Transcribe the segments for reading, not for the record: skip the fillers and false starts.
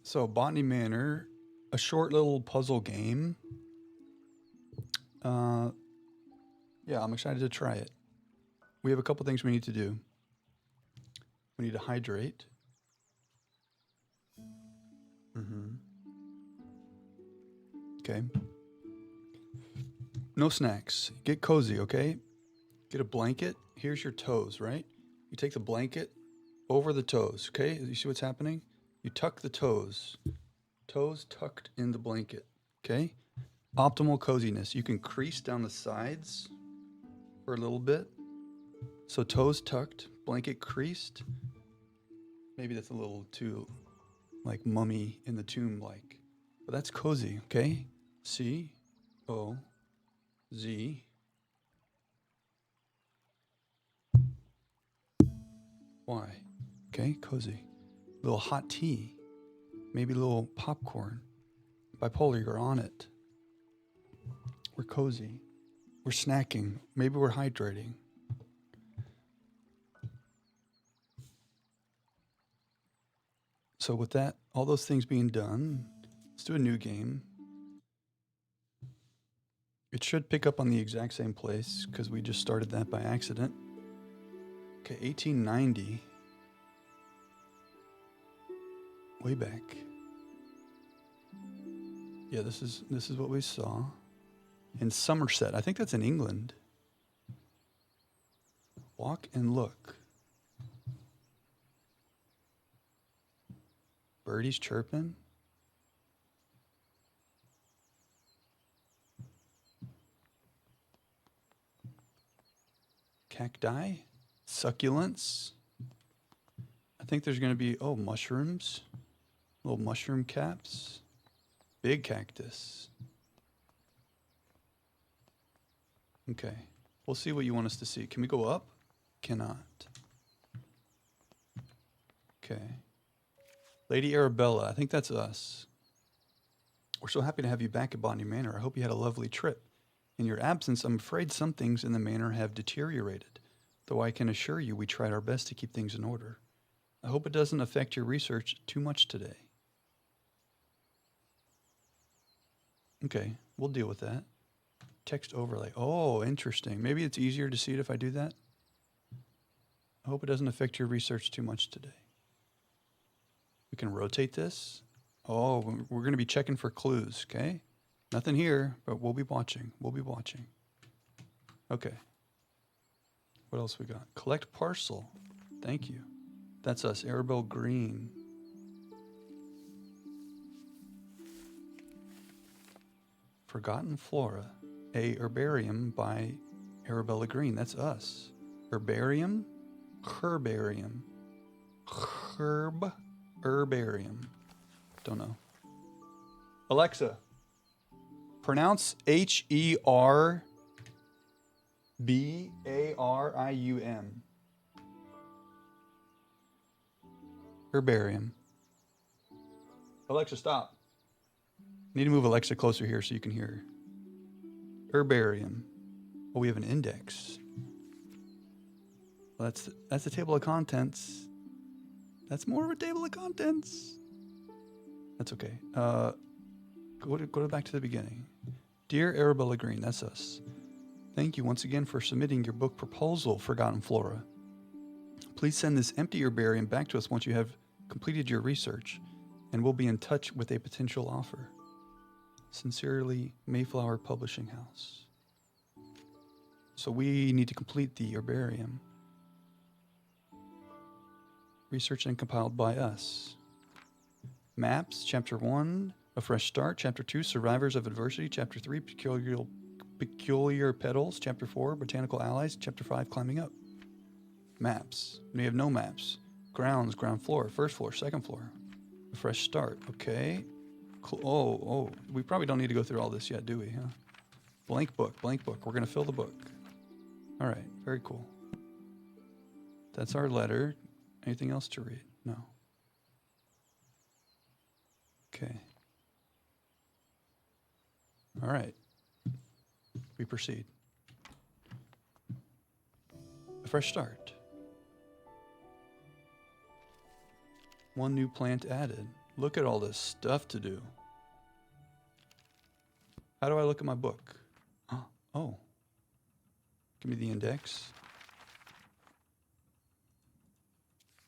So, Botany Manor, a short little puzzle game. Uh, yeah, I'm excited to try it. We have a couple things we need to do. We need to hydrate. Okay. No snacks. Get cozy, okay? Get a blanket. Here's your toes, right? You take the blanket over the toes, okay? You see what's happening? You tuck the toes. Toes tucked in the blanket, okay? Optimal coziness. You can crease down the sides for a little bit. So toes tucked, blanket creased. Maybe that's a little too like mummy in the tomb like. But that's cozy, okay? C O Z. Y. Okay, cozy. Little hot tea. Maybe a little popcorn. Bipolar, you're on it. We're cozy. We're snacking. Maybe we're hydrating. So with that, all those things being done, let's do a new game. It should pick up on the exact same place because we just started that by accident. Okay, 1890. Way back. Yeah, this is what we saw in Somerset. I think that's in England. Walk and look. Birdies chirping. Cacti. Succulents. I think there's going to be, mushrooms. Little mushroom caps. Big cactus. Okay. We'll see what you want us to see. Can we go up? Cannot. Okay. Lady Arabella, I think that's us. We're so happy to have you back at Botany Manor. I hope you had a lovely trip. In your absence, I'm afraid some things in the manor have deteriorated, though I can assure you we tried our best to keep things in order. I hope it doesn't affect your research too much today. Okay, we'll deal with that. Text overlay. Oh, interesting. Maybe it's easier to see it if I do that. I hope it doesn't affect your research too much today. We can rotate this. Oh, we're going to be checking for clues, okay? Nothing here, but we'll be watching. We'll be watching. Okay. What else we got? Collect parcel. Thank you. That's us, Arabelle Green. Forgotten Flora. A herbarium by Arabella Green. That's us. Herbarium? Herbarium. Herbarium. Don't know. Alexa, pronounce Herbarium. Herbarium. Alexa, stop. Need to move Alexa closer here so you can hear. Herbarium. Oh, we have an index. Well, that's a table of contents. That's more of a table of contents. That's okay. Go back to the beginning. Dear Arabella Green, that's us. Thank you once again for submitting your book proposal, Forgotten Flora. Please send this empty herbarium back to us once you have completed your research, and we'll be in touch with a potential offer. Sincerely, Mayflower Publishing House. So we need to complete the herbarium. Researched and compiled by us. Maps, Chapter 1, A Fresh Start. Chapter 2, Survivors of Adversity. Chapter 3, Peculiar Petals. Chapter 4, Botanical Allies. Chapter 5, Climbing Up. Maps. We have no maps. Grounds, ground floor, first floor, second floor. A fresh start. Okay. We probably don't need to go through all this yet, do we? Huh? Blank book. We're going to fill the book. All right. Very cool. That's our letter. Anything else to read? No. Okay. All right. We proceed. A fresh start. One new plant added. Look at all this stuff to do. How do I look at my book? Oh. Give me the index.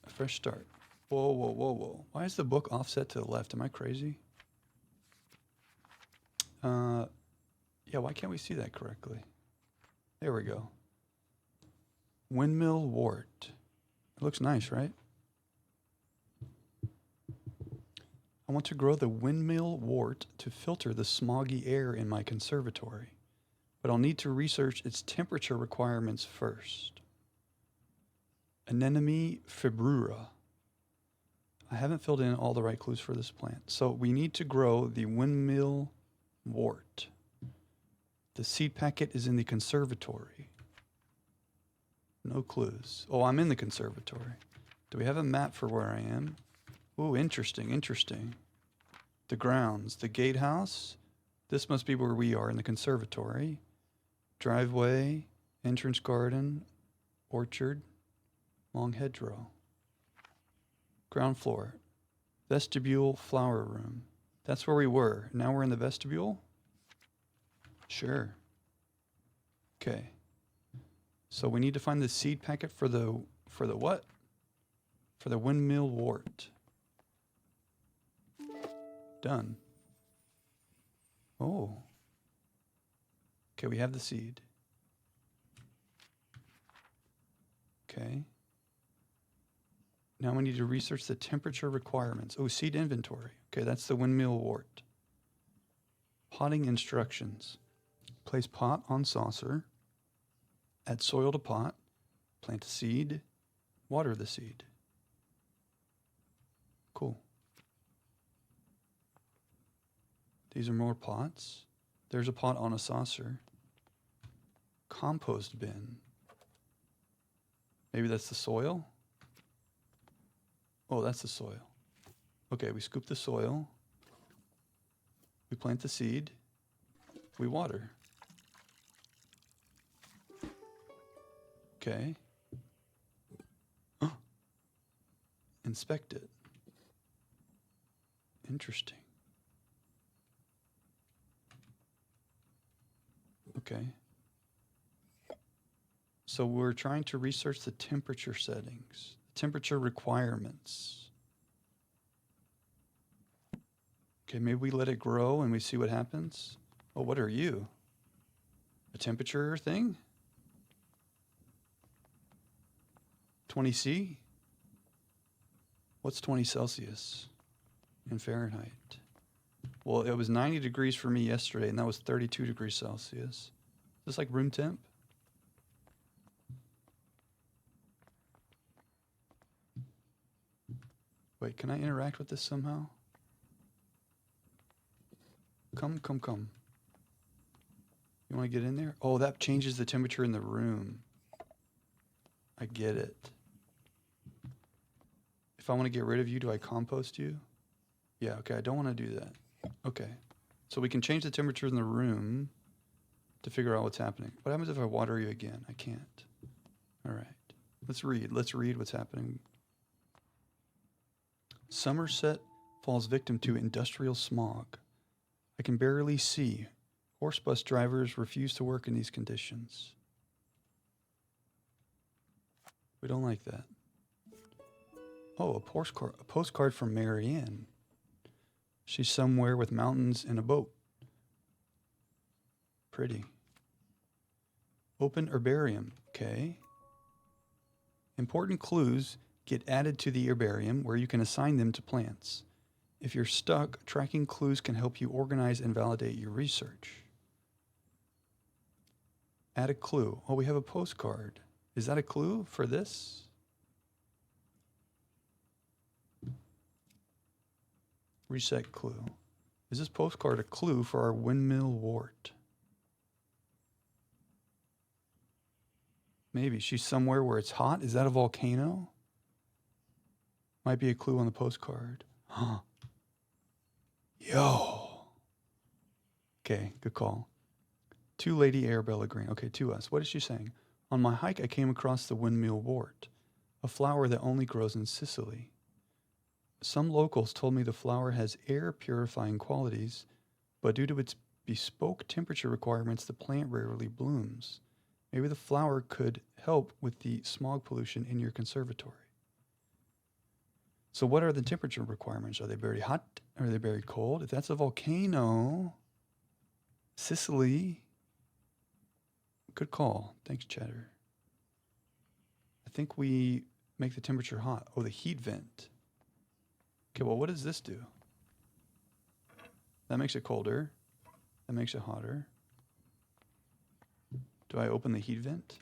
A fresh start. Whoa, whoa, whoa, whoa. Why is the book offset to the left? Am I crazy? Yeah, why can't we see that correctly? There we go. Windmill wort. It looks nice, right? I want to grow the windmill wort to filter the smoggy air in my conservatory, but I'll need to research its temperature requirements first. Anemone fibrura. I haven't filled in all the right clues for this plant. So we need to grow the windmill wort. The seed packet is in the conservatory. No clues. Oh, I'm in the conservatory. Do we have a map for where I am? Ooh, interesting, interesting. The grounds, the gatehouse. This must be where we are in the conservatory. Driveway, entrance garden, orchard, long hedgerow. Ground floor, vestibule, flower room. That's where we were. Now we're in the vestibule? Sure. Okay. So we need to find the seed packet for the what? For the windmill wort. Done. Oh. Okay, we have the seed. Okay. Now we need to research the temperature requirements. Oh, seed inventory. Okay, that's the windmill wort. Potting instructions. Place pot on saucer. Add soil to pot. Plant a seed. Water the seed. Cool. These are more pots. There's a pot on a saucer. Compost bin. Maybe that's the soil? Oh, that's the soil. Okay, we scoop the soil. We plant the seed. We water. Okay. Inspect it. Interesting. Okay. So we're trying to research the temperature settings, temperature requirements. Okay, maybe we let it grow and we see what happens. Oh, what are you? A temperature thing? 20 C? What's 20 Celsius in Fahrenheit? Well, it was 90 degrees for me yesterday, and that was 32 degrees Celsius. Is this like room temp? Wait, can I interact with this somehow? Come. You want to get in there? Oh, that changes the temperature in the room. I get it. If I want to get rid of you, do I compost you? Yeah, okay, I don't want to do that. Okay, so we can change the temperature in the room to figure out what's happening. What happens if I water you again? I can't. All right, let's read what's happening. Somerset falls victim to industrial smog. I can barely see. Horse bus drivers refuse to work in these conditions. We don't like that. Oh, a postcard from Marianne. She's somewhere with mountains and a boat. Pretty. Open herbarium. Okay. Important clues get added to the herbarium where you can assign them to plants. If you're stuck, tracking clues can help you organize and validate your research. Add a clue. Oh, we have a postcard. Is that a clue for this? Reset clue. Is this postcard a clue for our windmill wort? Maybe. She's somewhere where it's hot. Is that a volcano? Might be a clue on the postcard. Huh. Yo. Okay, good call. To Lady Arabella Green. Okay, to us. What is she saying? On my hike, I came across the windmill wort, a flower that only grows in Sicily. Some locals told me the flower has air purifying qualities, but due to its bespoke temperature requirements, the plant rarely blooms. Maybe the flower could help with the smog pollution in your conservatory. So what are the temperature requirements? Are they very hot? Are they very cold? If that's a volcano, Sicily. Good call. Thanks, Cheddar. I think we make the temperature hot. Oh, the heat vent. Okay, well, what does this do? That makes it colder. That makes it hotter. Do I open the heat vent?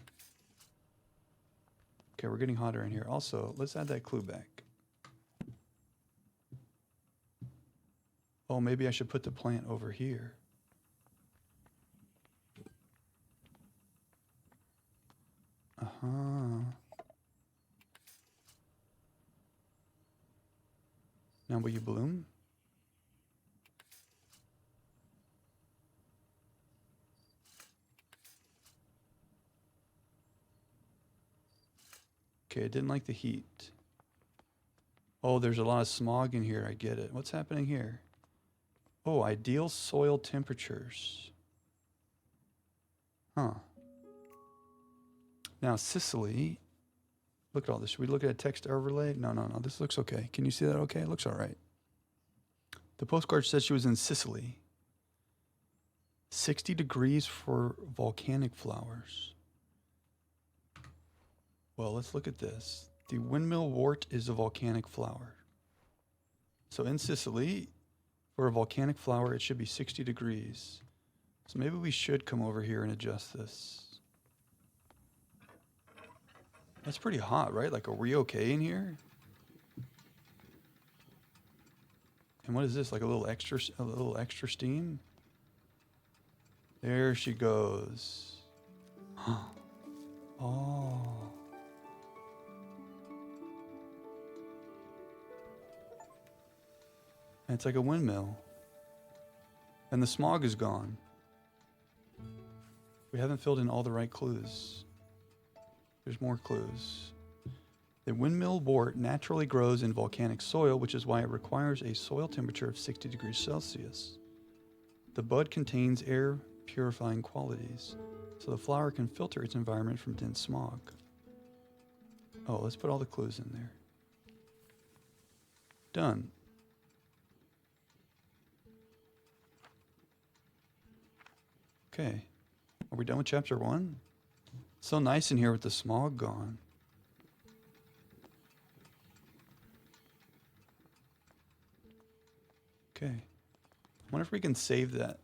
Okay, we're getting hotter in here. Also, let's add that clue back. Oh, maybe I should put the plant over here. Uh-huh. Now will you bloom? Okay, I didn't like the heat. Oh, there's a lot of smog in here. I get it. What's happening here? Oh, ideal soil temperatures. Huh. Now, Sicily. Look at all this. Should we look at a text overlay? No. This looks okay. Can you see that okay? It looks all right. The postcard says she was in Sicily. 60 degrees for volcanic flowers. Well, let's look at this. The windmill wort is a volcanic flower. So in Sicily, for a volcanic flower, it should be 60 degrees. So maybe we should come over here and adjust this. That's pretty hot, right? Like, are we okay in here? And what is this? Like a little extra steam? There she goes. Oh. And it's like a windmill. And the smog is gone. We haven't filled in all the right clues. There's more clues. The windmill wort naturally grows in volcanic soil, which is why it requires a soil temperature of 60 degrees Celsius. The bud contains air purifying qualities, so the flower can filter its environment from dense smog. Oh, let's put all the clues in there. Done. Okay. Are we done with chapter 1? So nice in here with the smog gone. Okay. I wonder if we can save that.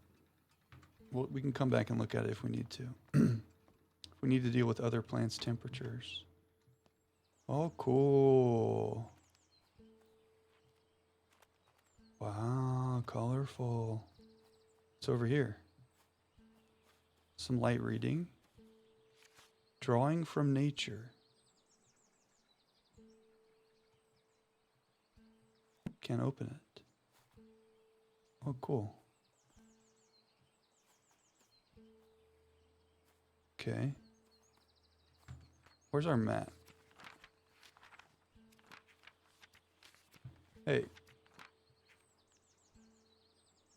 Well, we can come back and look at it if we need to. If we need to deal with other plants' temperatures. Oh, cool. Wow, colorful. It's over here. Some light reading. Drawing from nature. Can't open it. Oh, cool. Okay. Where's our map? Hey.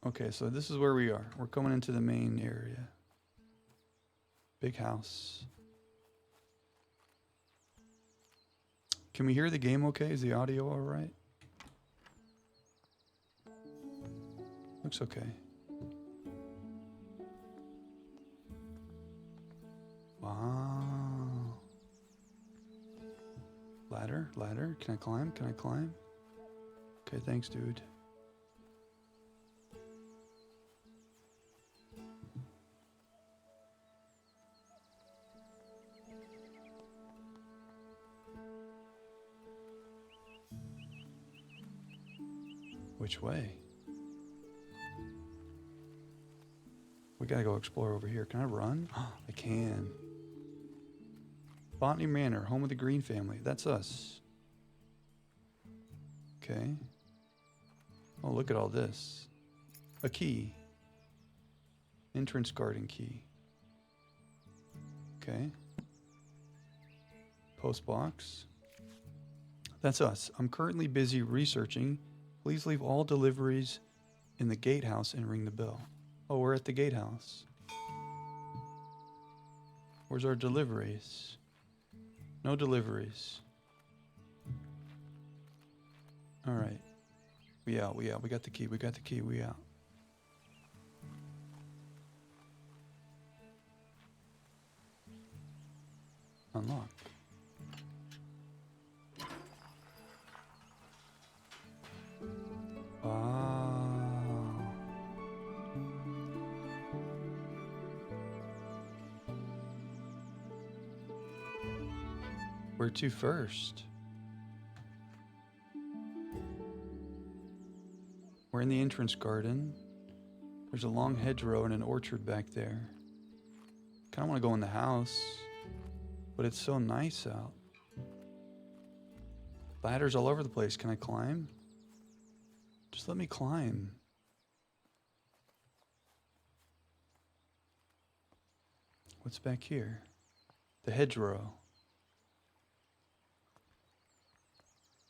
Okay, so this is where we are. We're coming into the main area. Big house. Can we hear the game okay? Is the audio all right? Looks okay. Wow. Ladder, ladder. Can I climb? Can I climb? Okay, thanks, dude. Which way? We gotta go explore over here. Can I run? I can. Botany Manor, home of the Green family. That's us. Okay. Oh, look at all this. A key. Entrance garden key. Okay. Post box. That's us. I'm currently busy researching. Please leave all deliveries in the gatehouse and ring the bell. Oh, we're at the gatehouse. Where's our deliveries? No deliveries. All right. We out. We got the key. We out. Unlock. Wow. Where to first? We're in the entrance garden. There's a long hedgerow and an orchard back there. Kind of want to go in the house, but it's so nice out. Ladders all over the place. Can I climb? Just let me climb. What's back here? The hedgerow.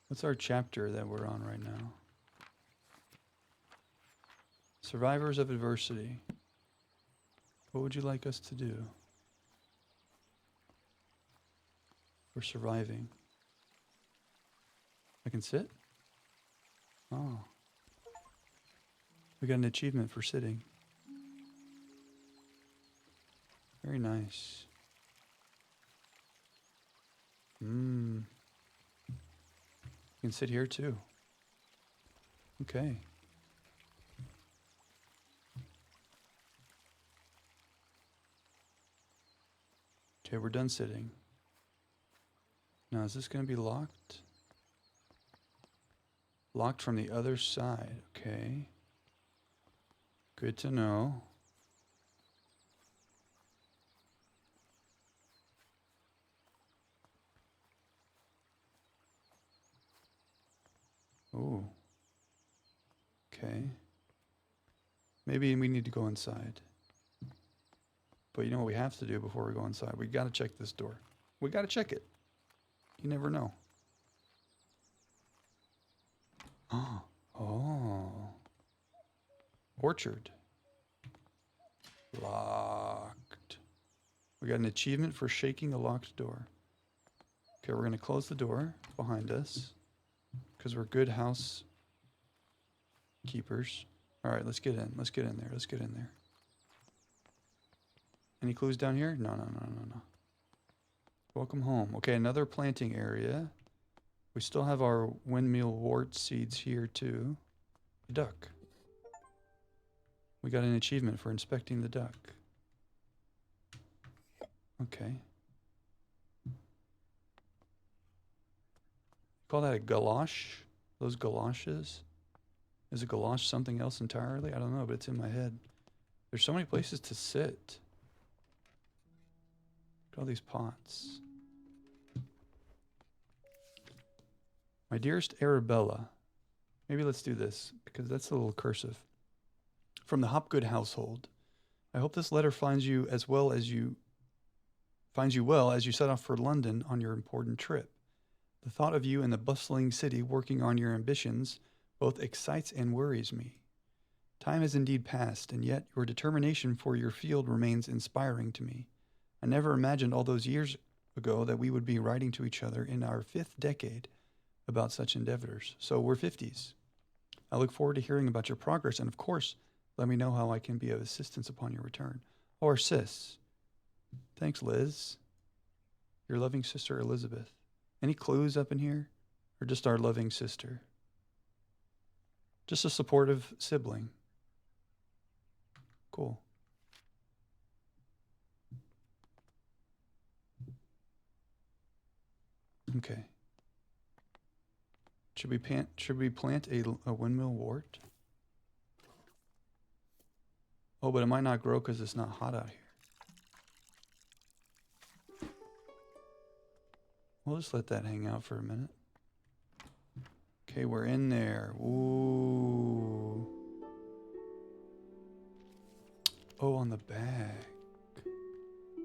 What's our chapter that we're on right now? Survivors of adversity. What would you like us to do? We're surviving. I can sit? Oh. We got an achievement for sitting. Very nice. You can sit here too. Okay. Okay, we're done sitting. Now, is this going to be locked? Locked from the other side. Okay. Good to know. Oh. Okay. Maybe we need to go inside. But you know what we have to do before we go inside? We got to check this door. We got to check it. You never know. Oh. Orchard. Locked. We got an achievement for shaking a locked door. Okay, we're going to close the door behind us because we're good house keepers. All right, let's get in. Let's get in there. Let's get in there. Any clues down here? No. Welcome home. Okay, another planting area. We still have our windmill wart seeds here too. Duck. We got an achievement for inspecting the duck. Okay. Call that a galosh? Those galoshes? Is a galosh something else entirely? I don't know, but it's in my head. There's so many places to sit. Look at all these pots. My dearest Arabella. Maybe let's do this, because that's a little cursive. From the Hopgood household. I hope this letter finds you well as you set off for London on your important trip. The thought of you in the bustling city working on your ambitions both excites and worries me. Time has indeed passed, and yet your determination for your field remains inspiring to me. I never imagined all those years ago that we would be writing to each other in our 5th decade about such endeavors. So we're 50s. I look forward to hearing about your progress, and of course, let me know how I can be of assistance upon your return. Or sis. Thanks, Liz. Your loving sister, Elizabeth. Any clues up in here? Or just our loving sister? Just a supportive sibling. Cool. Okay. Should we plant a windmill wart? Oh, but it might not grow because it's not hot out here. We'll just let that hang out for a minute. Okay, we're in there. Ooh. Oh, on the back.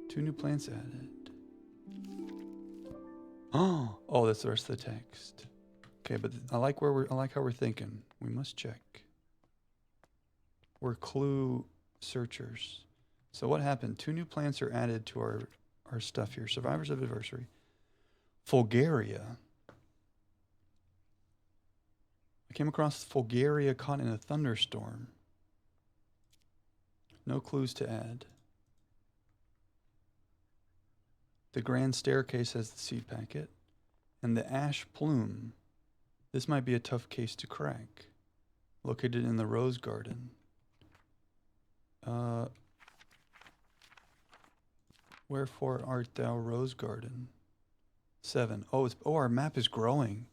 2 new plants added. Oh, that's the rest of the text. Okay, but I like how we're thinking. We must check. We're clue searchers. So what happened? 2 new plants are added to our stuff here. Survivors of Adversity. Fulgaria. I came across Fulgaria caught in a thunderstorm. No clues to add. The Grand Staircase has the seed packet. And the Ash Plume. This might be a tough case to crack. Located in the Rose Garden. Wherefore art thou, Rose Garden? 7. Oh, our map is growing.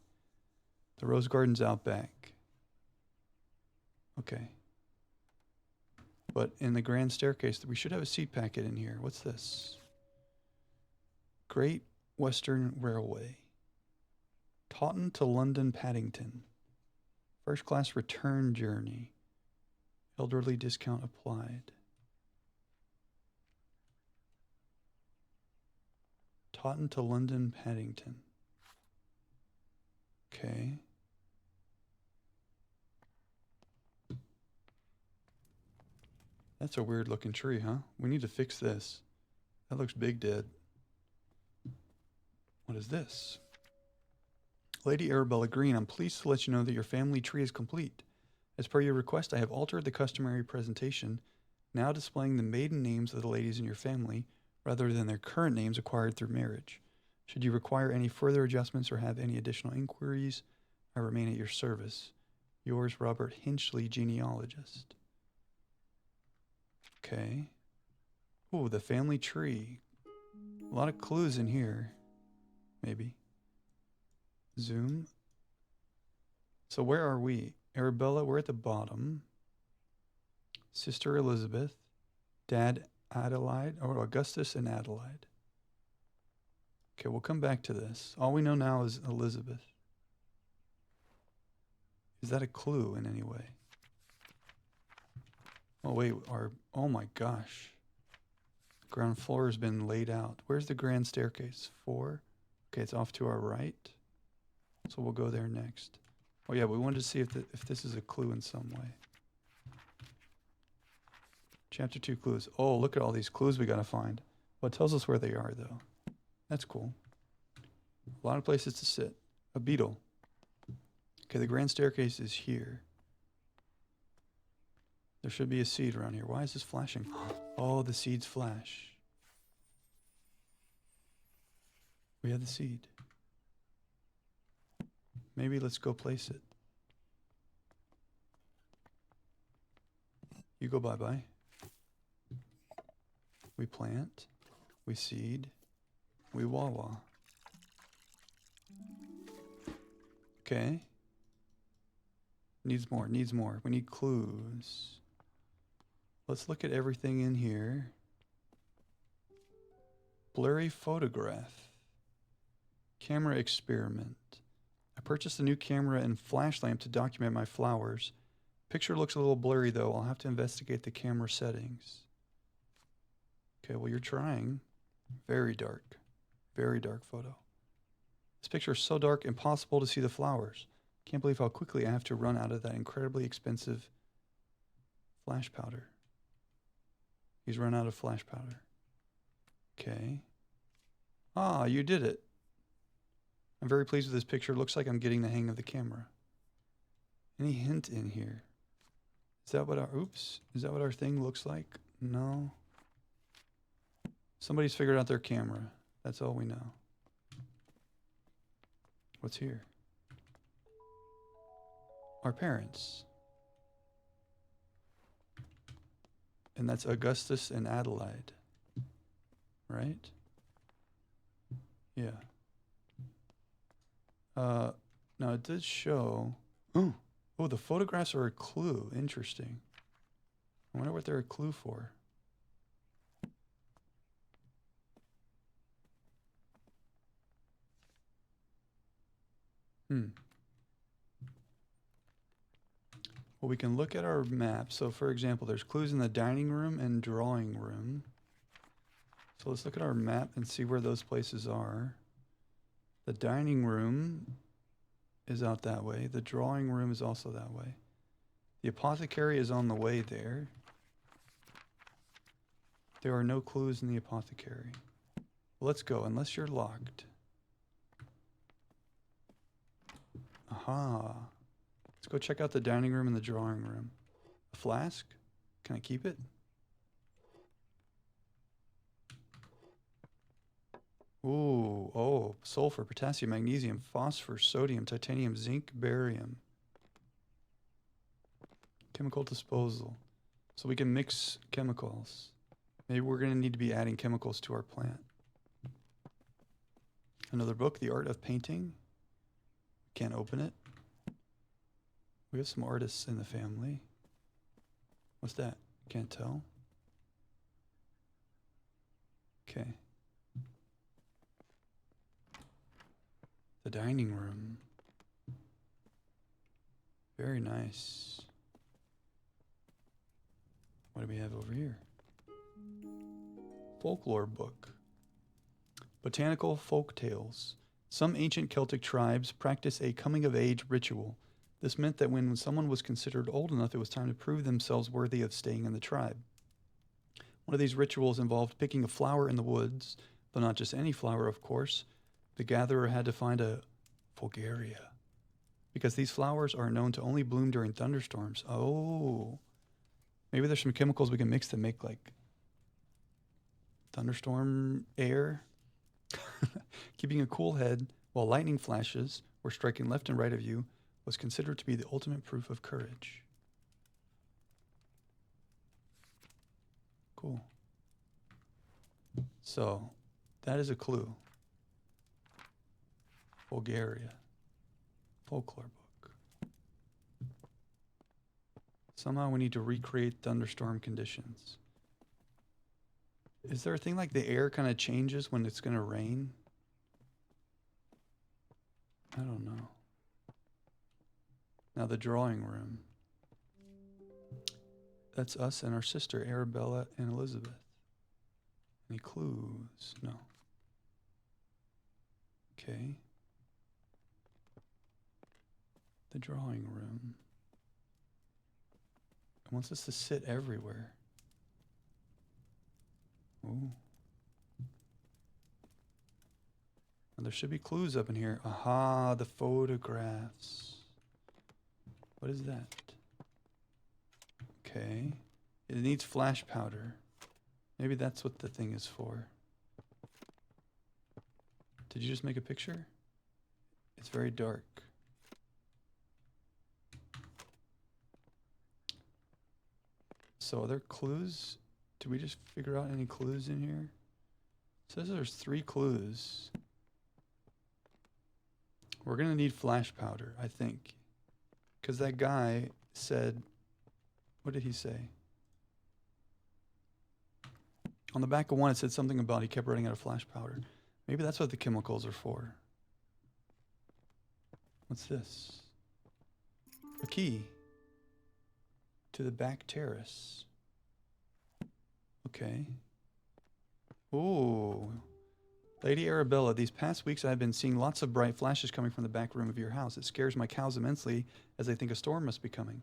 The Rose Garden's out back. Okay. But in the Grand Staircase, we should have a seed packet in here. What's this? Great Western Railway. Taunton to London Paddington. First class return journey. Elderly discount applied. Taunton to London Paddington. Okay. That's a weird looking tree, huh? We need to fix this. That looks big dead. What is this? Lady Arabella Green, I'm pleased to let you know that your family tree is complete. As per your request, I have altered the customary presentation, now displaying the maiden names of the ladies in your family, rather than their current names acquired through marriage. Should you require any further adjustments or have any additional inquiries, I remain at your service. Yours, Robert Hinchley, genealogist. Okay. Ooh, the family tree. A lot of clues in here. Maybe. Zoom. So where are we? Arabella, we're at the bottom. Sister Elizabeth. Dad Adelaide, or Augustus and Adelaide. Okay, we'll come back to this. All we know now is Elizabeth. Is that a clue in any way? Oh wait, oh my gosh. The ground floor has been laid out. Where's the grand staircase? 4. Okay, it's off to our right. So we'll go there next. Oh yeah, we wanted to see if this is a clue in some way. Chapter 2 clues. Oh, look at all these clues we gotta find. Well, it tells us where they are though. That's cool. A lot of places to sit. A beetle. Okay, the grand staircase is here. There should be a seed around here. Why is this flashing? Oh, the seeds flash. We have the seed. Maybe let's go place it. You go bye-bye. We plant. We seed. We wah-wah. Okay. Needs more, needs more. We need clues. Let's look at everything in here. Blurry photograph. Camera experiment. I purchased a new camera and flash lamp to document my flowers. Picture looks a little blurry though. I'll have to investigate the camera settings. Okay, well you're trying. Very dark photo. This picture is so dark, impossible to see the flowers. Can't believe how quickly I have to run out of that incredibly expensive flash powder. He's run out of flash powder. Okay. Ah, you did it. I'm very pleased with this picture. Looks like I'm getting the hang of the camera. Any hint in here? Is that what our thing looks like? No. Somebody's figured out their camera. That's all we know. What's here? Our parents. And that's Augustus and Adelaide. Right? Yeah. Now it did show... Oh, the photographs are a clue. Interesting. I wonder what they're a clue for. Well, we can look at our map. So, for example, there's clues in the dining room and drawing room. So let's look at our map and see where those places are. The dining room is out that way. The drawing room is also that way. The apothecary is on the way there. There are no clues in the apothecary. Let's go, unless you're locked. Aha. Let's go check out the dining room and the drawing room. A flask? Can I keep it? Ooh, oh, sulfur, potassium, magnesium, phosphor, sodium, titanium, zinc, barium. Chemical disposal. So we can mix chemicals. Maybe we're going to need to be adding chemicals to our plant. Another book, The Art of Painting. Can't open it. We have some artists in the family. What's that? Can't tell. Okay. The dining room. Very nice. What do we have over here? Folklore book. Botanical folk tales. Some ancient Celtic tribes practice a coming-of-age ritual. This meant that when someone was considered old enough, it was time to prove themselves worthy of staying in the tribe. One of these rituals involved picking a flower in the woods, though not just any flower, of course. The gatherer had to find a Fulgaria, because these flowers are known to only bloom during thunderstorms. Oh, maybe there's some chemicals we can mix to make like thunderstorm air. Keeping a cool head while lightning flashes or striking left and right of you was considered to be the ultimate proof of courage. Cool. So, that is a clue. Bulgaria. Folklore book. Somehow we need to recreate thunderstorm conditions. Is there a thing like the air kind of changes when it's going to rain? I don't know. Now the drawing room. That's us and our sister, Arabella and Elizabeth. Any clues? No. Okay. The drawing room. It wants us to sit everywhere. Ooh. And there should be clues up in here. Aha, the photographs. What is that? Okay. It needs flash powder. Maybe that's what the thing is for. Did you just make a picture? It's very dark. So are there clues? Did we just figure out any clues in here? It says there's 3 clues. We're going to need flash powder, I think. Because that guy said, what did he say? On the back of one, it said something about he kept running out of flash powder. Maybe that's what the chemicals are for. What's this? A key to the back terrace. Okay. Ooh. Lady Arabella, these past weeks I have been seeing lots of bright flashes coming from the back room of your house. It scares my cows immensely as they think a storm must be coming.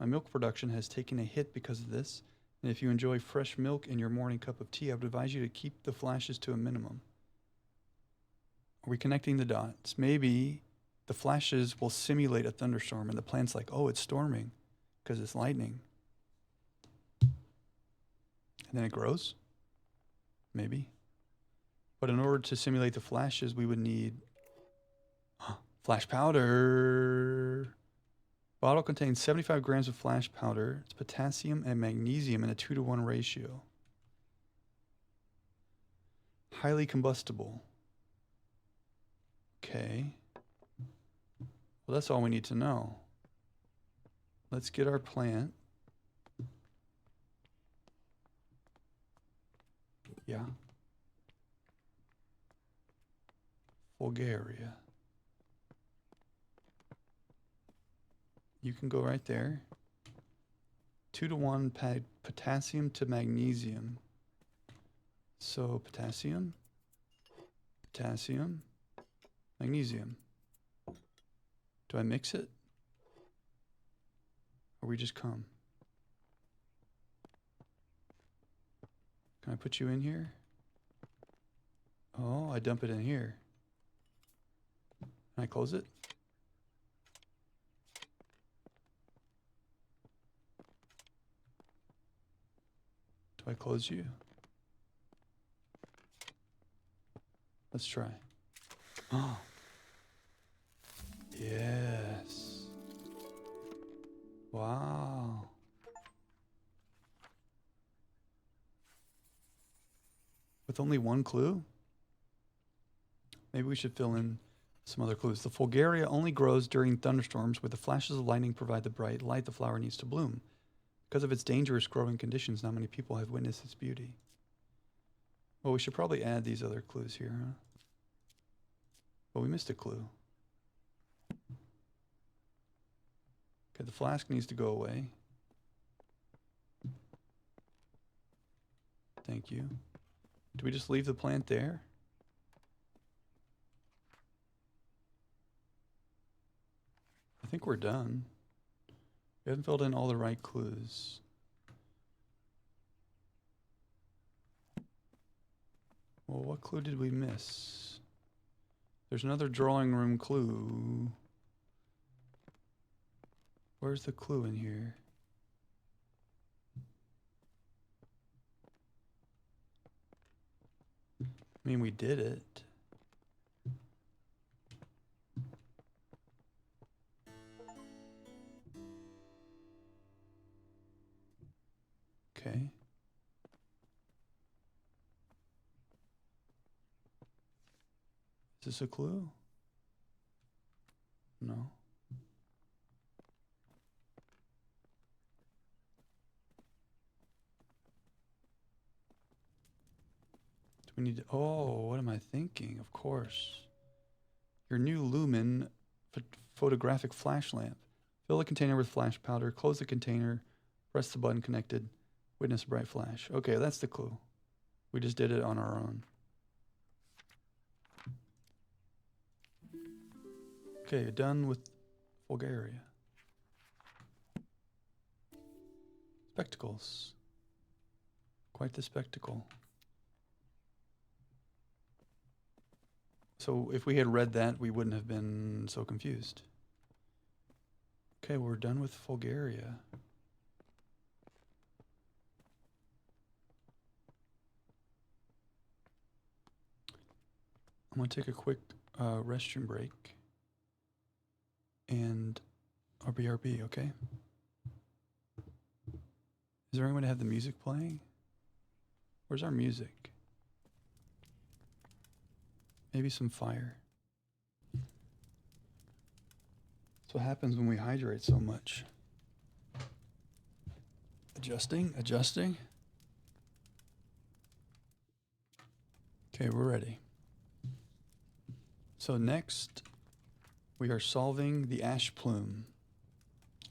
My milk production has taken a hit because of this, and if you enjoy fresh milk in your morning cup of tea, I would advise you to keep the flashes to a minimum. Are we connecting the dots? Maybe the flashes will simulate a thunderstorm, and the plant's like, oh, it's storming because it's lightning. And then it grows? Maybe. But in order to simulate the flashes, we would need flash powder. Bottle contains 75 grams of flash powder. It's potassium and magnesium in a 2-to-1 ratio. Highly combustible. Okay. Well, that's all we need to know. Let's get our plant. Yeah. Bulgaria. You can go right there. 2-to-1 potassium to magnesium. So potassium, potassium, magnesium. Do I mix it? Or we just come? Can I put you in here? Oh, I dump it in here. Can I close it? Do I close you? Let's try. Oh. Yes. Wow. With only one clue? Maybe we should fill in some other clues. The Fulgaria only grows during thunderstorms where the flashes of lightning provide the bright light the flower needs to bloom. Because of its dangerous growing conditions, not many people have witnessed its beauty. Well, we should probably add these other clues here, huh? But we missed a clue. Okay, the flask needs to go away. Thank you. Do we just leave the plant there? I think we're done. We haven't filled in all the right clues. Well, what clue did we miss? There's another drawing room clue. Where's the clue in here? I mean, we did it. Okay. Is this a clue? No. Do we need to, oh, what am I thinking? Of course. Your new Lumen photographic flash lamp. Fill the container with flash powder, close the container, press the button connected, witness a bright flash. Okay, that's the clue. We just did it on our own. Okay, done with Bulgaria. Spectacles. Quite the spectacle. So if we had read that, we wouldn't have been so confused. Okay, we're done with Bulgaria. I'm going to take a quick restroom break. And RBRB, okay? Is there anyone to have the music playing? Where's our music? Maybe some fire. That's what happens when we hydrate so much. Adjusting, adjusting. Okay, we're ready. So next, we are solving the ash plume,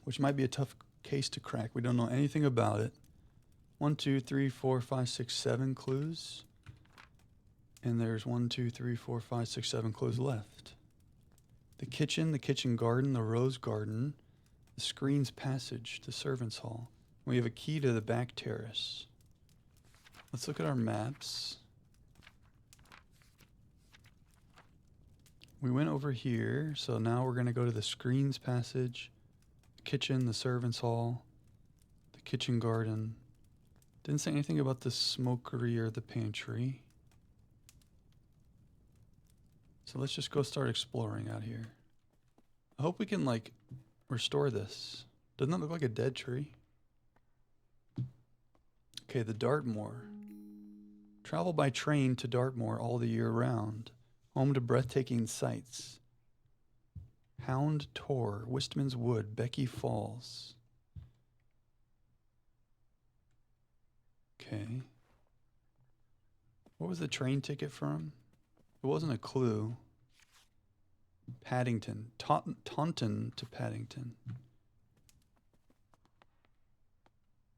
which might be a tough case to crack. We don't know anything about it. 1, 2, 3, 4, 5, 6, 7 clues. And there's 1, 2, 3, 4, 5, 6, 7 clues left. The kitchen garden, the rose garden, the screen's passage, the servants' hall. We have a key to the back terrace. Let's look at our maps. We went over here, so now we're going to go to the screen's passage, the kitchen, the servants' hall, the kitchen garden. Didn't say anything about the smokery or the pantry. So let's just go start exploring out here. I hope we can, like, restore this. Doesn't that look like a dead tree? Okay, the Dartmoor. Travel by train to Dartmoor all the year round. Home to breathtaking sights. Hound Tor, Wistman's Wood, Becky Falls. Okay. What was the train ticket from? It wasn't a clue. Paddington. Taunton to Paddington.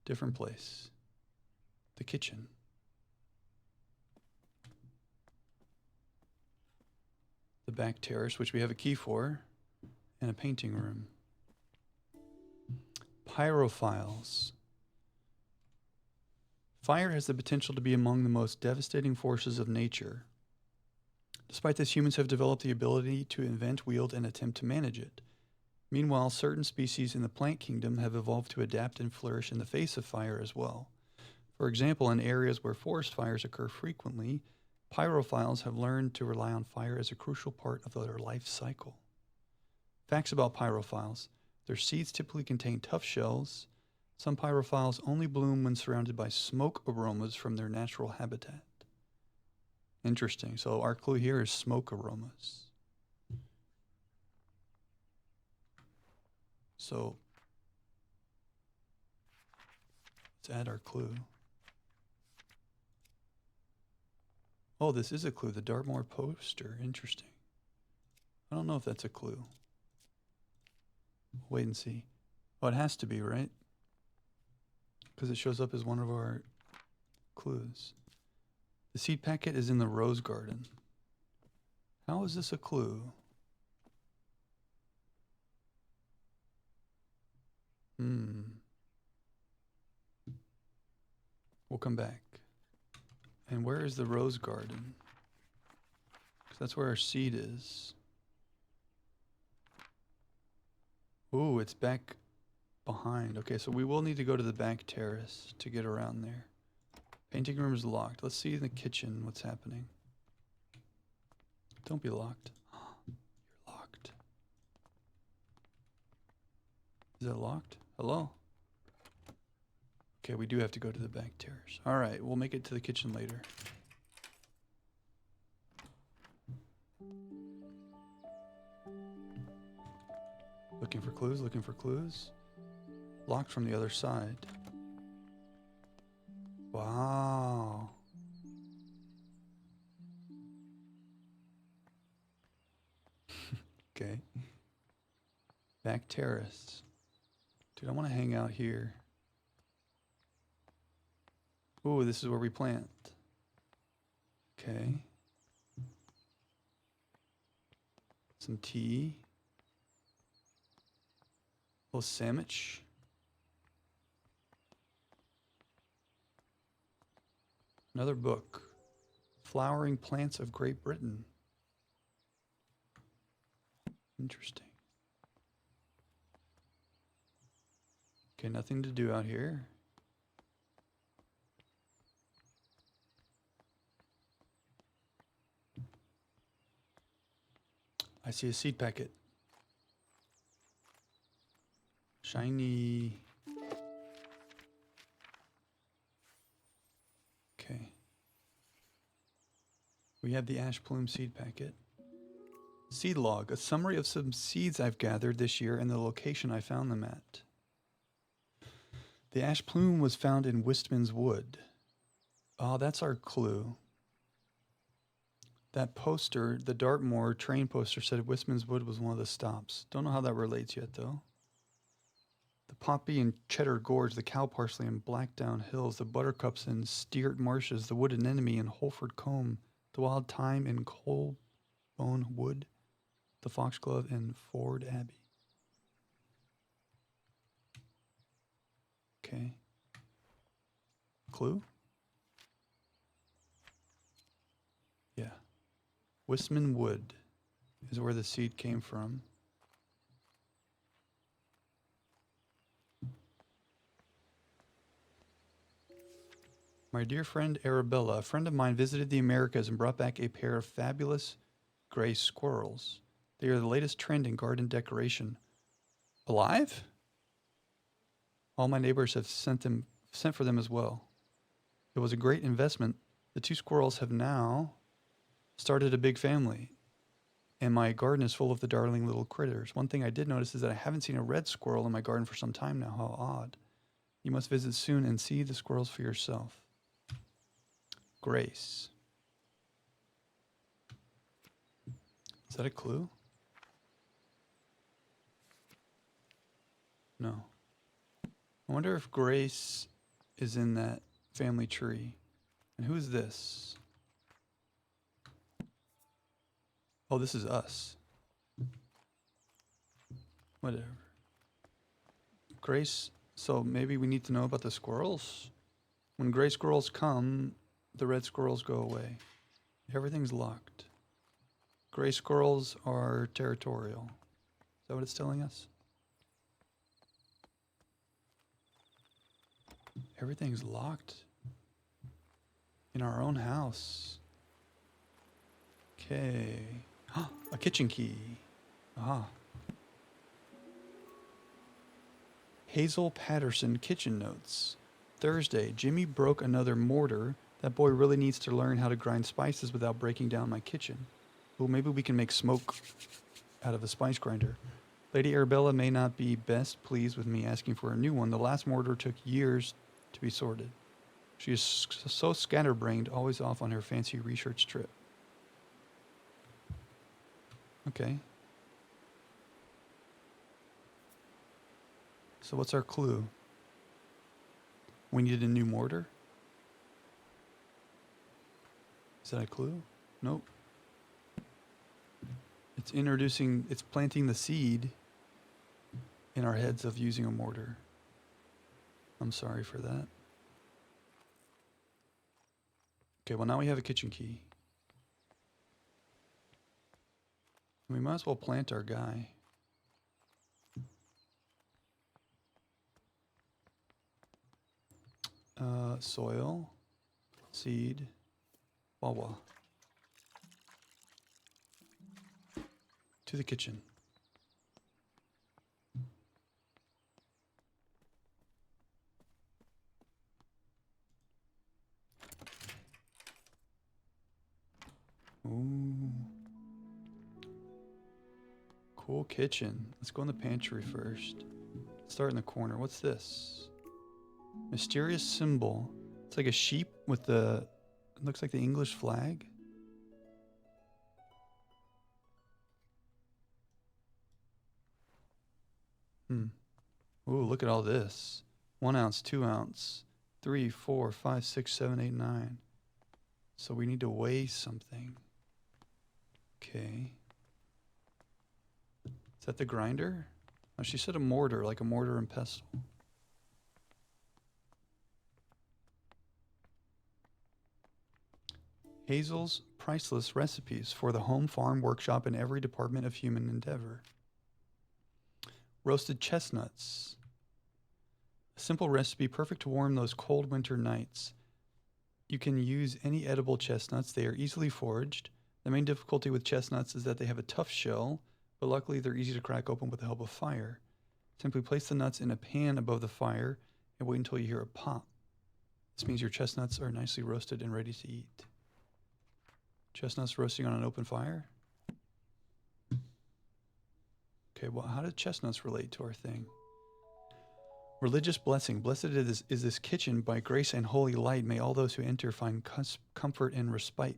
Different place. The kitchen. The back terrace, which we have a key for. And a painting room. Pyrophiles. Fire has the potential to be among the most devastating forces of nature. Despite this, humans have developed the ability to invent, wield, and attempt to manage it. Meanwhile, certain species in the plant kingdom have evolved to adapt and flourish in the face of fire as well. For example, in areas where forest fires occur frequently, pyrophiles have learned to rely on fire as a crucial part of their life cycle. Facts about pyrophiles. Their seeds typically contain tough shells. Some pyrophiles only bloom when surrounded by smoke aromas from their natural habitat. Interesting. So our clue here is smoke aromas. So let's add our clue. Oh, this is a clue. The Dartmoor poster. Interesting. I don't know if that's a clue. Wait and see. Oh, it has to be, right? Because it shows up as one of our clues. The seed packet is in the rose garden. How is this a clue? We'll come back. And where is the rose garden? Because that's where our seed is. Ooh, it's back behind. Okay, so we will need to go to the back terrace to get around there. Painting room is locked. Let's see in the kitchen what's happening. Don't be locked. You're locked. Is that locked? Hello? Okay, we do have to go to the back terrace. All right, we'll make it to the kitchen later. Looking for clues, looking for clues. Locked from the other side. Wow. Okay. Back terrace. Dude, I want to hang out here. Ooh, this is where we plant. Okay. Some tea. A little sandwich. Another book. Flowering Plants of Great Britain. Interesting. Okay, nothing to do out here. I see a seed packet. Shiny. Okay. We have the ash plume seed packet. Seed log, a summary of some seeds I've gathered this year and the location I found them at. The ash plume was found in Wistman's Wood. Oh, that's our clue. That poster, the Dartmoor train poster, said Wistman's Wood was one of the stops. Don't know how that relates yet, though. The poppy and cheddar gorge, the cow parsley and Blackdown hills, the buttercups and Steert marshes, the wood anemone and Holford combe, the wild thyme and Colebone wood, the foxglove and Ford Abbey. Okay. Clue? Yeah. Wistman Wood is where the seed came from. My dear friend Arabella, a friend of mine visited the Americas and brought back a pair of fabulous gray squirrels. They are the latest trend in garden decoration. Alive? All my neighbors have sent for them as well. It was a great investment. The two squirrels have now started a big family, and my garden is full of the darling little critters. One thing I did notice is that I haven't seen a red squirrel in my garden for some time now. How odd. You must visit soon and see the squirrels for yourself. Grace. Is that a clue? No. I wonder if Grace is in that family tree. And who is this? Oh, this is us. Whatever. Grace, so maybe we need to know about the squirrels? When gray squirrels come, the red squirrels go away. Everything's locked. Gray squirrels are territorial. Is that what it's telling us? Everything's locked. In our own house. Okay. A kitchen key. Ah. Hazel Patterson kitchen notes. Thursday, Jimmy broke another mortar. That boy really needs to learn how to grind spices without breaking down my kitchen. Well, maybe we can make smoke out of a spice grinder. Lady Arabella may not be best pleased with me asking for a new one. The last mortar took years to be sorted. She is so scatterbrained, always off on her fancy research trip. Okay. So what's our clue? We needed a new mortar? Is that a clue? Nope. It's planting the seed in our heads of using a mortar. I'm sorry for that. Okay, well now we have a kitchen key. We might as well plant our guy. Soil, seed, wawa. To the kitchen. Ooh. Cool kitchen. Let's go in the pantry first. Start in the corner. What's this? Mysterious symbol. It's like a sheep with the... It looks like the English flag. Ooh, look at all this. 1 ounce, 2 ounce, 3, 4, 5, 6, 7, 8, 9. So we need to weigh something. Okay. Is that the grinder? Oh, she said a mortar, like a mortar and pestle. Hazel's priceless recipes for the home farm workshop in every department of human endeavor. Roasted chestnuts. A simple recipe perfect to warm those cold winter nights. You can use any edible chestnuts. They are easily foraged. The main difficulty with chestnuts is that they have a tough shell, but luckily they're easy to crack open with the help of fire. Simply place the nuts in a pan above the fire and wait until you hear a pop. This means your chestnuts are nicely roasted and ready to eat. Chestnuts roasting on an open fire? Okay, well, how do chestnuts relate to our thing? Religious blessing. Blessed is this kitchen by grace and holy light. May all those who enter find comfort and respite.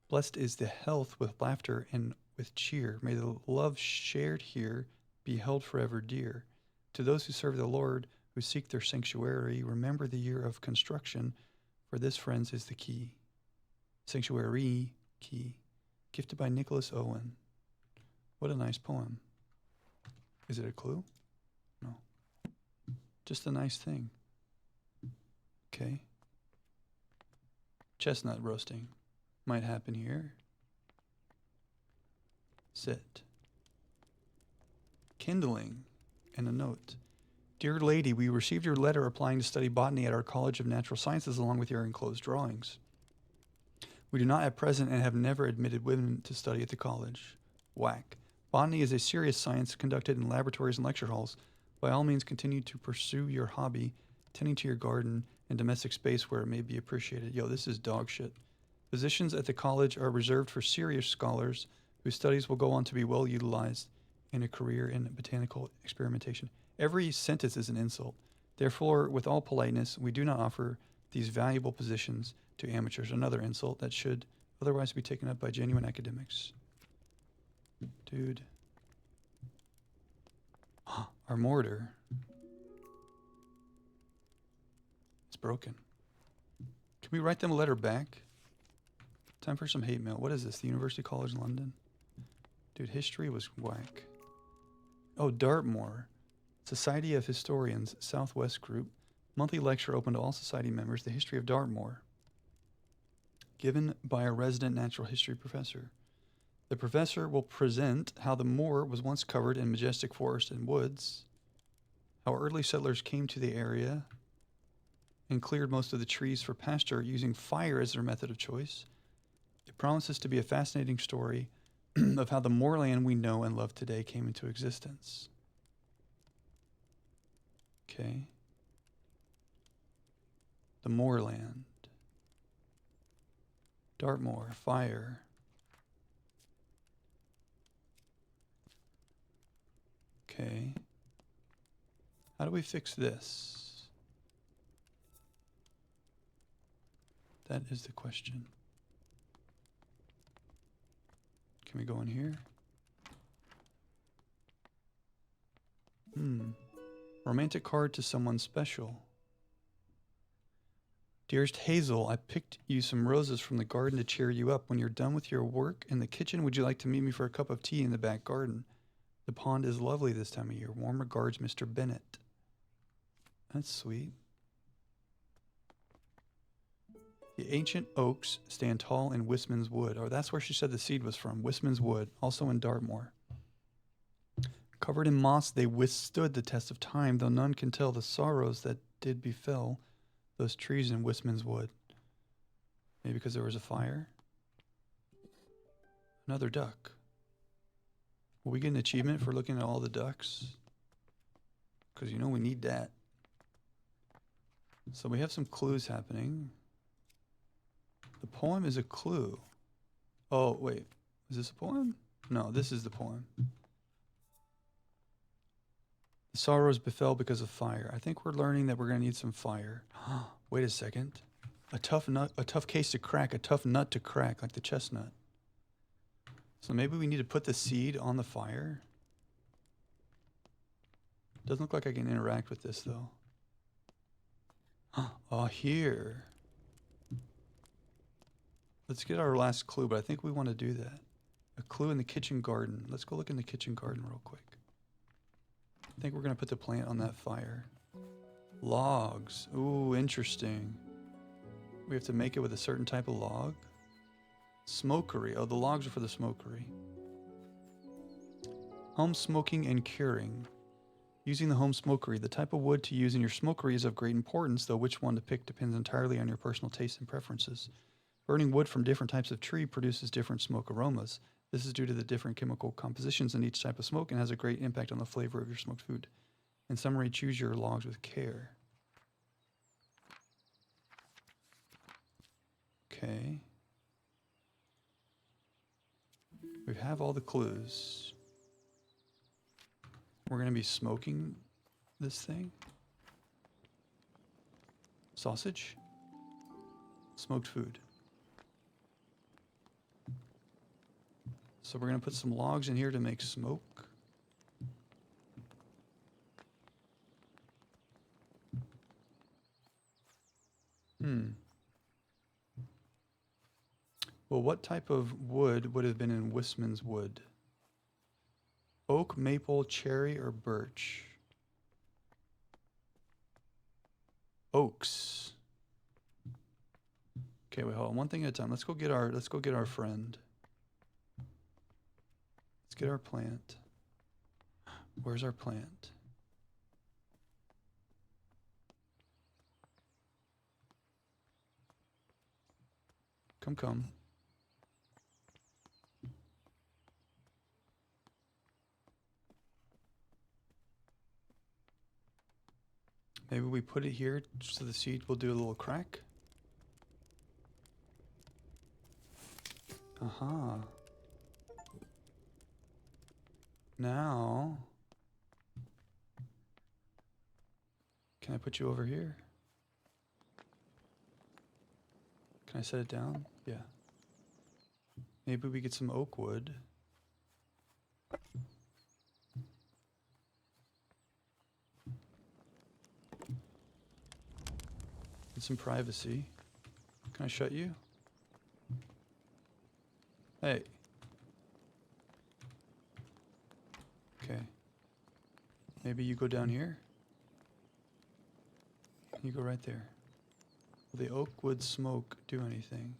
Blessed is the health with laughter and with cheer. May the love shared here be held forever dear. To those who serve the Lord, who seek their sanctuary, remember the year of construction, for this, friends, is the key. Sanctuary key. Gifted by Nicholas Owen. What a nice poem. Is it a clue? No. Just a nice thing. Okay. Chestnut roasting. Might happen here. Sit. Kindling. And a note. Dear lady, we received your letter applying to study botany at our College of Natural Sciences along with your enclosed drawings. We do not at present and have never admitted women to study at the college. Whack. Botany is a serious science conducted in laboratories and lecture halls. By all means, continue to pursue your hobby, tending to your garden and domestic space where it may be appreciated. Yo, this is dog shit. Positions at the college are reserved for serious scholars whose studies will go on to be well utilized in a career in botanical experimentation. Every sentence is an insult. Therefore, with all politeness, we do not offer these valuable positions to amateurs. Another insult that should otherwise be taken up by genuine academics. Dude. Our mortar. It's broken. Can we write them a letter back? Time for some hate mail. What is this? The University College London? Dude, history was whack. Oh, Dartmoor. Society of Historians, Southwest Group. Monthly lecture open to all society members. The history of Dartmoor. Given by a resident natural history professor. The professor will present how the moor was once covered in majestic forest and woods, how early settlers came to the area and cleared most of the trees for pasture using fire as their method of choice. It promises to be a fascinating story of how the moorland we know and love today came into existence. Okay. The moorland. Dartmoor, fire. Okay. How do we fix this? That is the question. Can we go in here? Romantic card to someone special. Dearest Hazel, I picked you some roses from the garden to cheer you up. When you're done with your work in the kitchen, would you like to meet me for a cup of tea in the back garden? The pond is lovely this time of year. Warm regards, Mr. Bennett. That's sweet. The ancient oaks stand tall in Wistman's Wood. Oh, that's where she said the seed was from. Wistman's Wood, also in Dartmoor. Covered in moss, they withstood the test of time, though none can tell the sorrows that did befell those trees in Wistman's Wood. Maybe because there was a fire? Another duck. Will we get an achievement for looking at all the ducks? Because you know we need that. So we have some clues happening. The poem is a clue. Oh, wait. Is this a poem? No, this is the poem. The sorrows befell because of fire. I think we're learning that we're going to need some fire. Wait a second. A tough case to crack, a tough nut to crack, like the chestnut. So maybe we need to put the seed on the fire. Doesn't look like I can interact with this, though. Oh, here. Let's get our last clue, but I think we want to do that. A clue in the kitchen garden. Let's go look in the kitchen garden real quick. I think we're going to put the plant on that fire. Logs. Ooh, interesting. We have to make it with a certain type of log. Smokery. Oh, the logs are for the smokery. Home smoking and curing. Using the home smokery. The type of wood to use in your smokery is of great importance, though which one to pick depends entirely on your personal tastes and preferences. Burning wood from different types of tree produces different smoke aromas. This is due to the different chemical compositions in each type of smoke and has a great impact on the flavor of your smoked food. In summary, choose your logs with care. Okay. We have all the clues. We're going to be smoking this thing. Sausage. Smoked food. So we're going to put some logs in here to make smoke. Well, what type of wood would have been in Wistman's Wood? Oak, maple, cherry, or birch? Oaks. Okay, wait, hold on. One thing at a time. Let's go get our friend. Let's get our plant. Where's our plant? Come. Maybe we put it here so the seed will do a little crack. Aha. Now, can I put you over here? Can I set it down? Yeah. Maybe we get some oak wood. And some privacy. Can I shut you? Hey. Okay. Maybe you go down here. You go right there. Will the oak wood smoke do anything?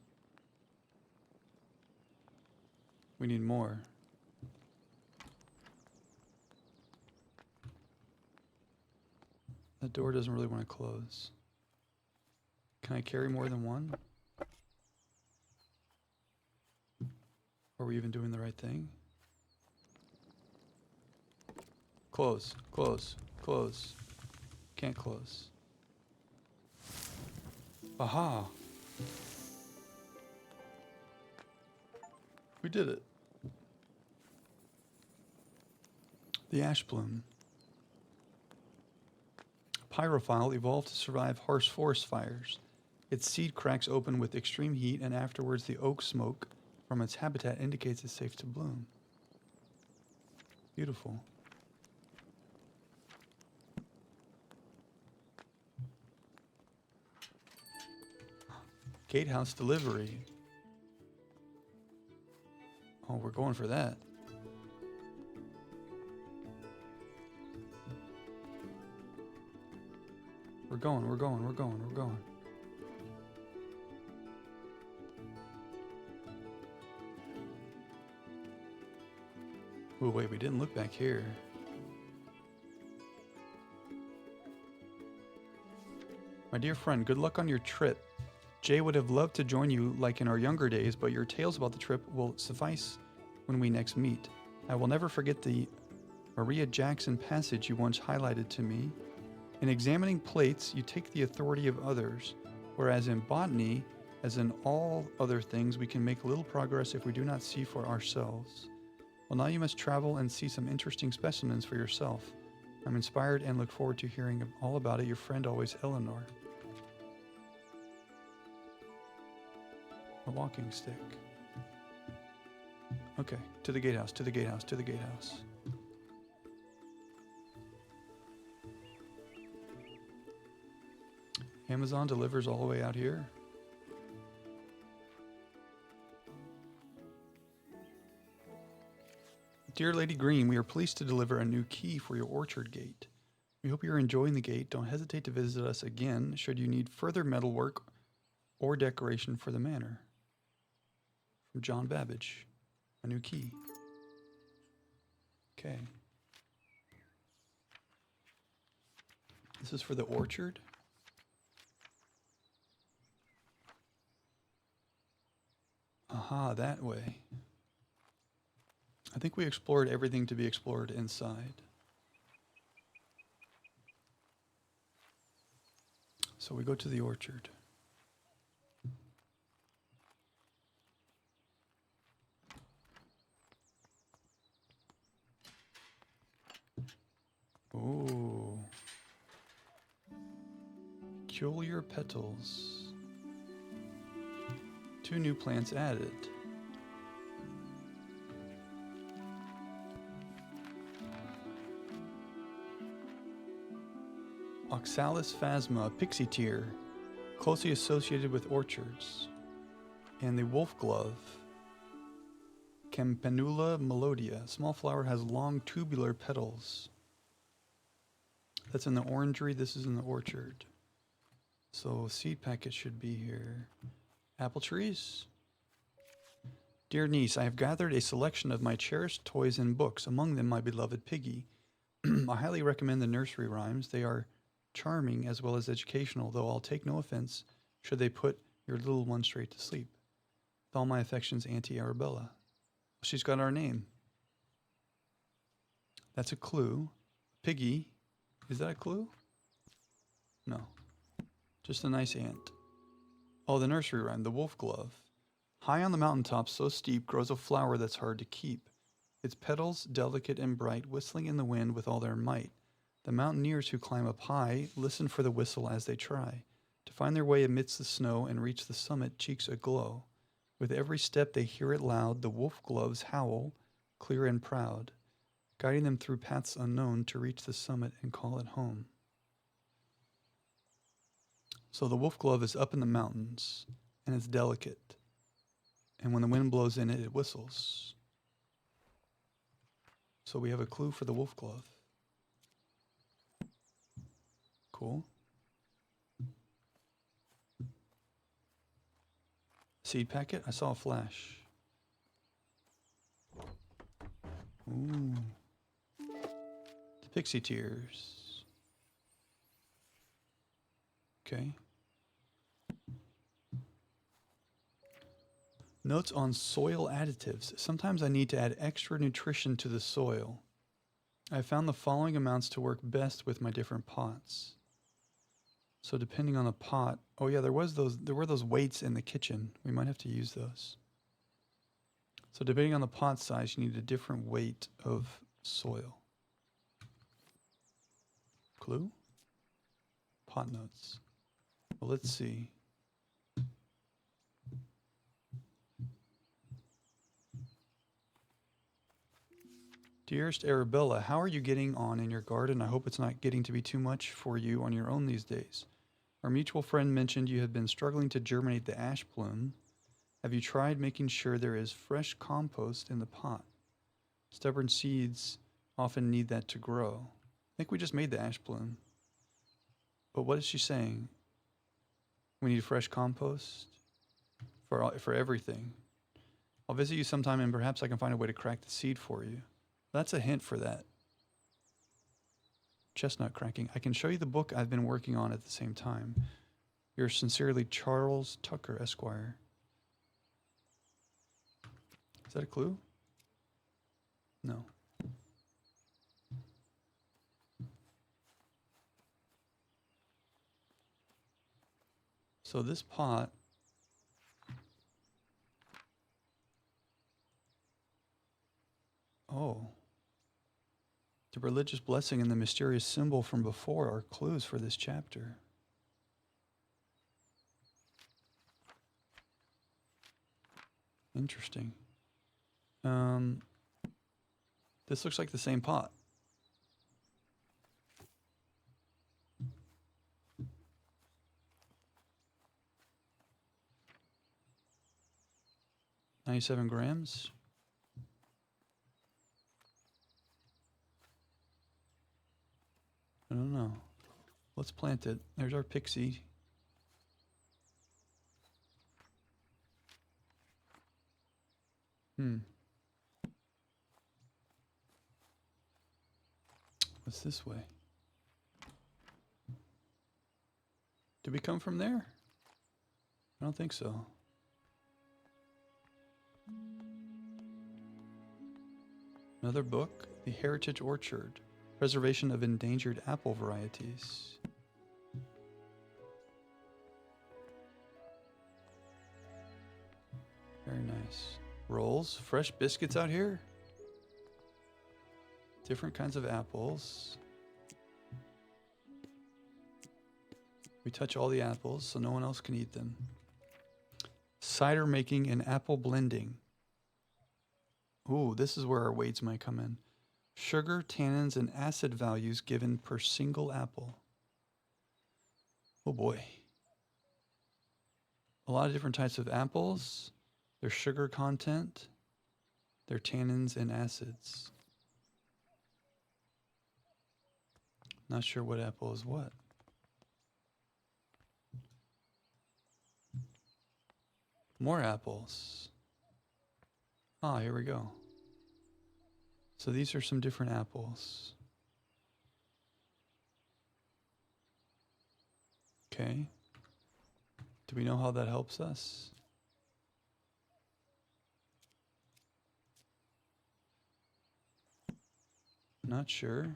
We need more. The door doesn't really want to close. Can I carry more than one? Are we even doing the right thing? Close, close, close. Can't close. Aha! We did it. The ash bloom. Pyrophile evolved to survive harsh forest fires. Its seed cracks open with extreme heat, and afterwards the oak smoke from its habitat indicates it's safe to bloom. Beautiful. Gatehouse delivery. Oh, we're going for that. We're going. Oh, wait, we didn't look back here. My dear friend, good luck on your trip. Jay would have loved to join you like in our younger days, but your tales about the trip will suffice when we next meet. I will never forget the Maria Jackson passage you once highlighted to me. In examining plates, you take the authority of others, whereas in botany, as in all other things, we can make little progress if we do not see for ourselves. Well, now you must travel and see some interesting specimens for yourself. I'm inspired and look forward to hearing all about it. Your friend always, Eleanor. A walking stick. Okay, to the gatehouse, to the gatehouse, to the gatehouse. Amazon delivers all the way out here. Dear Lady Green, we are pleased to deliver a new key for your orchard gate. We hope you're enjoying the gate. Don't hesitate to visit us again should you need further metalwork or decoration for the manor. From John Babbage, a new key. Okay. This is for the orchard. Aha, that way. I think we explored everything to be explored inside. So we go to the orchard. Ooh. Peculiar petals. 2 new plants added. Oxalis phasma, a pixie tear, closely associated with orchards. And the wolf glove. Campanula melodia. Small flower has long tubular petals. That's in the orangery. This is in the orchard. So seed packet should be here. Apple trees. Dear niece, I have gathered a selection of my cherished toys and books, among them my beloved Piggy. I highly recommend the nursery rhymes. They are charming as well as educational, though I'll take no offense should they put your little one straight to sleep. With all my affections, Auntie Arabella. She's got our name. That's a clue. Piggy. Is that a clue? No. Just a nice ant. Oh, the nursery rhyme, the wolf glove. High on the mountaintop, so steep, grows a flower that's hard to keep. Its petals, delicate and bright, whistling in the wind with all their might. The mountaineers who climb up high listen for the whistle as they try to find their way amidst the snow and reach the summit, cheeks aglow. With every step they hear it loud, the wolf gloves howl, clear and proud, guiding them through paths unknown to reach the summit and call it home. So the wolf glove is up in the mountains, and it's delicate. And when the wind blows in it, it whistles. So we have a clue for the wolf glove. Cool. Seed packet? I saw a flash. Ooh. The pixie tears. Okay. Notes on soil additives. Sometimes I need to add extra nutrition to the soil. I found the following amounts to work best with my different pots. So depending on the pot, oh yeah, there were those weights in the kitchen. We might have to use those. So depending on the pot size, you need a different weight of soil. Clue? Pot notes. Well, let's see. Dearest Arabella, how are you getting on in your garden? I hope it's not getting to be too much for you on your own these days. Our mutual friend mentioned you had been struggling to germinate the ash plume. Have you tried making sure there is fresh compost in the pot? Stubborn seeds often need that to grow. I think we just made the ash plume. But what is she saying? We need fresh compost for everything. I'll visit you sometime and perhaps I can find a way to crack the seed for you. That's a hint for that. Chestnut cracking. I can show you the book I've been working on at the same time. Yours sincerely, Charles Tucker, Esquire. Is that a clue? No. So this pot the religious blessing and the mysterious symbol from before are clues for this chapter. Interesting. This looks like the same pot. $97 grams. I don't know. Let's plant it. There's our pixie. What's this way? Did we come from there? I don't think so. Another book, The Heritage Orchard, Preservation of Endangered Apple Varieties. Very nice. Rolls, fresh biscuits out here. Different kinds of apples. We touch all the apples so no one else can eat them. Cider making and apple blending. Ooh, this is where our weights might come in. Sugar, tannins, and acid values given per single apple. Oh boy. A lot of different types of apples, their sugar content, their tannins and acids. Not sure what apple is what. More apples. Ah, here we go. So these are some different apples. Okay. Do we know how that helps us? Not sure.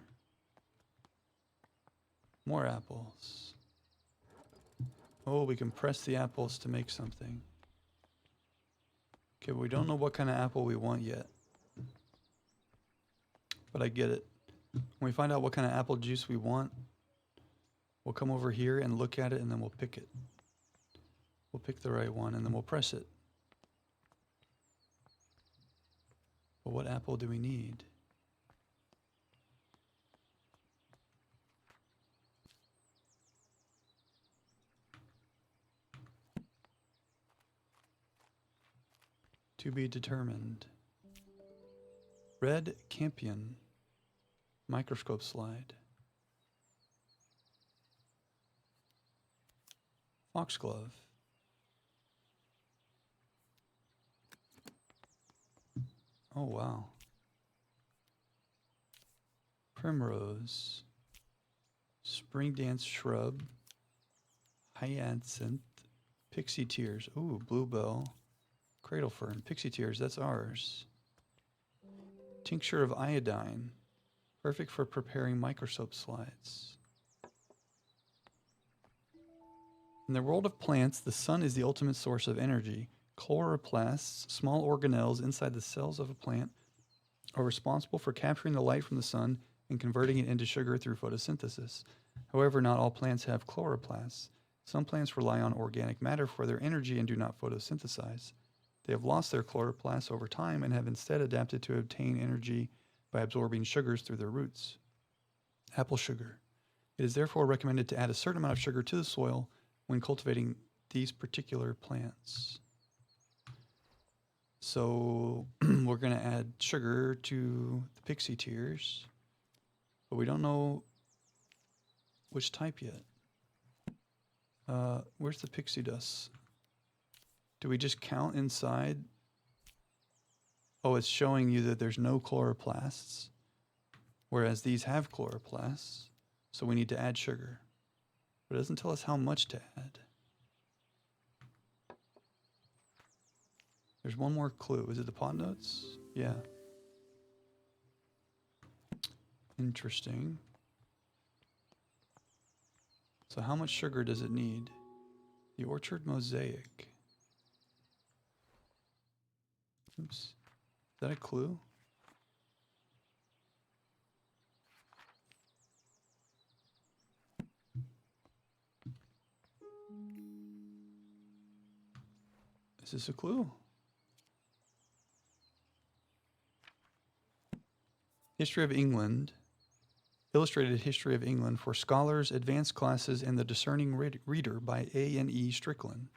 More apples. Oh, we can press the apples to make something. Okay, but we don't know what kind of apple we want yet. But I get it. When we find out what kind of apple juice we want, we'll come over here and look at it and then we'll pick it. We'll pick the right one and then we'll press it. But what apple do we need? To be determined. Red campion. Microscope slide. Foxglove. Oh, wow. Primrose. Spring dance shrub. Hyacinth. Pixie tears. Ooh, bluebell. Cradle fern. Pixie tears, that's ours. Tincture of iodine. Perfect for preparing microsoap slides. In the world of plants, the sun is the ultimate source of energy. Chloroplasts, small organelles inside the cells of a plant, are responsible for capturing the light from the sun and converting it into sugar through photosynthesis. However, not all plants have chloroplasts. Some plants rely on organic matter for their energy and do not photosynthesize. They have lost their chloroplasts over time and have instead adapted to obtain energy by absorbing sugars through their roots. Apple sugar. It is therefore recommended to add a certain amount of sugar to the soil when cultivating these particular plants. So we're going to add sugar to the pixie tears, but we don't know which type yet. Where's the pixie dust? Do we just count inside? Oh, it's showing you that there's no chloroplasts, whereas these have chloroplasts, so we need to add sugar. But it doesn't tell us how much to add. There's one more clue. Is it the pot notes? Yeah. Interesting. So how much sugar does it need? The orchard mosaic. Oops. Is that a clue? Is this a clue? History of England. Illustrated History of England for Scholars, Advanced Classes, and the Discerning Reader by A.N.E. Strickland.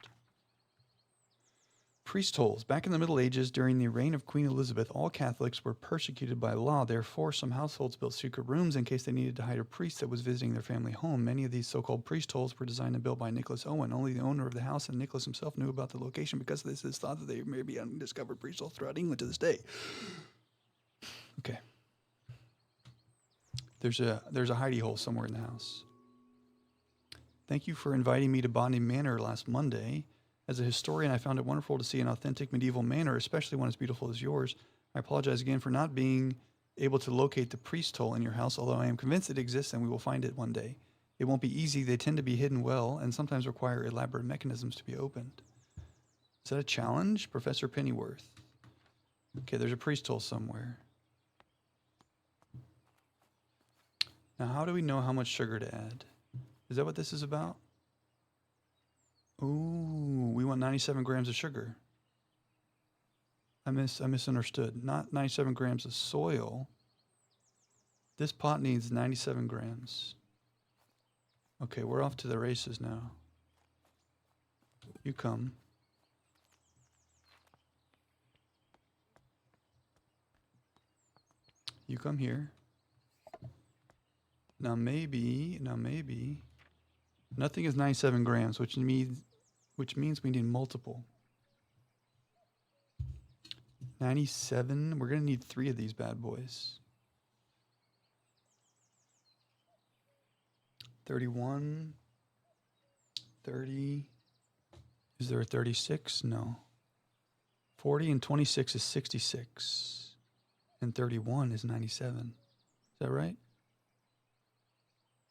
Priest holes. Back in the Middle Ages, during the reign of Queen Elizabeth, all Catholics were persecuted by law. Therefore, some households built secret rooms in case they needed to hide a priest that was visiting their family home. Many of these so-called priest holes were designed and built by Nicholas Owen. Only the owner of the house and Nicholas himself knew about the location. Because of this, it is thought that there may be undiscovered priest holes throughout England to this day. Okay. There's a hidey hole somewhere in the house. Thank you for inviting me to Botany Manor last Monday. As a historian, I found it wonderful to see an authentic medieval manor, especially one as beautiful as yours. I apologize again for not being able to locate the priest hole in your house, although I am convinced it exists and we will find it one day. It won't be easy. They tend to be hidden well and sometimes require elaborate mechanisms to be opened. Is that a challenge? Professor Pennyworth. Okay, there's a priest hole somewhere. Now, how do we know how much sugar to add? Is that what this is about? Ooh, we want 97 grams of sugar. I misunderstood. Not 97 grams of soil. This pot needs 97 grams. Okay, we're off to the races now. You come. You come here. Now maybe, nothing is 97 grams, which means we need multiple. 97, we're going to need 3 of these bad boys. 31, 30, is there a 36? No. 40 and 26 is 66, and 31 is 97. Is that right?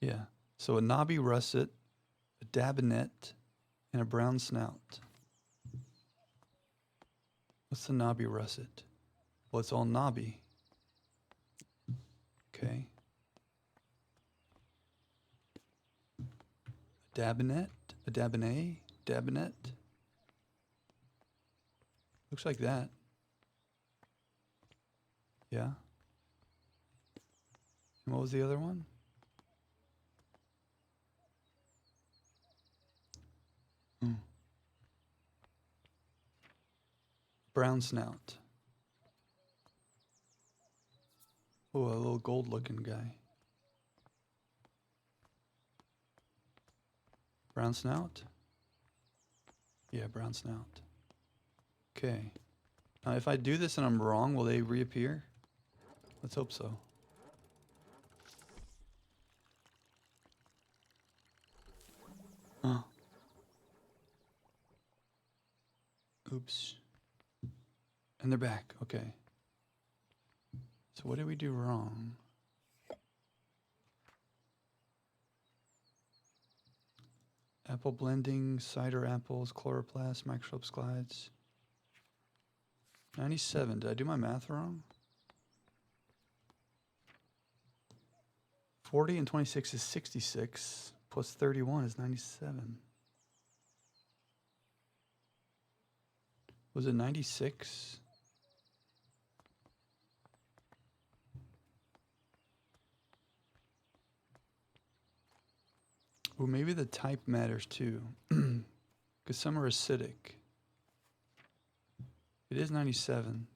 Yeah. So a knobby russet, a dabinet, and a brown snout. What's the knobby russet? Well, it's all knobby. Okay. A dabinet, a dabinet. Looks like that. Yeah. And what was the other one? Brown snout. Oh, a little gold looking guy. Brown snout. Yeah, brown snout. Okay. Now, if I do this and I'm wrong, will they reappear? Let's hope so. Huh. Oops. And they're back. Okay. So what did we do wrong? Apple blending, cider apples, chloroplast, microscope slides. 97. Did I do my math wrong? 40 and 26 is 66. Plus 31 is 97. Was it 96? Well, maybe the type matters too. Because some are acidic. It is 97.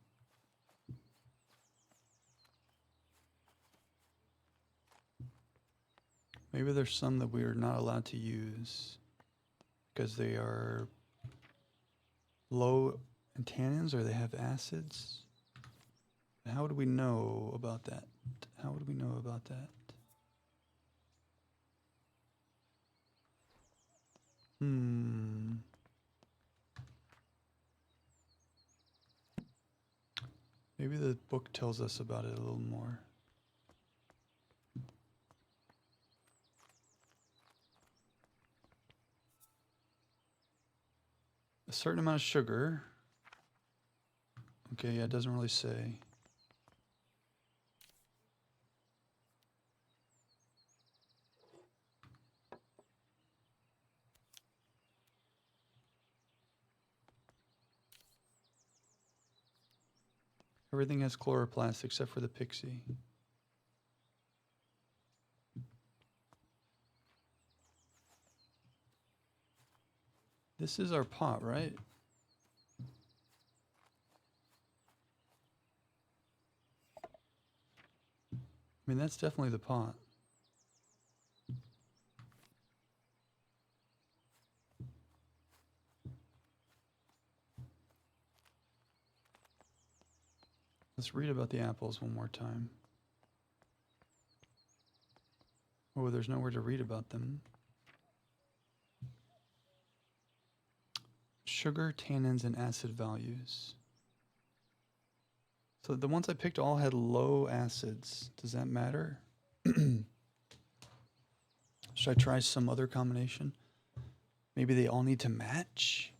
Maybe there's some that we're not allowed to use because they are low in tannins or they have acids. How would we know about that? How would we know about that? Maybe the book tells us about it a little more. A certain amount of sugar. Okay, yeah, it doesn't really say. Everything has chloroplast except for the pixie. This is our pot, right? I mean, that's definitely the pot. Let's read about the apples one more time. Oh, there's nowhere to read about them. Sugar, tannins, and acid values. So the ones I picked all had low acids. Does that matter? Should I try some other combination? Maybe they all need to match?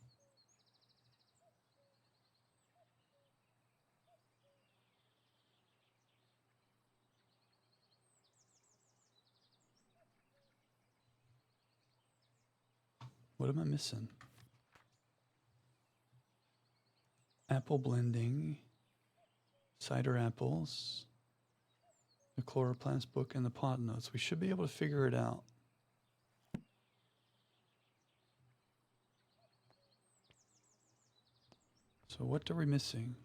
What am I missing? Apple blending, cider apples, the chloroplast book, and the pot notes. We should be able to figure it out. So what are we missing?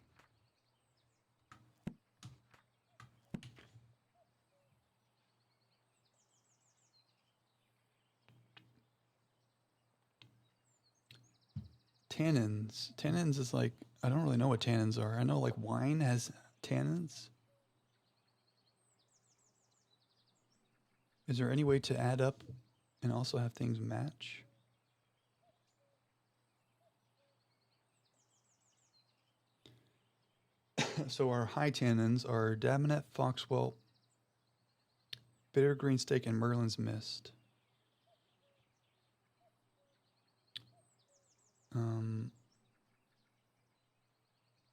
Tannins. Tannins is like, I don't really know what tannins are. I know like wine has tannins. Is there any way to add up and also have things match? So our high tannins are Dabinet, Foxwell, Bitter Green Steak, and Merlin's Mist.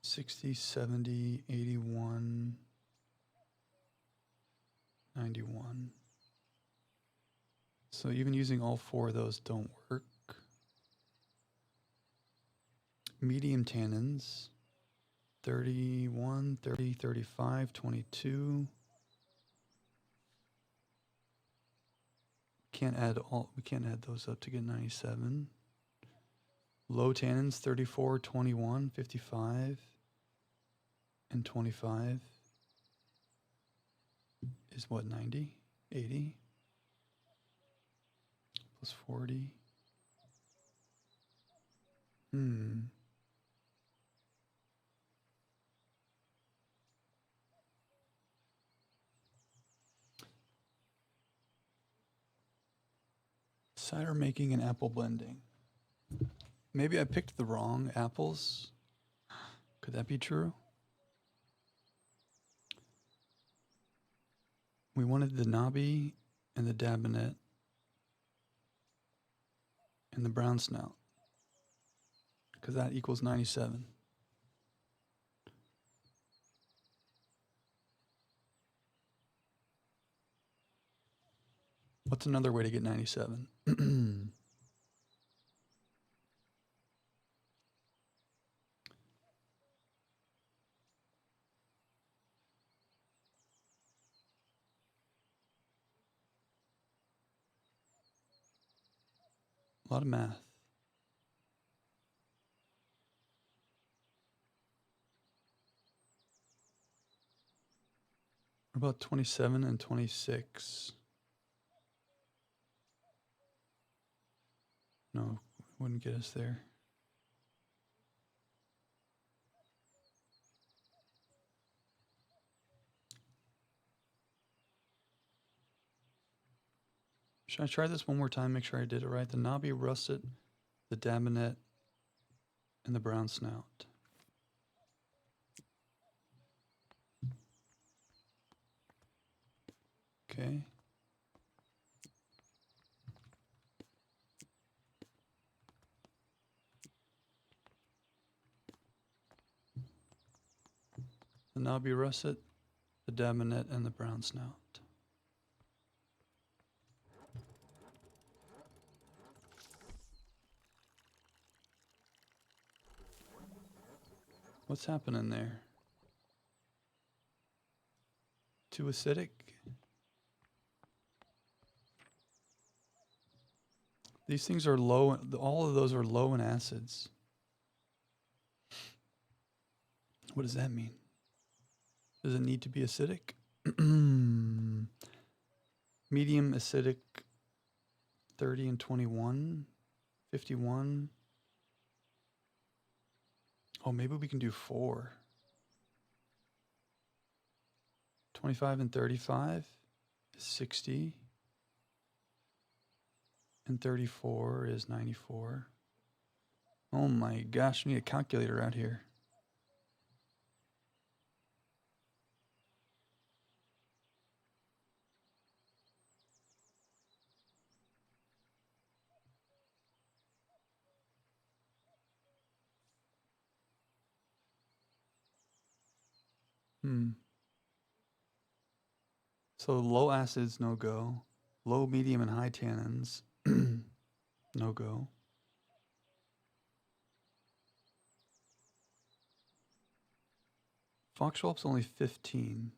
60, 70, 81, 91. So even using all four of those don't work. Medium tannins, 31, 30, 35, 22. We can't add those up to get 97. Low tannins, 34, 21, 55, and 25 is what, 90, 80, plus 40. Hmm. Cider making and apple blending. Maybe I picked the wrong apples. Could that be true? We wanted the knobby and the dabinet and the brown snout, because that equals 97. What's another way to get 97? A lot of math. What about 27 and 26? No, wouldn't get us there. Should I try this one more time, make sure I did it right? The knobby russet, the dabinet, and the brown snout. Okay. The knobby russet, the dabinet, and the brown snout. What's happening there? Too acidic? These things are low, all of those are low in acids. What does that mean? Does it need to be acidic? Medium acidic, 30 and 21, 51. Oh, maybe we can do 4. 25 and 35 is 60. And 34 is 94. Oh my gosh, I need a calculator out here. So low acids, no go. Low, medium, and high tannins, no go. Foxschwalb's only 15.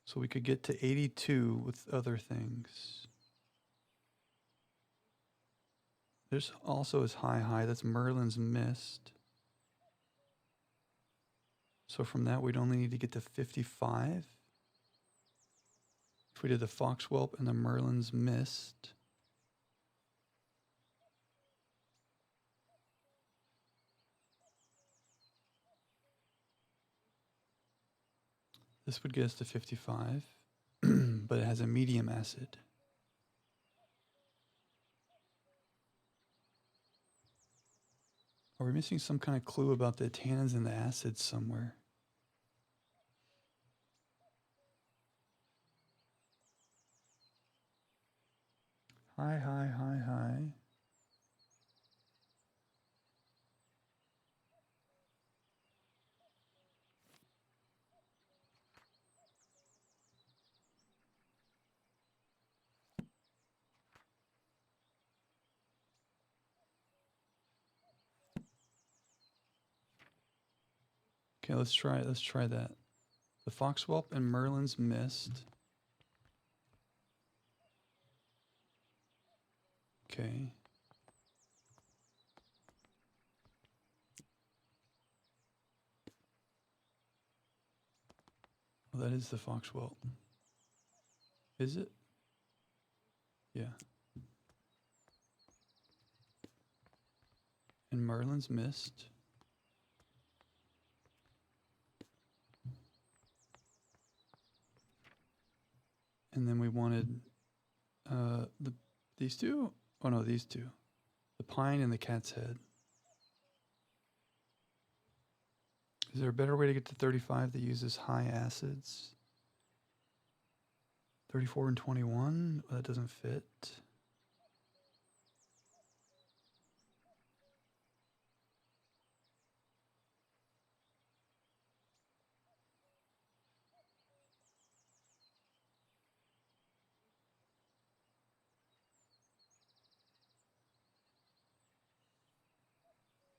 So we could get to 82 with other things. There's also is high, that's Merlin's Mist. So from that, we'd only need to get to 55. If we did the Foxwhelp and the Merlin's Mist. This would get us to 55, but it has a medium acid. Are we missing some kind of clue about the tannins and the acids somewhere? High. Okay, let's try that. The Foxwhelp and Merlin's Mist. Okay. Well, that is the Foxwhelp. Is it? Yeah. and Merlin's Mist. And then we wanted these two. Oh no, these two. The pine and the cat's head. Is there a better way to get to 35 that uses high acids? 34 and 21? Well, that doesn't fit.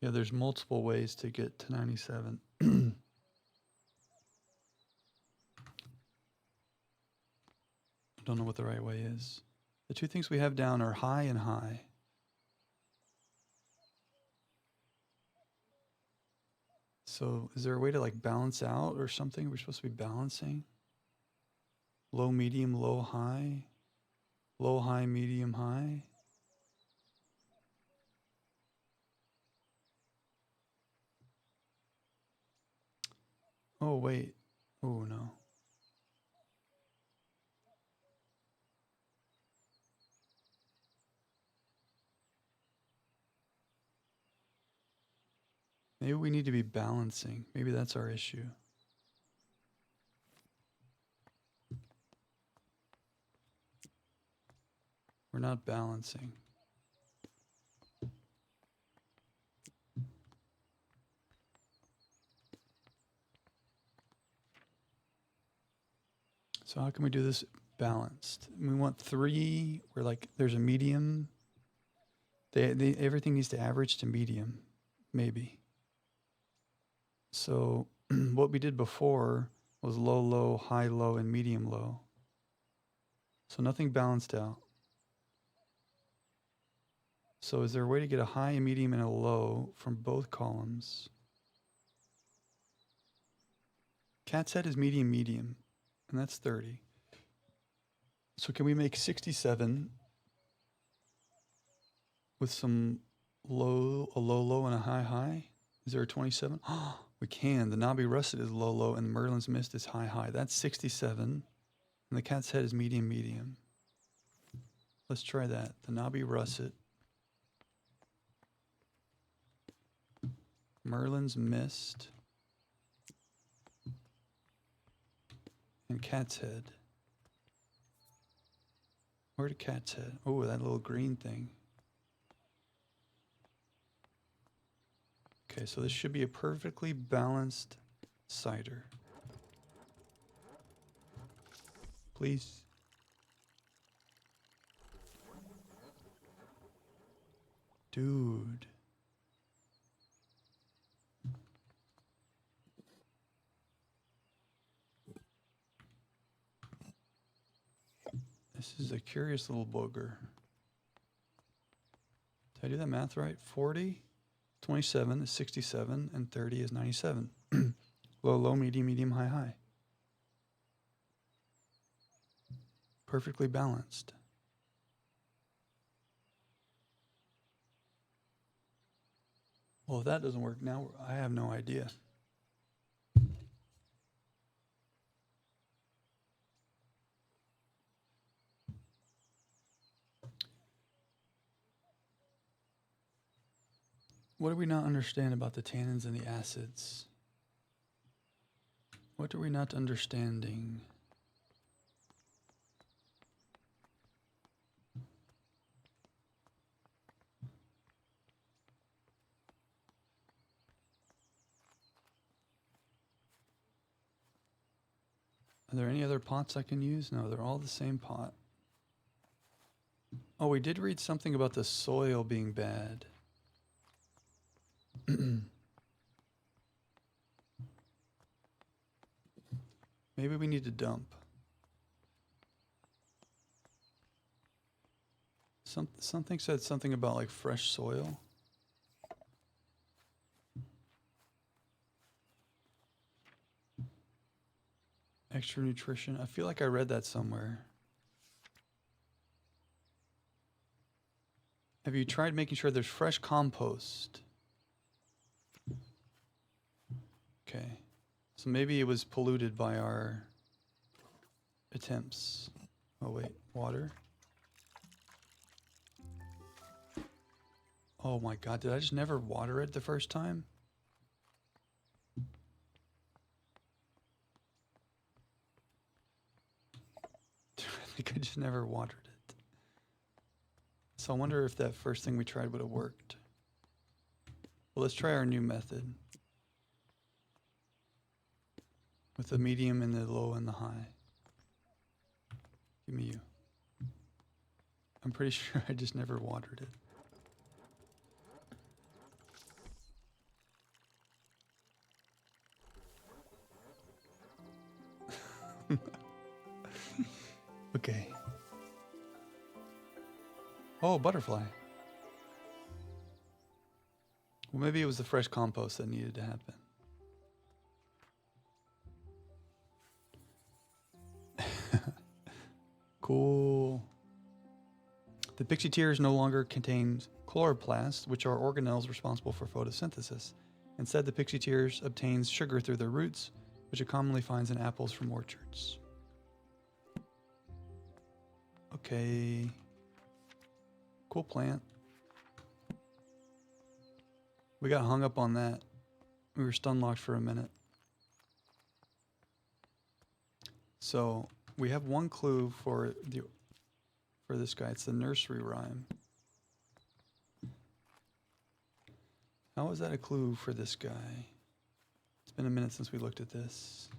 Yeah, there's multiple ways to get to 97. I don't know what the right way is. The two things we have down are high and high. So is there a way to like balance out or something? We're supposed to be balancing. Low, medium, low, high. Low, high, medium, high. Oh, wait. Oh, no. Maybe we need to be balancing. Maybe that's our issue. We're not balancing. So how can we do this balanced? We want 3 where like there's a medium. Everything needs to average to medium, maybe. So what we did before was low, low, high, low, and medium, low. So nothing balanced out. So is there a way to get a high, a medium, and a low from both columns? Cat's head is medium, medium, and that's 30. So can we make 67 with some a low, low, and a high, high? Is there a 27? Oh, we can. The Knobby Russet is low, low, and the Merlin's Mist is high, high. That's 67, and the cat's head is medium, medium. Let's try that. The Knobby Russet, Merlin's Mist, and cat's head. Where'd a cat's head? Oh, that little green thing. Okay, so this should be a perfectly balanced cider. Please. Dude. This is a curious little booger. Did I do that math right? 40, 27 is 67, and 30 is 97. Low, low, medium, medium, high, high. Perfectly balanced. Well, if that doesn't work now, I have no idea. What do we not understand about the tannins and the acids? What are we not understanding? Are there any other pots I can use? No, they're all the same pot. Oh, we did read something about the soil being bad. Maybe we need to dump. Something said something about like fresh soil. Extra nutrition. I feel like I read that somewhere. Have you tried making sure there's fresh compost? Okay. So maybe it was polluted by our attempts. Oh wait, water. Oh my god, did I just never water it the first time? I think I just never watered it. So I wonder if that first thing we tried would have worked. Well, let's try our new method. With the medium and the low and the high. Give me you. I'm pretty sure I just never watered it. Okay. Oh, butterfly. Well, maybe it was the fresh compost that needed to happen. Cool. The pixie tears no longer contain chloroplasts, which are organelles responsible for photosynthesis. Instead, the pixie tears obtains sugar through their roots, which it commonly finds in apples from orchards. Okay. Cool plant. We got hung up on that. We were stun locked for a minute. So we have one clue for this guy. It's the nursery rhyme. How is that a clue for this guy? It's been a minute since we looked at this.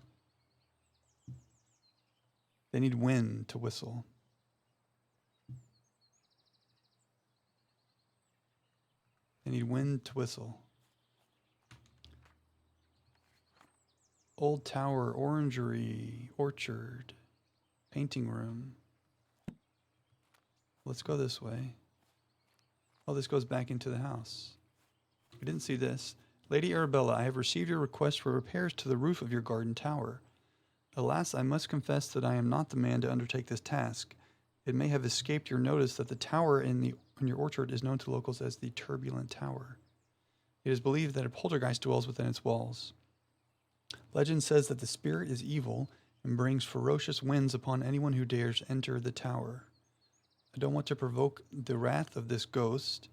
They need wind to whistle. They need wind to whistle. Old tower, orangery, orchard, painting room. Let's go this way. Oh, this goes back into the house. We didn't see this. Lady Arabella, I have received your request for repairs to the roof of your garden tower. Alas, I must confess that I am not the man to undertake this task. It may have escaped your notice that the tower in your orchard is known to locals as the Turbulent Tower. It is believed that a poltergeist dwells within its walls. Legend says that the spirit is evil and brings ferocious winds upon anyone who dares enter the tower. I don't want to provoke the wrath of this ghost,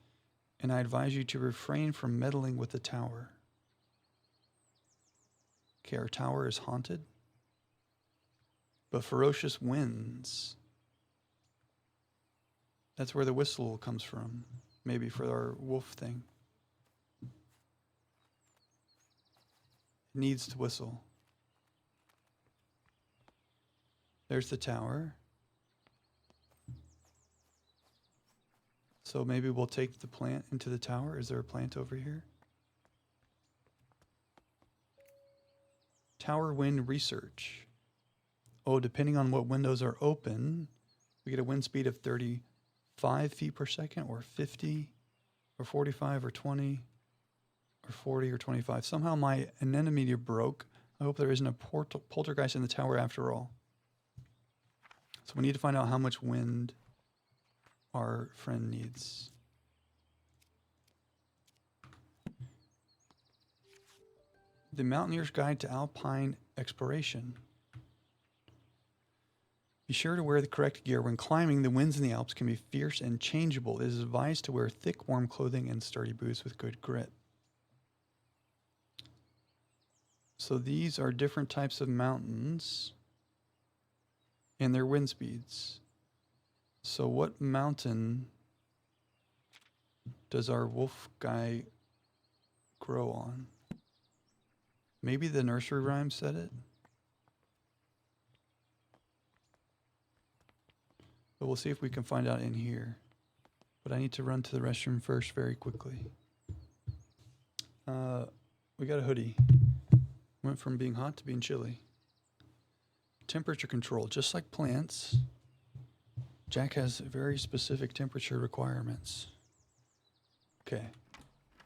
and I advise you to refrain from meddling with the tower. Okay, our tower is haunted, but ferocious winds. That's where the whistle comes from, maybe for our wolf thing. It needs to whistle. There's the tower. So maybe we'll take the plant into the tower. Is there a plant over here? Tower wind research. Oh, depending on what windows are open, we get a wind speed of 35 feet per second, or 50, or 45, or 20, or 40, or 25. Somehow my anemone broke. I hope there isn't a poltergeist in the tower after all. So we need to find out how much wind our friend needs. The Mountaineer's Guide to Alpine Exploration. Be sure to wear the correct gear when climbing. The winds in the Alps can be fierce and changeable. It is advised to wear thick, warm clothing and sturdy boots with good grip. So these are different types of mountains and their wind speeds. So what mountain does our wolf guy grow on? Maybe the nursery rhyme said it? But we'll see if we can find out in here. But I need to run to the restroom first very quickly. We got a hoodie. Went from being hot to being chilly. Temperature control, just like plants. Jack has very specific temperature requirements. Okay,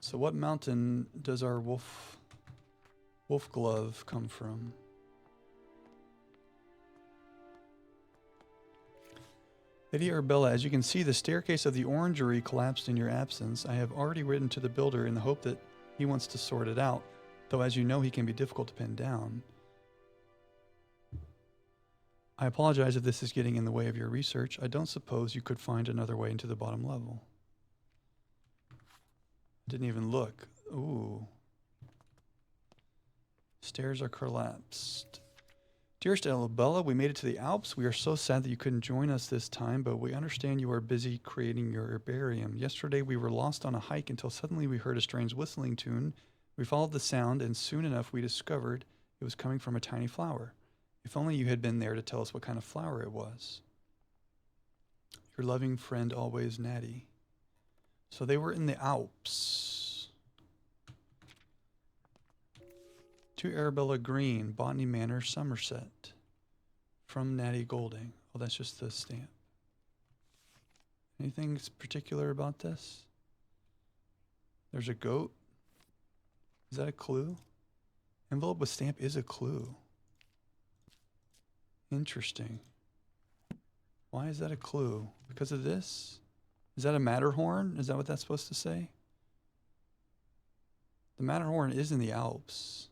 so what mountain does our wolf glove come from? Lady Arabella, as you can see, the staircase of the orangery collapsed in your absence. I have already written to the builder in the hope that he wants to sort it out. Though, as you know, he can be difficult to pin down. I apologize if this is getting in the way of your research. I don't suppose you could find another way into the bottom level. Didn't even look. Ooh. Stairs are collapsed. Dearest Arabella, we made it to the Alps. We are so sad that you couldn't join us this time, but we understand you are busy creating your herbarium. Yesterday we were lost on a hike until suddenly we heard a strange whistling tune. We followed the sound, and soon enough we discovered it was coming from a tiny flower. If only you had been there to tell us what kind of flower it was. Your loving friend, always, Natty. So they were in the Alps. To Arabella Green, Botany Manor, Somerset. From Natty Golding. Oh, that's just the stamp. Anything particular about this? There's a goat. Is that a clue? Envelope with stamp is a clue. Interesting. Why is that a clue? Because of this? Is that a Matterhorn? Is that what that's supposed to say? The Matterhorn is in the Alps.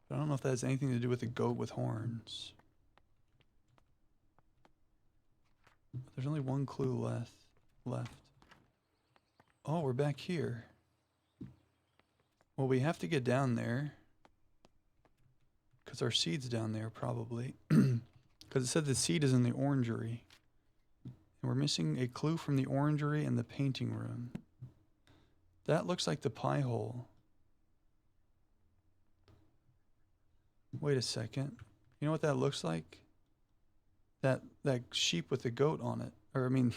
But I don't know if that has anything to do with the goat with horns. There's only one clue left. Oh, we're back here. Well, we have to get down there. Because our seed's down there, probably. Because it said the seed is in the orangery. And we're missing a clue from the orangery and the painting room. That looks like the pie hole. Wait a second. You know what that looks like? That sheep with the goat on it. Or, I mean,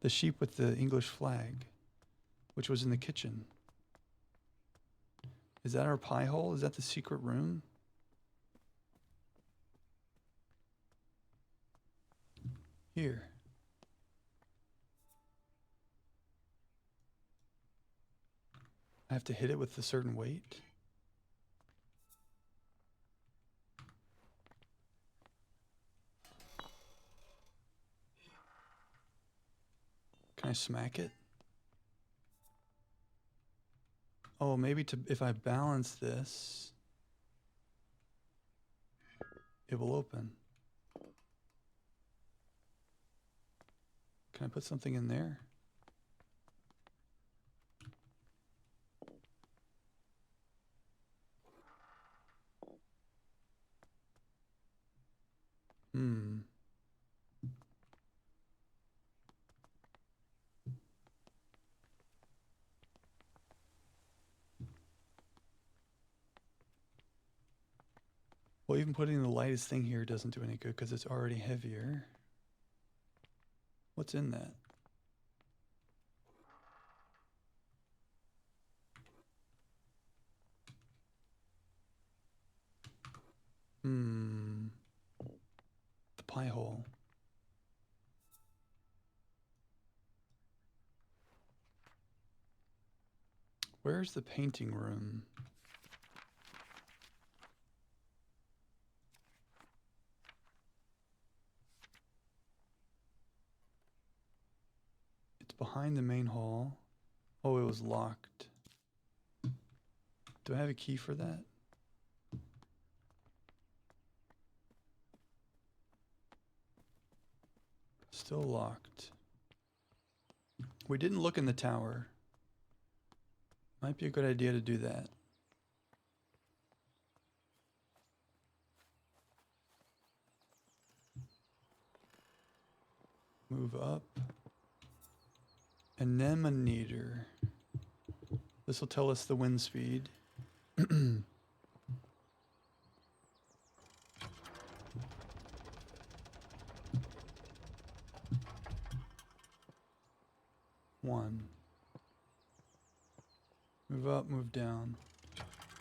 the sheep with the English flag. Which was in the kitchen. Is that our pie hole? Is that the secret room? Here. I have to hit it with a certain weight. Can I smack it? Oh, maybe if I balance this, it will open. Can I put something in there? Well, even putting the lightest thing here doesn't do any good because it's already heavier. What's in that? The pie hole. Where's the painting room? It's behind the main hall. Oh, it was locked. Do I have a key for that? Still locked. We didn't look in the tower. Might be a good idea to do that. Move up. Anemometer. This will tell us the wind speed. One. Move up, move down.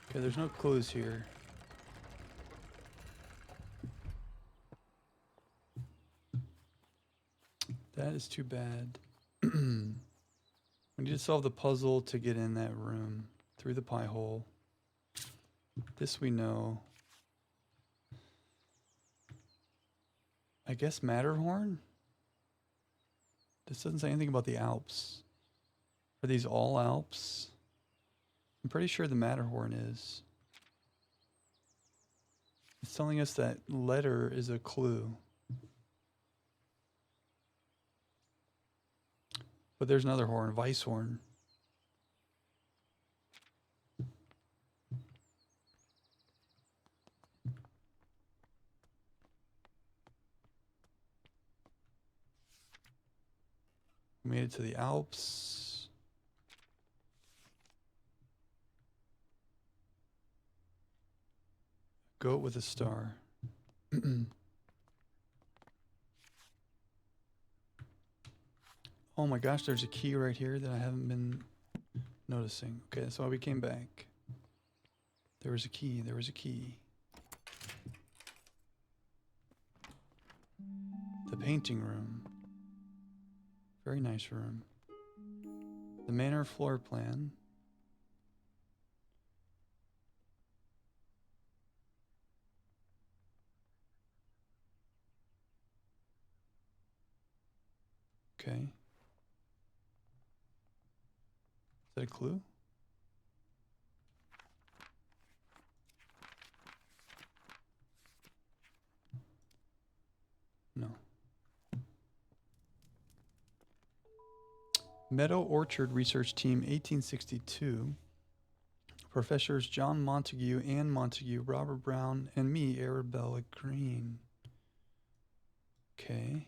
Okay, there's no clues here. That is too bad. We need to solve the puzzle to get in that room through the pie hole. This we know. I guess Matterhorn? This doesn't say anything about the Alps. Are these all Alps? I'm pretty sure the Matterhorn is. It's telling us that letter is a clue. But there's another horn, Weisshorn. We made it to the Alps. Goat with a star. Oh my gosh, there's a key right here that I haven't been noticing. Okay, that's why we came back. There was a key, there was a key. The painting room. Very nice room. The manor floor plan. Okay. Is that a clue? No. Meadow Orchard Research Team 1862. Professors John Montague, Anne Montague, Robert Brown, and me, Arabella Green. Okay.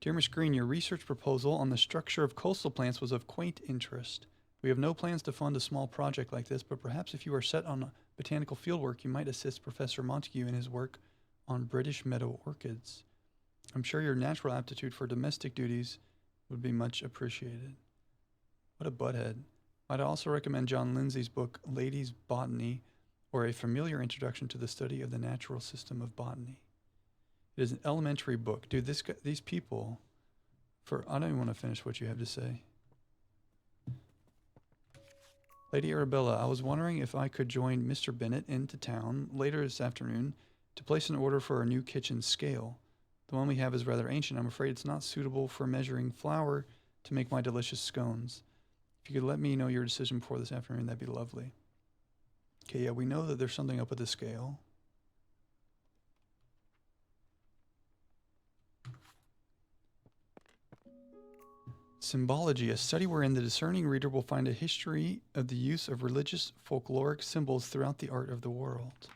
Dear Miss Green, your research proposal on the structure of coastal plants was of quaint interest. We have no plans to fund a small project like this, but perhaps if you are set on botanical fieldwork, you might assist Professor Montague in his work on British meadow orchids. I'm sure your natural aptitude for domestic duties would be much appreciated. What a butthead. I'd also recommend John Lindsay's book, Ladies' Botany, or A Familiar Introduction to the Study of the Natural System of Botany. It is an elementary book. Dude, these people, I don't even want to finish what you have to say. Lady Arabella, I was wondering if I could join Mr. Bennett into town later this afternoon to place an order for a new kitchen scale. The one we have is rather ancient. I'm afraid it's not suitable for measuring flour to make my delicious scones. If you could let me know your decision before this afternoon, that'd be lovely. Okay, yeah, we know that there's something up with the scale. Symbology, a study wherein the discerning reader will find a history of the use of religious folkloric symbols throughout the art of the world.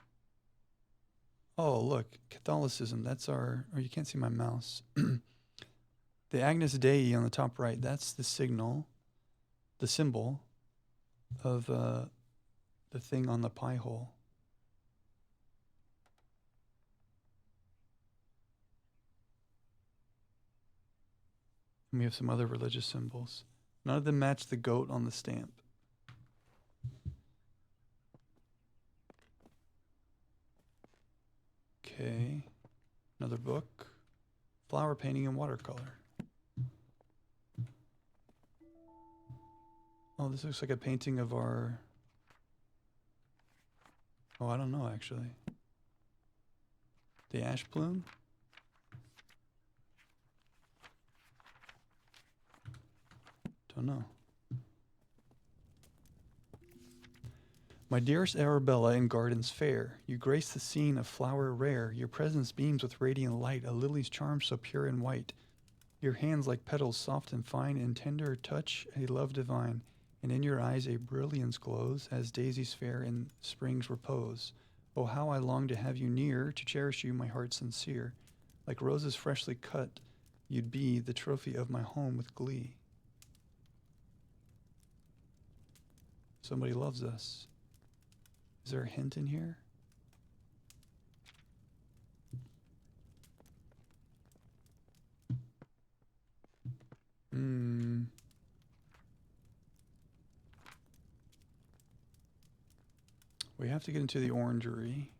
Oh, look, Catholicism, that's our, you can't see my mouse. The Agnus Dei on the top right, that's the signal, the symbol of the thing on the pie hole. And we have some other religious symbols. None of them match the goat on the stamp. Okay, another book. Flower painting and watercolor. Oh, this looks like a painting of our... Oh, I don't know, actually. The ash plume? Don't know. My dearest Arabella in gardens fair, you grace the scene of flower rare. Your presence beams with radiant light, a lily's charm so pure and white. Your hands like petals soft and fine, in tender touch a love divine. And in your eyes a brilliance glows, as daisies fair in spring's repose. Oh, how I long to have you near, to cherish you, my heart sincere. Like roses freshly cut, you'd be the trophy of my home with glee. Somebody loves us. Is there a hint in here? We have to get into the orangery.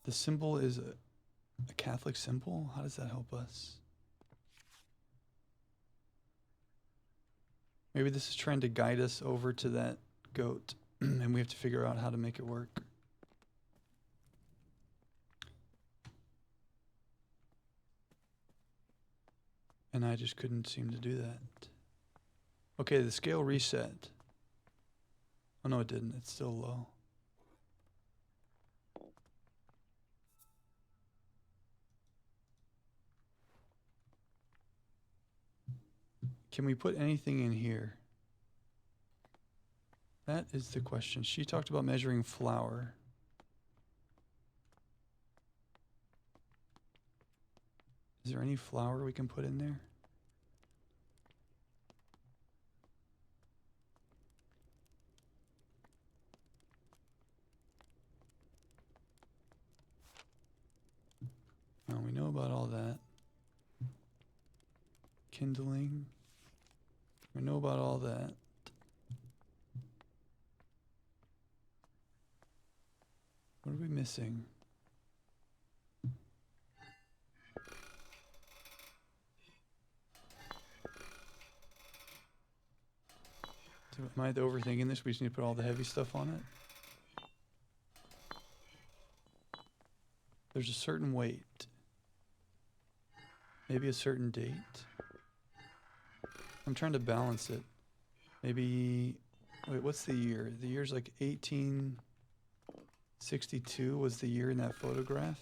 The symbol is a Catholic symbol? How does that help us? Maybe this is trying to guide us over to that goat, and we have to figure out how to make it work. And I just couldn't seem to do that. Okay, the scale reset. Oh, no, it didn't. It's still low. Can we put anything in here? That is the question. She talked about measuring flour. Is there any flour we can put in there? Oh, we know about all that. Kindling. We know about all that. What are we missing? Am I overthinking this? We just need to put all the heavy stuff on it. There's a certain weight. Maybe a certain date. I'm trying to balance it. Maybe, wait, what's the year? The year's like 1862 was the year in that photograph.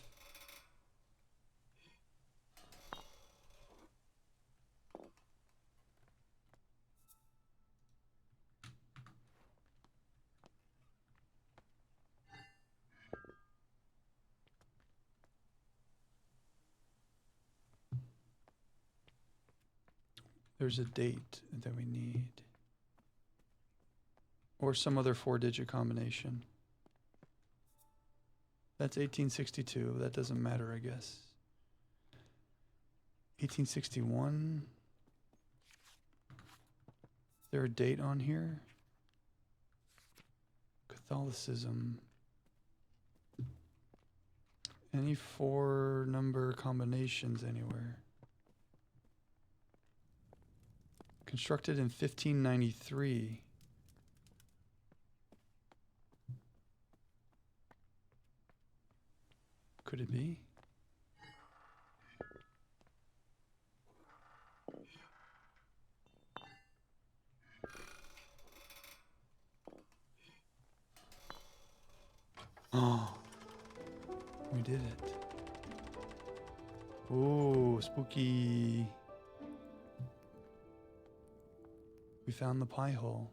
There's a date that we need. Or some other 4-digit combination. That's 1862. That doesn't matter, I guess. 1861. Is there a date on here? Catholicism. Any 4-number combinations anywhere? Constructed in 1593. Could it be? Oh, we did it. Ooh, spooky. We found the pie hole.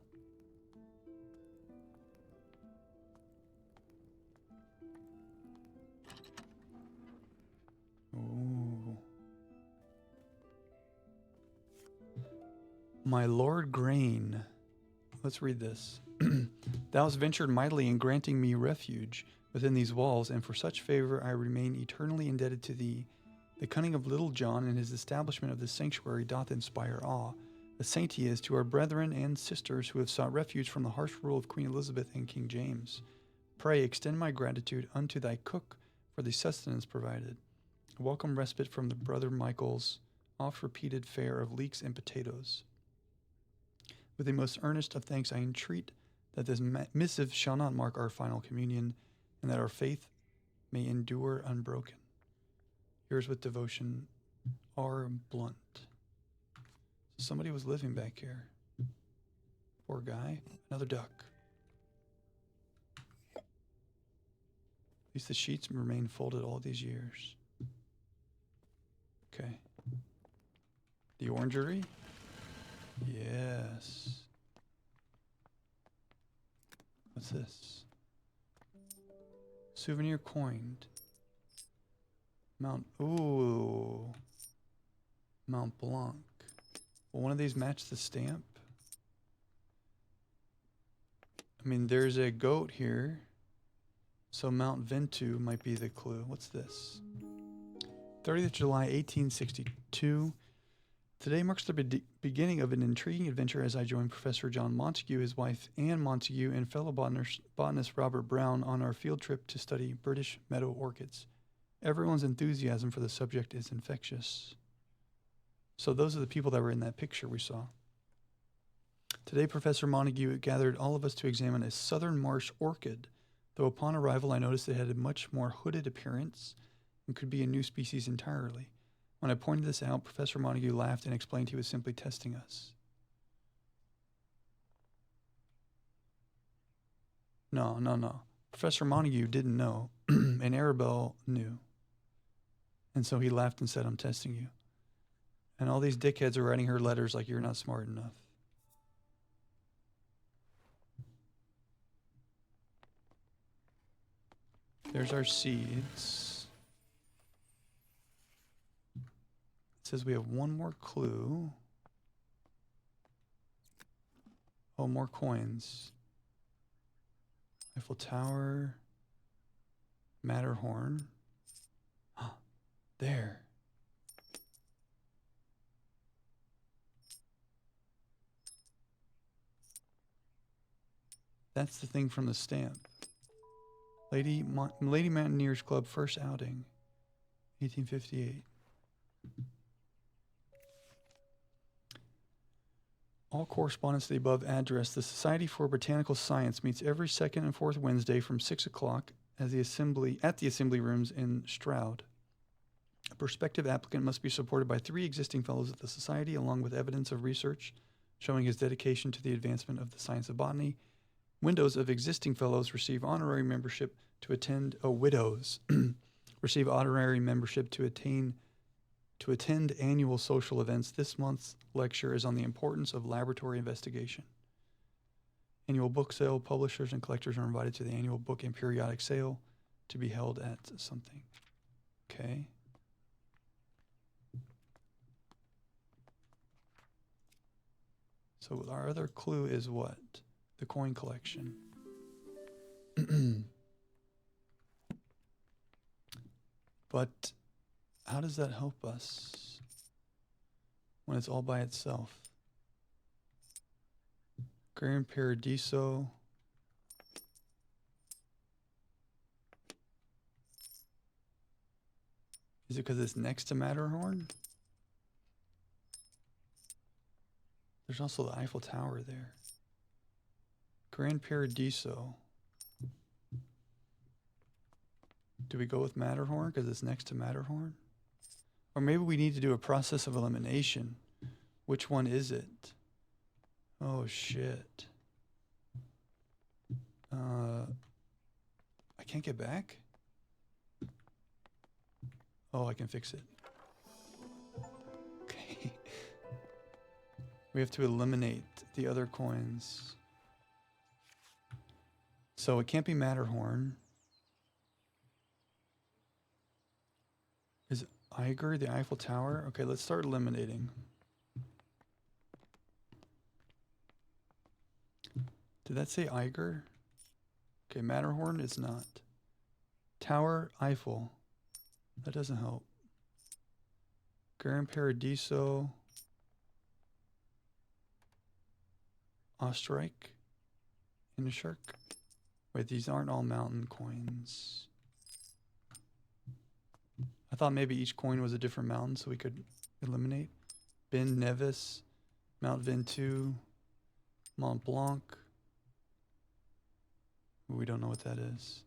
Ooh. My Lord Grain. Let's read this. Thou hast ventured mightily in granting me refuge within these walls, and for such favor I remain eternally indebted to thee. The cunning of Little John and his establishment of this sanctuary doth inspire awe. A saint he is to our brethren and sisters who have sought refuge from the harsh rule of Queen Elizabeth and King James. Pray extend my gratitude unto thy cook for the sustenance provided. A welcome respite from the brother Michael's oft-repeated fare of leeks and potatoes. With the most earnest of thanks I entreat that this missive shall not mark our final communion, and that our faith may endure unbroken. Yours with devotion, R. Blunt. Somebody was living back here. Poor guy. Another duck. At least the sheets remain folded all these years. Okay. The orangery? Yes. What's this? Souvenir coined. Mount Blanc. Will one of these match the stamp? I mean, there's a goat here. So Mount Ventoux might be the clue. What's this? 30th of July, 1862. Today marks the beginning of an intriguing adventure as I join Professor John Montague, his wife Anne Montague, and fellow botanist Robert Brown on our field trip to study British meadow orchids. Everyone's enthusiasm for the subject is infectious. So those are the people that were in that picture we saw. Today, Professor Montague gathered all of us to examine a southern marsh orchid, though upon arrival I noticed it had a much more hooded appearance and could be a new species entirely. When I pointed this out, Professor Montague laughed and explained he was simply testing us. No. Professor Montague didn't know, and Arabelle knew. And so he laughed and said, I'm testing you. And all these dickheads are writing her letters like you're not smart enough. There's our seeds. It says we have one more clue. Oh, more coins. Eiffel Tower. Matterhorn. There. That's the thing from the stamp. Lady Mountaineers Club first outing, 1858. All correspondence to the above address. The Society for Botanical Science meets every second and fourth Wednesday from 6 o'clock at the assembly rooms in Stroud. A prospective applicant must be supported by 3 existing fellows of the Society, along with evidence of research showing his dedication to the advancement of the science of botany. Widows of existing fellows receive honorary membership to attend. Widows receive honorary membership to attend annual social events. This month's lecture is on the importance of laboratory investigation. Annual book sale. Publishers and collectors are invited to the annual book and periodic sale to be held at something. Okay. So our other clue is what? The coin collection. But how does that help us when it's all by itself? Grand Paradiso. Is it because it's next to Matterhorn? There's also the Eiffel Tower there. Grand Paradiso. Do we go with Matterhorn because it's next to Matterhorn? Or maybe we need to do a process of elimination. Which one is it? Oh, shit. I can't get back? Oh, I can fix it. Okay. We have to eliminate the other coins. So it can't be Matterhorn. Is Eiger the Eiffel Tower? Okay, let's start eliminating. Did that say Eiger? Okay, Matterhorn is not. Tower, Eiffel. That doesn't help. Grand Paradiso. Ostrike. Innishark. Wait, these aren't all mountain coins. I thought maybe each coin was a different mountain so we could eliminate. Ben Nevis, Mount Ventoux, Mont Blanc. We don't know what that is.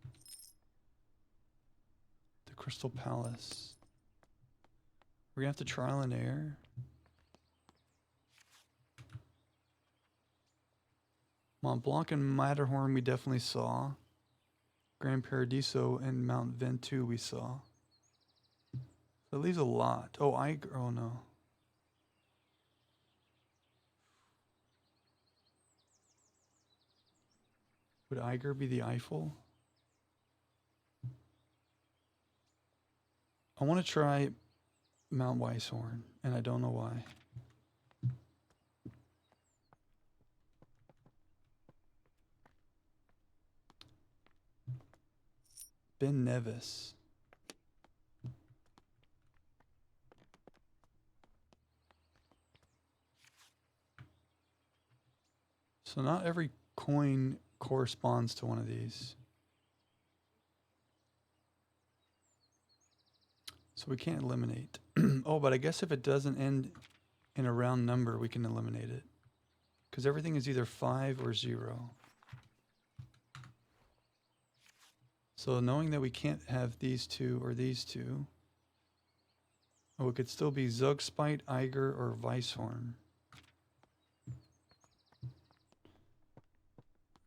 The Crystal Palace. We're gonna have to trial and error. Mont Blanc and Matterhorn we definitely saw. Grand Paradiso and Mount Ventoux we saw. That leaves a lot. Oh, oh no. Would Eiger be the Eiffel? I want to try Mount Whitethorn, and I don't know why. Ben Nevis. So not every coin corresponds to one of these. So we can't eliminate. Oh, but I guess if it doesn't end in a round number, we can eliminate it. Because everything is either 5 or 0. So knowing that we can't have these two or these two, Oh, it could still be Zugspite, Eiger, or Weisshorn.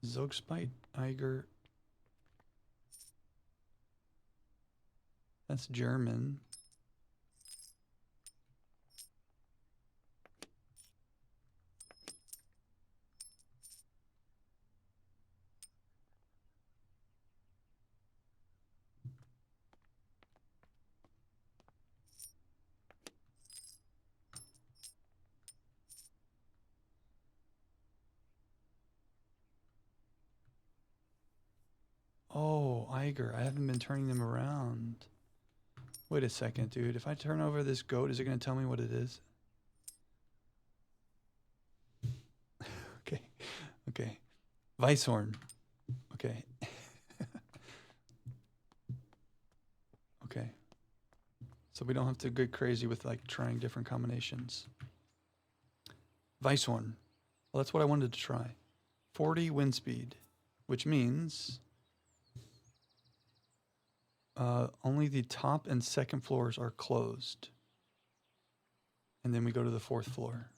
Zugspite, Eiger. That's German. Oh, Eiger. I haven't been turning them around. Wait a second, dude. If I turn over this goat, is it going to tell me what it is? Okay. Okay. Weisshorn. Okay. Okay. So we don't have to get crazy with like trying different combinations. Weisshorn. Well, that's what I wanted to try. 40 wind speed, which means only the top and second floors are closed. And then we go to the fourth floor.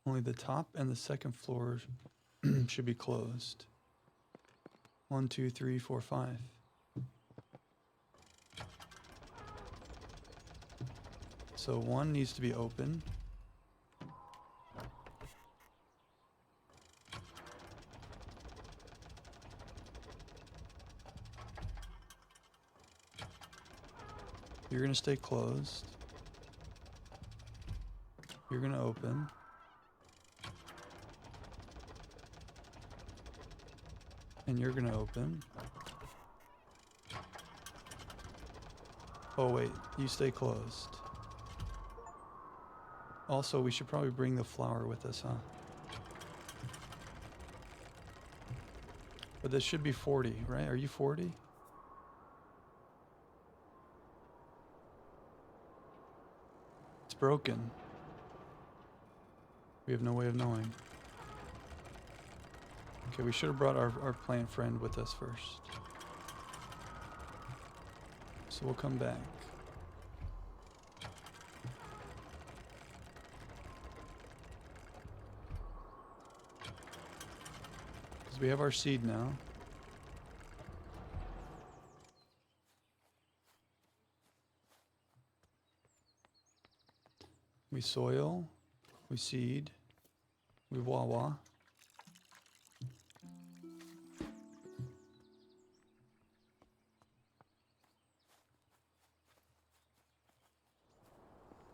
Only the top and the second floors should be closed. 1, 2, 3, 4, 5. So 1 needs to be open. You're going to stay closed. You're going to open. And you're going to open. Oh, wait. You stay closed. Also, we should probably bring the flower with us, huh? But this should be 40, right? Are you 40? It's broken. We have no way of knowing. Okay, we should have brought our plant friend with us first. So we'll come back. Because we have our seed now. We soil, we seed, we wah-wah.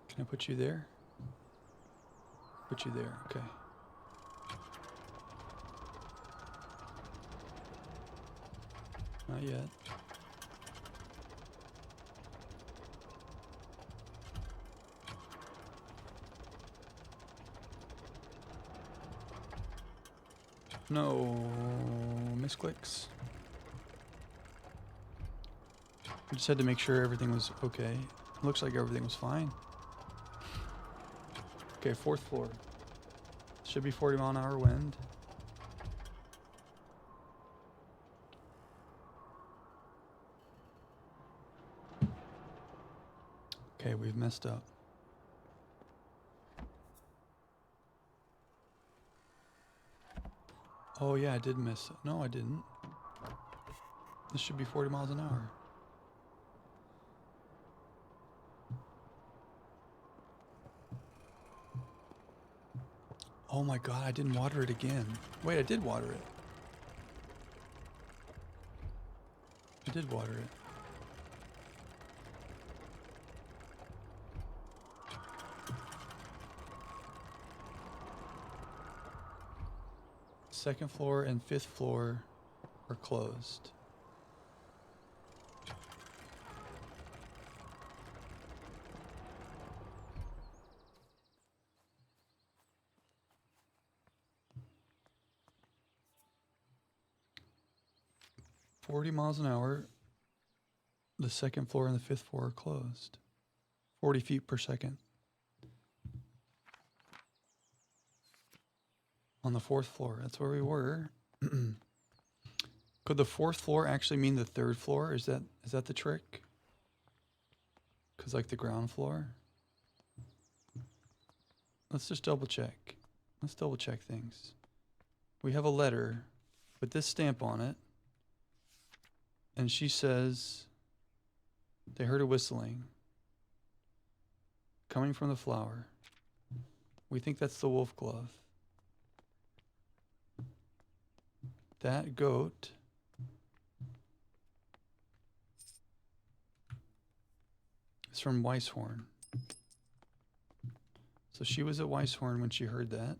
Can I put you there? Put you there, okay. Not yet. No misclicks. I just had to make sure everything was okay. Looks like everything was fine. Okay, fourth floor. Should be 40-mile-an-hour wind. Okay, we've messed up. Oh yeah, I did miss it. No, I didn't. This should be 40 miles an hour. Oh my god, I didn't water it again. Wait, I did water it. I did water it. Second floor and fifth floor are closed. "40 miles an hour. The second floor and the fifth floor are closed. 40 feet per second. On the fourth floor. That's where we were. Could the fourth floor actually mean the third floor? Is that the trick? Because like the ground floor. Let's just double check. Let's double check things. We have a letter with this stamp on it. And she says they heard a whistling coming from the flower. We think that's the wolf glove. That goat is from Whitethorn. So she was at Whitethorn when she heard that.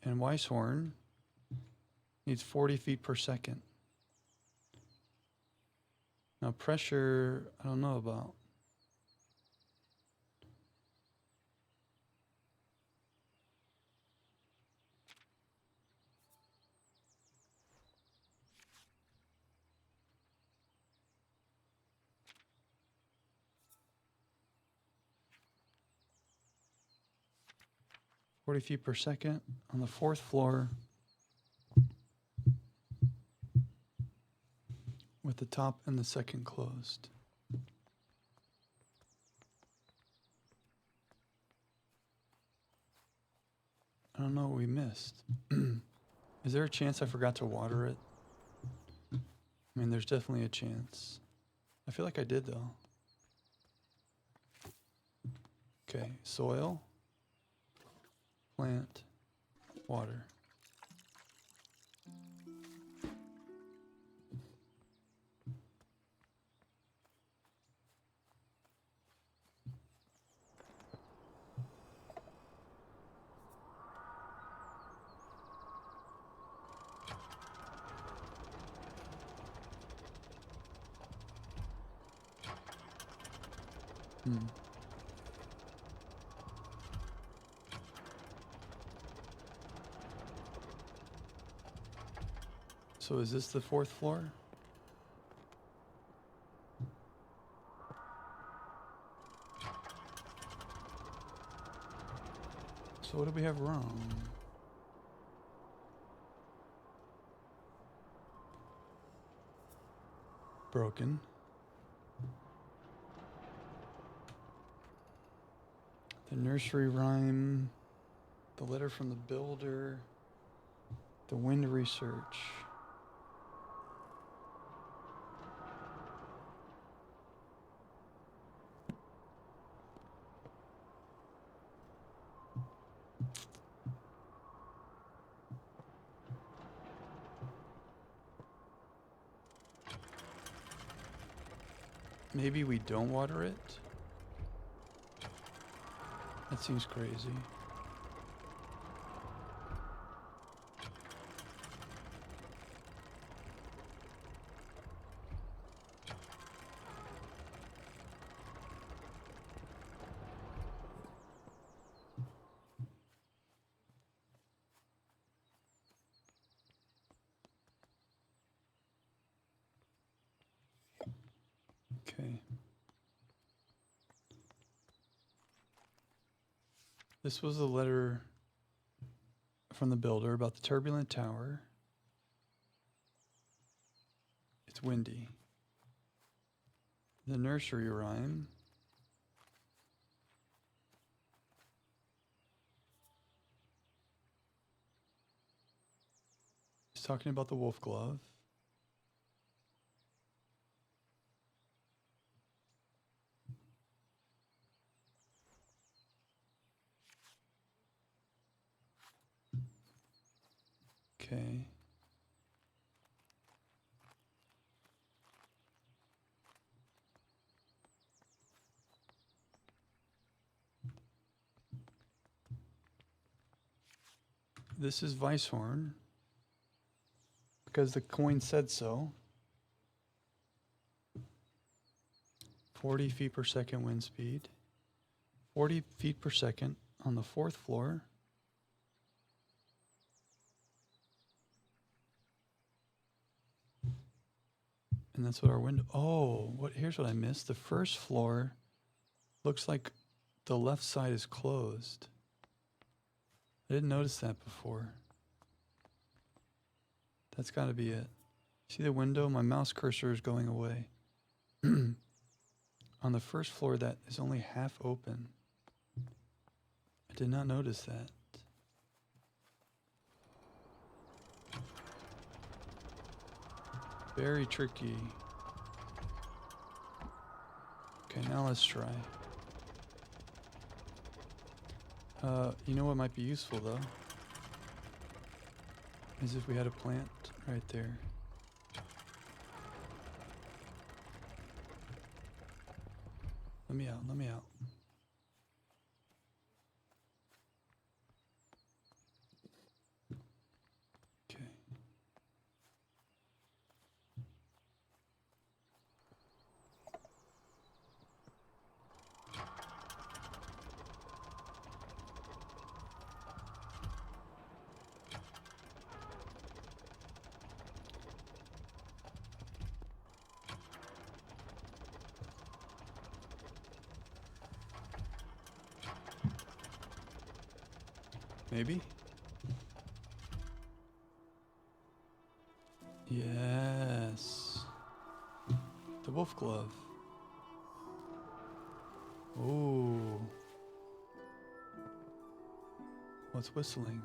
And Whitethorn needs 40 feet per second. Now pressure, I don't know about. Forty feet per second on the 4th floor with the top and the second closed. I don't know what we missed. Is there a chance I forgot to water it? I mean, there's definitely a chance. I feel like I did, though. Okay, soil, plant, water. So is this the 4th floor? So what do we have wrong? Broken. The nursery rhyme, the letter from the builder, the wind research. Maybe we don't water it? That seems crazy. Okay. This was a letter from the builder about the turbulent tower. It's windy. The nursery rhyme. He's talking about the wolf glove. Okay. This is Whitethorn because the coin said so. 40 feet per second wind speed. 40 feet per second on the 4th floor. And that's what our window. Oh, here's what I missed. The 1st floor looks like the left side is closed. I didn't notice that before. That's got to be it. See the window? My mouse cursor is going away. On the first floor that is only half open. I did not notice that. Very tricky. Okay, now let's try. You know what might be useful though? Is if we had a plant right there. Let me out, let me out. Okay. Maybe? Yes. The wolf glove. Ooh. What's whistling?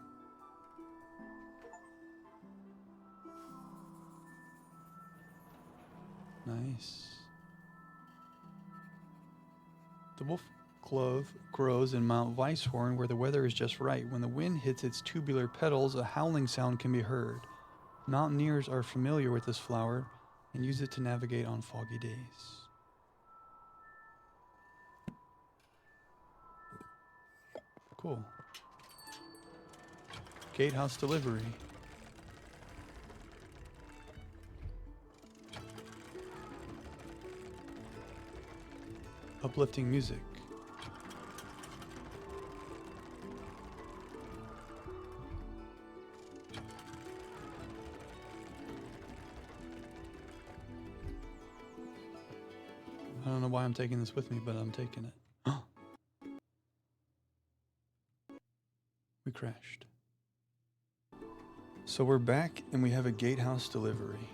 Nice. The wolf glove grows in Mount Whitethorn where the weather is just right. When the wind hits its tubular petals, a howling sound can be heard. Mountaineers are familiar with this flower and use it to navigate on foggy days. Cool. Gatehouse delivery. Uplifting music. I don't know why I'm taking this with me, but I'm taking it. We crashed. So we're back and we have a gatehouse delivery.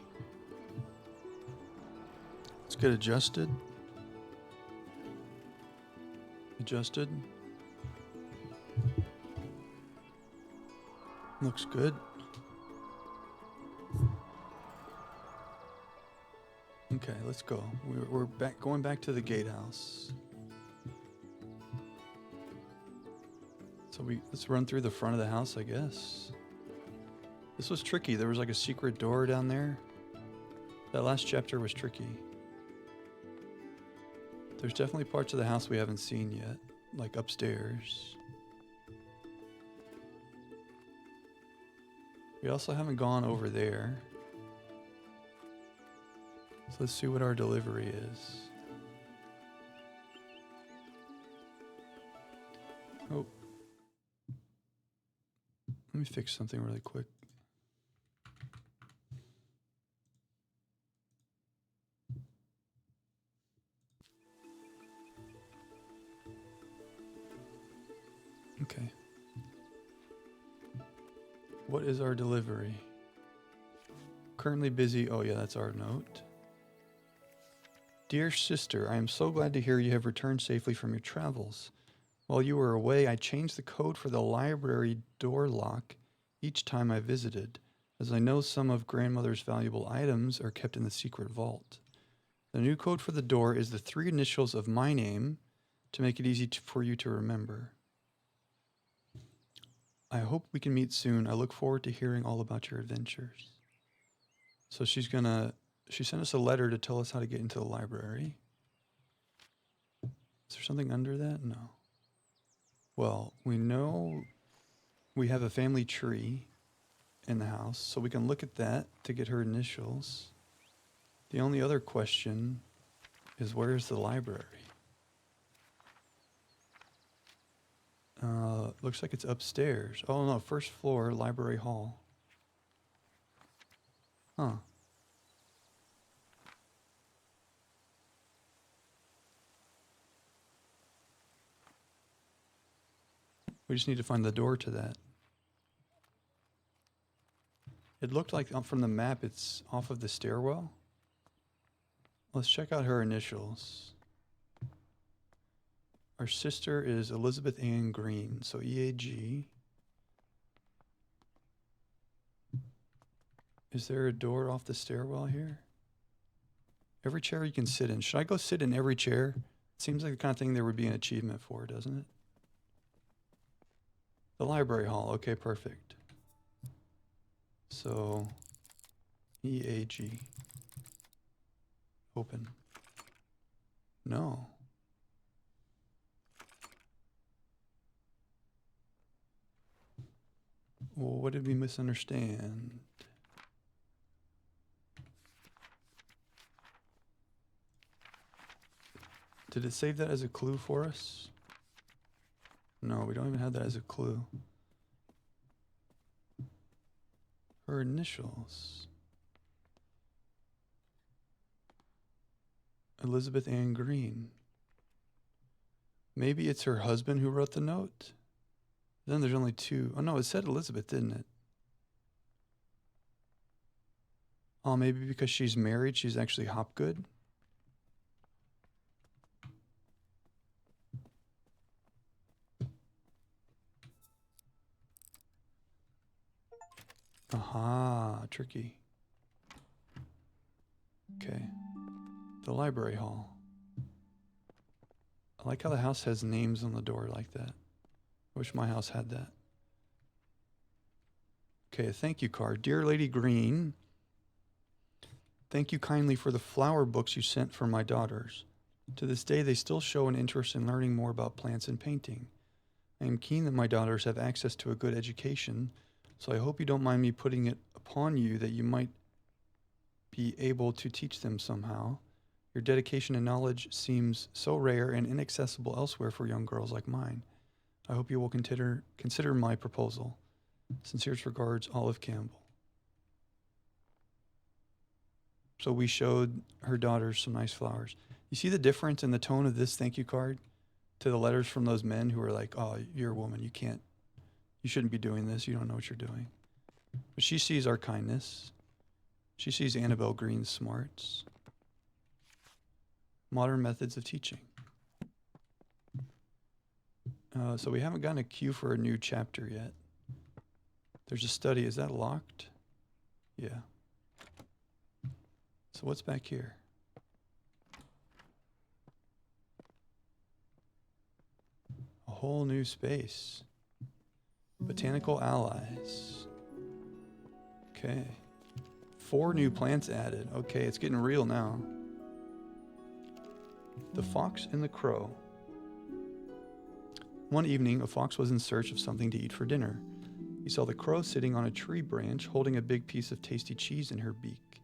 Let's get adjusted. Adjusted. Looks good. Okay, let's go. We're going back to the gatehouse. So let's run through the front of the house, I guess. This was tricky. There was like a secret door down there. That last chapter was tricky. There's definitely parts of the house we haven't seen yet, like upstairs. We also haven't gone over there. So let's see what our delivery is. Oh. Let me fix something really quick. Okay. What is our delivery? Currently busy. Oh yeah, that's our note. Dear sister, I am so glad to hear you have returned safely from your travels. While you were away, I changed the code for the library door lock each time I visited, as I know some of grandmother's valuable items are kept in the secret vault. The new code for the door is the 3 initials of my name to make it easy for you to remember. I hope we can meet soon. I look forward to hearing all about your adventures. So she sent us a letter to tell us how to get into the library. Is there something under that? No. Well, we know we have a family tree in the house, so we can look at that to get her initials. The only other question is, where's the library? Looks like it's upstairs. Oh no, first floor, library hall. Huh. We just need to find the door to that. It looked like from the map it's off of the stairwell. Let's check out her initials. Our sister is Elizabeth Ann Green, so EAG. Is there a door off the stairwell here? Every chair you can sit in. Should I go sit in every chair? It seems like the kind of thing there would be an achievement for, doesn't it? The library hall. Okay, perfect. So, EAG. Open. No. Well, what did we misunderstand? Did it save that as a clue for us? No, we don't even have that as a clue. Her initials. Elizabeth Ann Green. Maybe it's her husband who wrote the note? Then there's only two. Oh no, it said Elizabeth, didn't it? Oh, maybe because she's married, she's actually Hopgood? Aha, tricky. Okay. The library hall. I like how the house has names on the door like that. I wish my house had that. Okay, a thank you card. Dear Lady Green, thank you kindly for the flower books you sent for my daughters. To this day, they still show an interest in learning more about plants and painting. I am keen that my daughters have access to a good education, so I hope you don't mind me putting it upon you that you might be able to teach them somehow. Your dedication and knowledge seems so rare and inaccessible elsewhere for young girls like mine. I hope you will consider my proposal. Sincerest regards, Olive Campbell. So we showed her daughters some nice flowers. You see the difference in the tone of this thank you card to the letters from those men who were like, oh, you're a woman, you shouldn't be doing this, you don't know what you're doing. But she sees our kindness. She sees Annabelle Green's smarts. Modern methods of teaching. So we haven't gotten a cue for a new chapter yet. There's a study. Is that locked? Yeah. So what's back here? A whole new space. Botanical allies. Okay. 4 new plants added. Okay, it's getting real now. The Fox and the Crow. One evening, a fox was in search of something to eat for dinner. He saw the crow sitting on a tree branch holding a big piece of tasty cheese in her beak.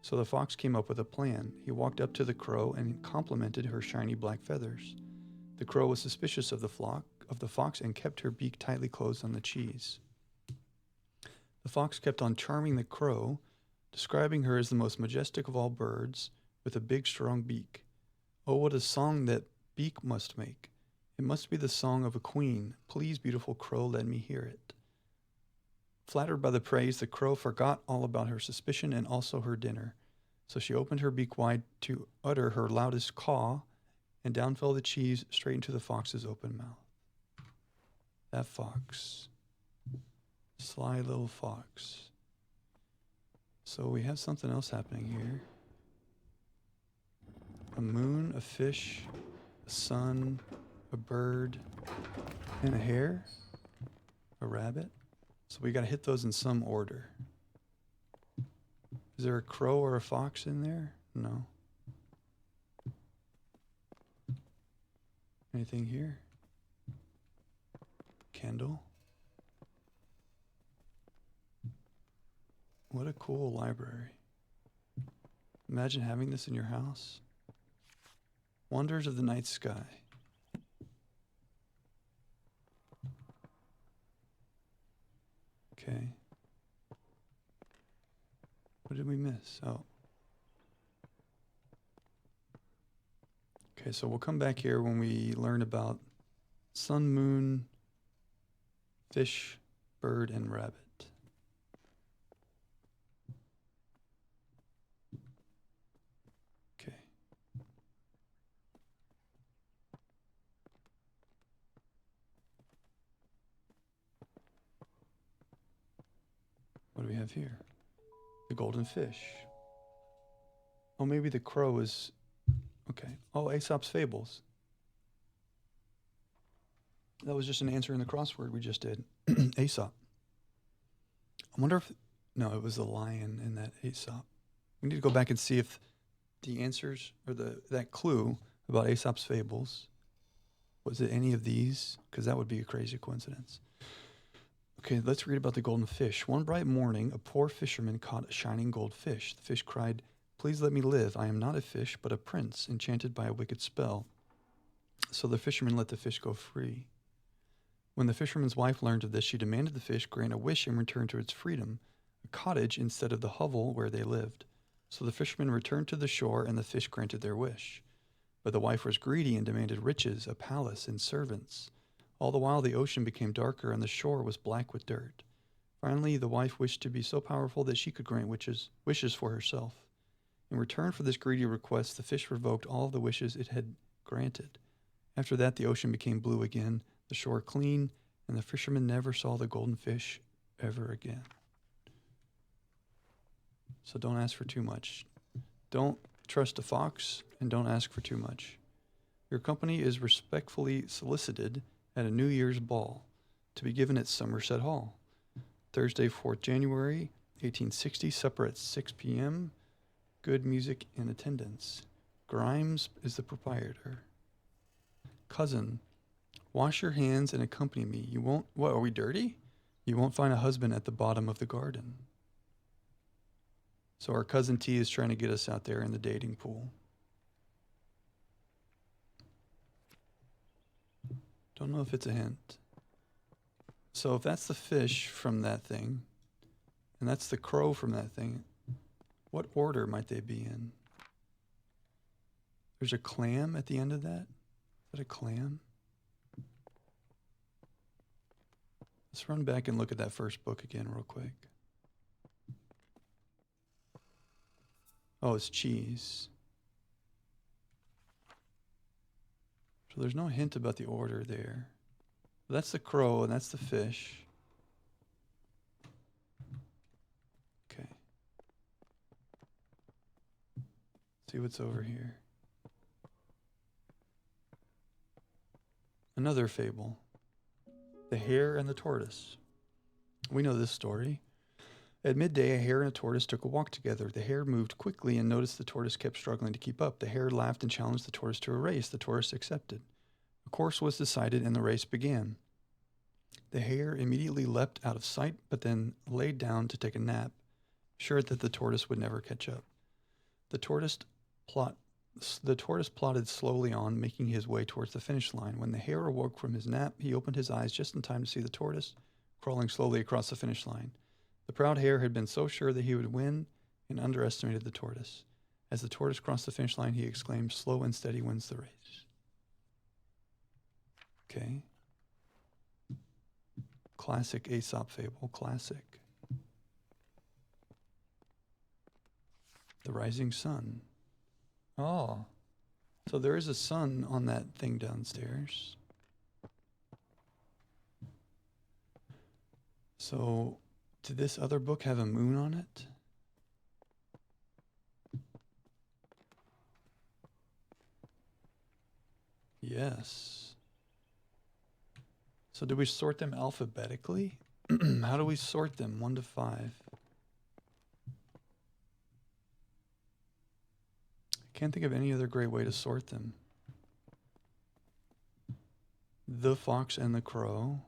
So the fox came up with a plan. He walked up to the crow and complimented her shiny black feathers. The crow was suspicious of the fox and kept her beak tightly closed on the cheese. The fox kept on charming the crow, describing her as the most majestic of all birds with a big strong beak. Oh, what a song that beak must make. It must be the song of a queen. Please, beautiful crow, let me hear it. Flattered by the praise, the crow forgot all about her suspicion and also her dinner. So she opened her beak wide to utter her loudest caw, and down fell the cheese straight into the fox's open mouth. That fox. Sly little fox. So we have something else happening here. A moon, a fish, a sun, a bird, and a hare, a rabbit. So we got to hit those in some order. Is there a crow or a fox in there? No. Anything here? Candle. What a cool library. Imagine having this in your house. Wonders of the night sky. Okay. What did we miss? Oh. Okay, so we'll come back here when we learn about sun, moon, fish, bird, and rabbit. Okay. have here? The golden fish. Oh, maybe the crow is... Okay. Oh, Aesop's Fables. That was just an answer in the crossword we just did. Aesop. I wonder if... No, it was the lion in that Aesop. We need to go back and see if the answers, or that clue about Aesop's Fables, was it any of these? Because that would be a crazy coincidence. Okay, let's read about the golden fish. One bright morning, a poor fisherman caught a shining gold fish. The fish cried, "Please let me live. I am not a fish, but a prince, enchanted by a wicked spell." So the fisherman let the fish go free. When the fisherman's wife learned of this, she demanded the fish grant a wish in return to its freedom, a cottage instead of the hovel where they lived. So the fisherman returned to the shore, and the fish granted their wish. But the wife was greedy and demanded riches, a palace, and servants. All the while the ocean became darker, and the shore was black with dirt. Finally, the wife wished to be so powerful that she could grant wishes for herself. In return for this greedy request, the fish revoked all the wishes it had granted. After that, the ocean became blue again, the shore clean, and the fisherman never saw the golden fish ever again. So don't ask for too much. Don't trust a fox, and don't ask for too much. Your company is respectfully solicited at a New Year's ball to be given at Somerset Hall. Thursday, 4th January, 1860, supper at 6 p.m. Good music in attendance. Grimes is the proprietor. Cousin, wash your hands and accompany me. You won't... What, are we dirty? You won't find a husband at the bottom of the garden. So our cousin T is trying to get us out there in the dating pool. Don't know if it's a hint. So if that's the fish from that thing, and that's the crow from that thing, what order might they be in? There's a clam at the end of that? Is that a clam? Let's run back and look at that first book again real quick. Oh, it's cheese. So there's no hint about the order there. That's the crow and that's the fish. Okay. See what's over here. Another fable. The Hare and the Tortoise. We know this story. At midday, a hare and a tortoise took a walk together. The hare moved quickly and noticed the tortoise kept struggling to keep up. The hare laughed and challenged the tortoise to a race. The tortoise accepted. A course was decided and the race began. The hare immediately leapt out of sight, but then laid down to take a nap, sure that the tortoise would never catch up. The tortoise plodded slowly on, making his way towards the finish line. When the hare awoke from his nap, he opened his eyes just in time to see the tortoise crawling slowly across the finish line. The proud hare had been so sure that he would win and underestimated the tortoise. As the tortoise crossed the finish line, he exclaimed, "Slow and steady wins the race." Okay. Classic Aesop fable, classic. The rising sun. Oh, so there is a sun on that thing downstairs. So, did this other book have a moon on it? Yes. So do we sort them alphabetically? How do we sort them, 1 to 5? I can't think of any other great way to sort them. The Fox and the Crow.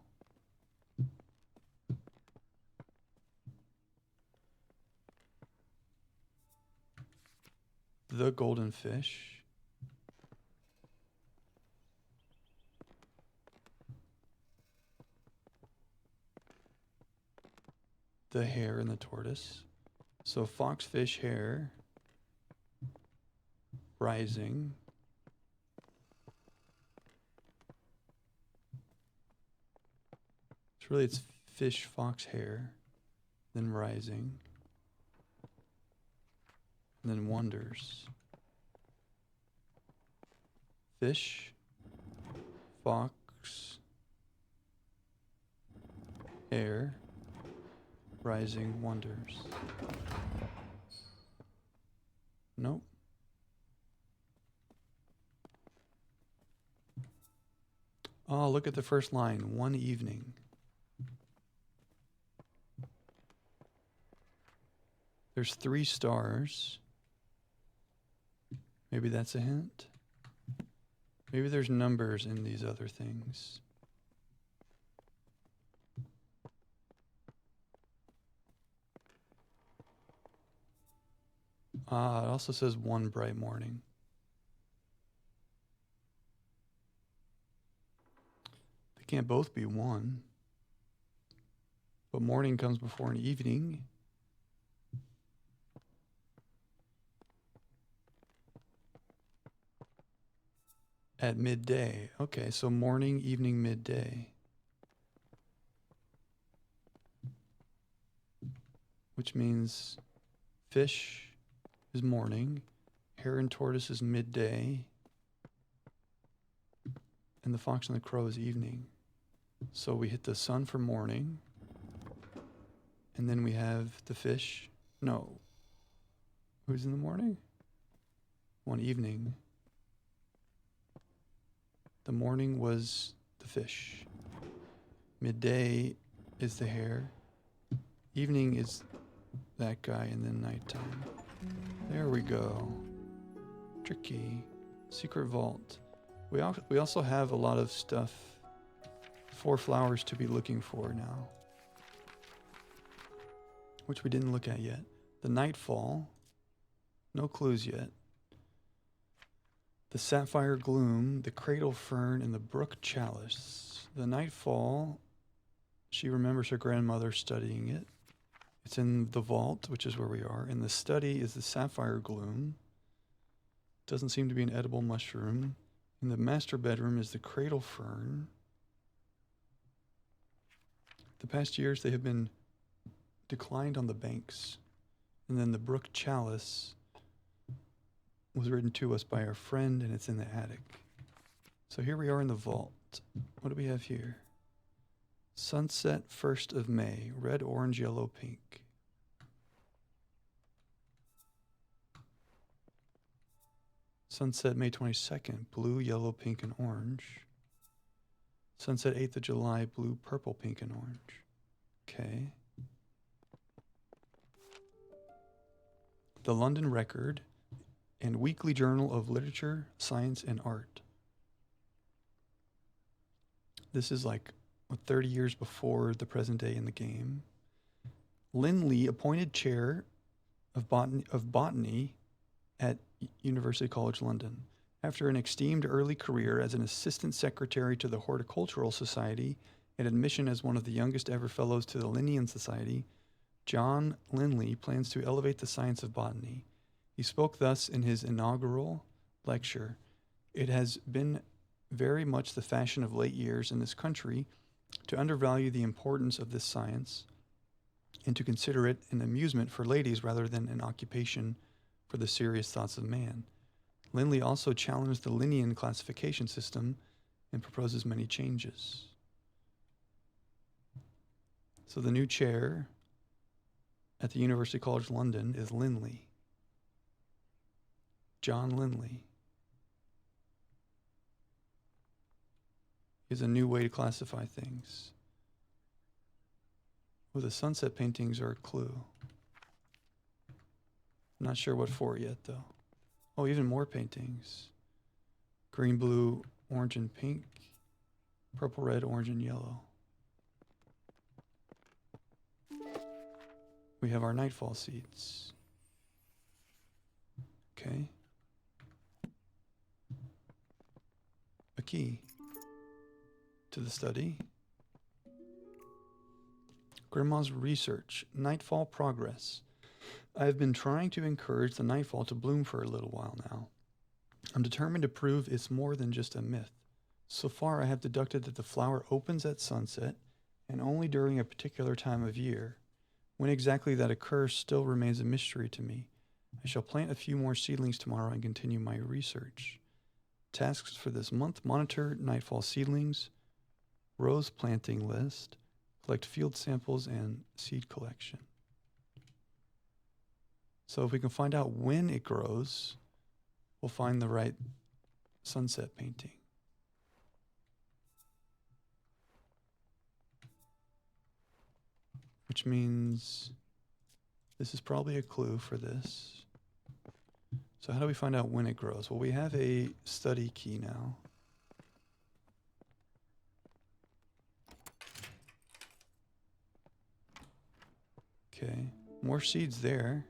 The Golden Fish. The Hare and the Tortoise. So fox, fish, hare. Rising. It's fish, fox, hare. Then rising. And then wonders. Fish, fox, hare, Rising wonders. Nope. Oh, look at the first line. One evening. There's 3 stars. Maybe that's a hint. Maybe there's numbers in these other things. It also says one bright morning. They can't both be one. But morning comes before an evening. At midday. Okay, so morning, evening, midday. Which means fish is morning, hare and tortoise is midday, and the fox and the crow is evening. So we hit the sun for morning, and then we have the fish. No. Who's in the morning? One evening. The morning was the fish. Midday is the hare. Evening is that guy, and then nighttime. There we go. Tricky. Secret vault. We also have a lot of stuff. 4 flowers to be looking for now, which we didn't look at yet. The nightfall. No clues yet. The sapphire gloom, the cradle fern, and the brook chalice. The nightfall, she remembers her grandmother studying it. It's in the vault, which is where we are. And the study is the sapphire gloom. Doesn't seem to be an edible mushroom. In the master bedroom is the cradle fern. The past years, they have been declined on the banks. And then the brook chalice was written to us by our friend, and it's in the attic. So here we are in the vault. What do we have here? Sunset 1st of May. Red, orange, yellow, pink. Sunset May 22nd. Blue, yellow, pink, and orange. Sunset 8th of July. Blue, purple, pink, and orange. Okay. The London Record and Weekly Journal of Literature, Science, and Art. This is like 30 years before the present day in the game. Linley, appointed chair of botany at University College London. After an esteemed early career as an assistant secretary to the Horticultural Society and admission as one of the youngest ever fellows to the Linnean Society, John Linley plans to elevate the science of botany. He spoke thus in his inaugural lecture. It has been very much the fashion of late years in this country to undervalue the importance of this science and to consider it an amusement for ladies rather than an occupation for the serious thoughts of man. Linley also challenged the Linnean classification system and proposes many changes. So the new chair at the University College London is Linley. John Linley. Is a new way to classify things. Well, the sunset paintings are a clue. I'm not sure what for yet, though. Oh, even more paintings. Green, blue, orange, and pink. Purple, red, orange, and yellow. We have our nightfall seeds. Okay. A key to the study. Grandma's research. Nightfall progress. I have been trying to encourage the nightfall to bloom for a little while now. I'm determined to prove it's more than just a myth. So far, I have deducted that the flower opens at sunset and only during a particular time of year. When exactly that occurs still remains a mystery to me. I shall plant a few more seedlings tomorrow and continue my research. Tasks for this month: monitor nightfall seedlings, rose planting list, Collect field samples and seed collection. So if we can find out when it grows, we'll find the right sunset painting. Which means this is probably a clue for this. So how do we find out when it grows? Well, we have a study key now. Okay, more seeds there.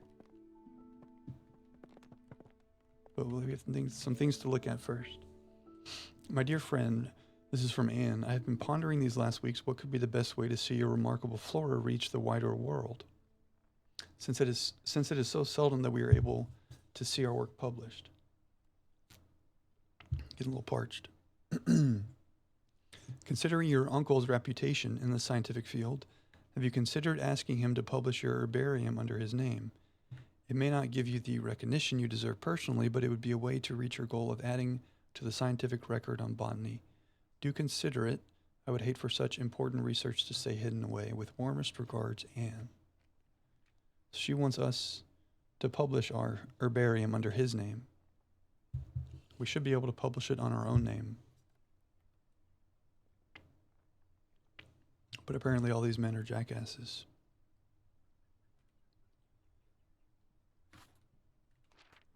But we have some things to look at first. My dear friend, this is from Anne. I have been pondering these last weeks what could be the best way to see your remarkable flora reach the wider world, since it is so seldom that we are able to see our work published. Getting a little parched. Considering your uncle's reputation in the scientific field, have you considered asking him to publish your herbarium under his name? It may not give you the recognition you deserve personally, but it would be a way to reach your goal of adding to the scientific record on botany. Do consider it. I would hate for such important research to stay hidden away. With warmest regards, Anne. She wants us to publish our herbarium under his name. We should be able to publish it on our own name. But apparently all these men are jackasses.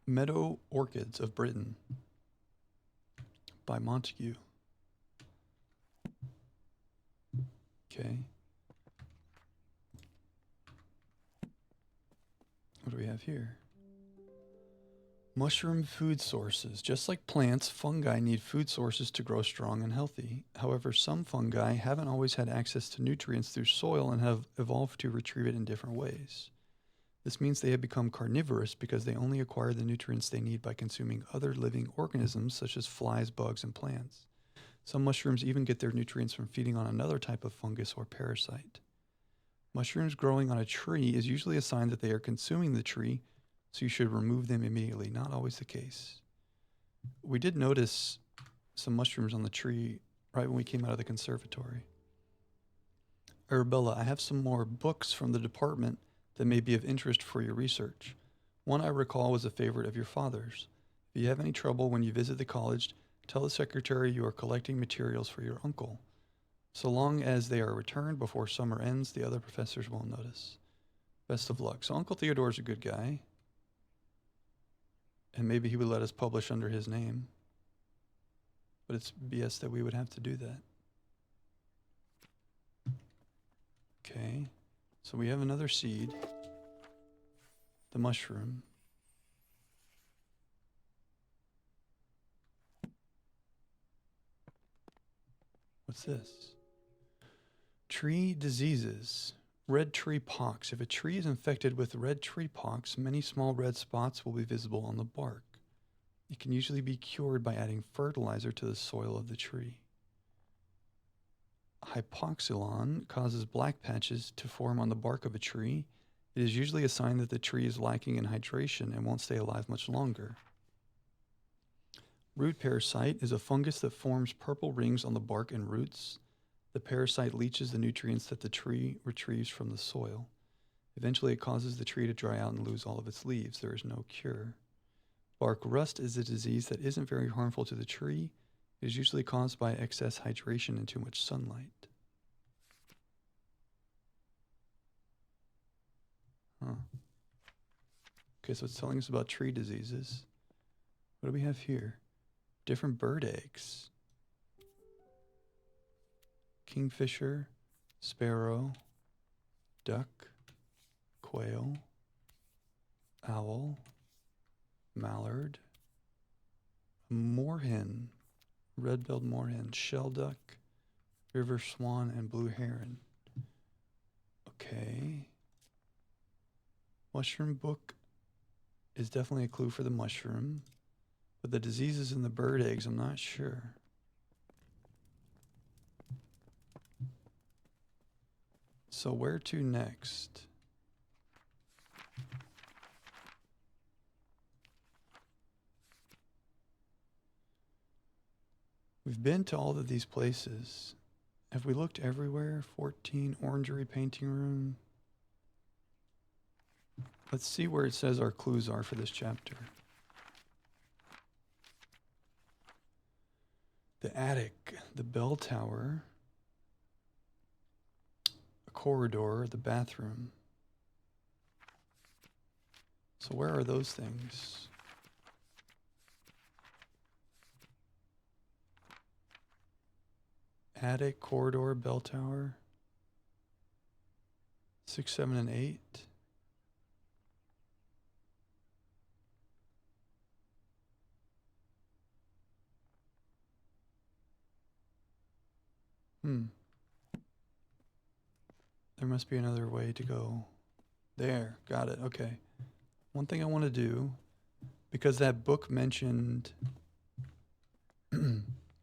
Meadow Orchids of Britain by Montague. Okay. What do we have here? Mushroom food sources. Just like plants, fungi need food sources to grow strong and healthy. However, some fungi haven't always had access to nutrients through soil and have evolved to retrieve it in different ways. This means they have become carnivorous because they only acquire the nutrients they need by consuming other living organisms such as flies, bugs, and plants. Some mushrooms even get their nutrients from feeding on another type of fungus or parasite. Mushrooms growing on a tree is usually a sign that they are consuming the tree, so you should remove them immediately. Not always the case. We did notice some mushrooms on the tree right when we came out of the conservatory. Arabella, I have some more books from the department that may be of interest for your research. One I recall was a favorite of your father's. If you have any trouble when you visit the college, tell the secretary you are collecting materials for your uncle. So long as they are returned before summer ends, the other professors won't notice. Best of luck. So Uncle Theodore's a good guy. And maybe he would let us publish under his name. But it's BS that we would have to do that. Okay. So we have another seed. The mushroom. What's this? Tree diseases. Red tree pox. If a tree is infected with red tree pox, many small red spots will be visible on the bark. It can usually be cured by adding fertilizer to the soil of the tree. Hypoxylon causes black patches to form on the bark of a tree. It is usually a sign that the tree is lacking in hydration and won't stay alive much longer. Root parasite is a fungus that forms purple rings on the bark and roots. The parasite leaches the nutrients that the tree retrieves from the soil. Eventually, it causes the tree to dry out and lose all of its leaves. There is no cure. Bark rust is a disease that isn't very harmful to the tree. It is usually caused by excess hydration and too much sunlight. Huh. Okay, so it's telling us about tree diseases. What do we have here? Different bird eggs. Kingfisher, sparrow, duck, quail, owl, mallard, moorhen, red-billed moorhen, shelduck, river swan, and blue heron. Okay. Mushroom book is definitely a clue for the mushroom, but the diseases in the bird eggs, I'm not sure. So where to next? We've been to all of these places. Have we looked everywhere? 14, orangery painting room. Let's see where it says our clues are for this chapter. The attic, the bell tower, a corridor, the bathroom. So where are those things? Attic, corridor, bell tower. 6, 7, and 8. There must be another way to go. There, got it, okay. One thing I want to do, because that book mentioned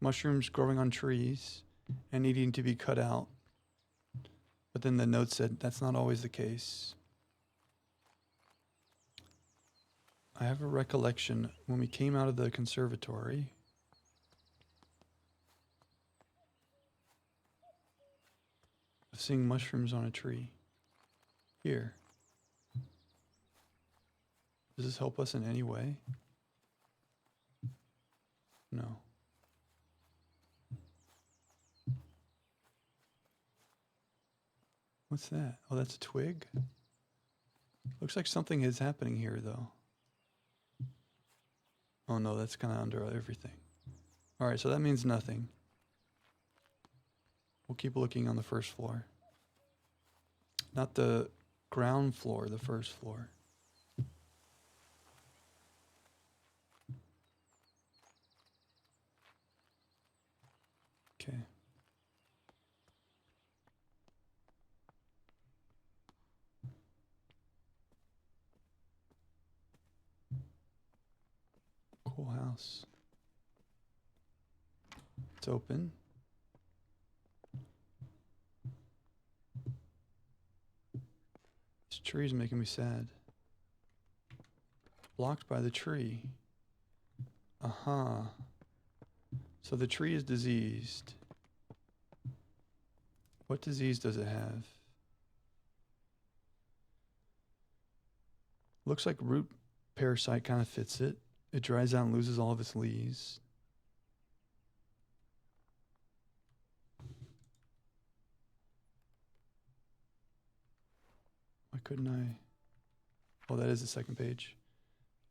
mushrooms growing on trees and needing to be cut out, but then the note said that's not always the case. I have a recollection when we came out of the conservatory, of seeing mushrooms on a tree. Here. Does this help us in any way? No. What's that? Oh, that's a twig? Looks like something is happening here, though. Oh no, that's kind of under everything. Alright, so that means nothing. We'll keep looking on the first floor. Not the ground floor, the first floor. Okay. Cool house. It's open. This tree is making me sad. Blocked by the tree. Aha. So the tree is diseased. What disease does it have? Looks like root parasite kind of fits it. It dries out and loses all of its leaves. Why couldn't I? Oh, that is the second page.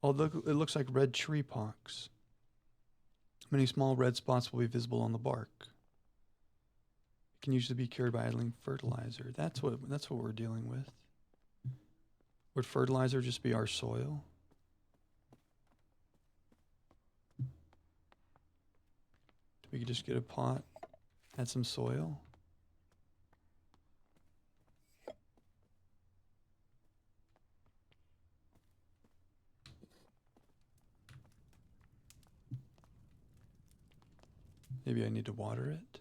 Oh, look, it looks like red tree pox. Many small red spots will be visible on the bark. It can usually be cured by adding fertilizer. That's what we're dealing with. Would fertilizer just be our soil? We could just get a pot, add some soil. Maybe I need to water it.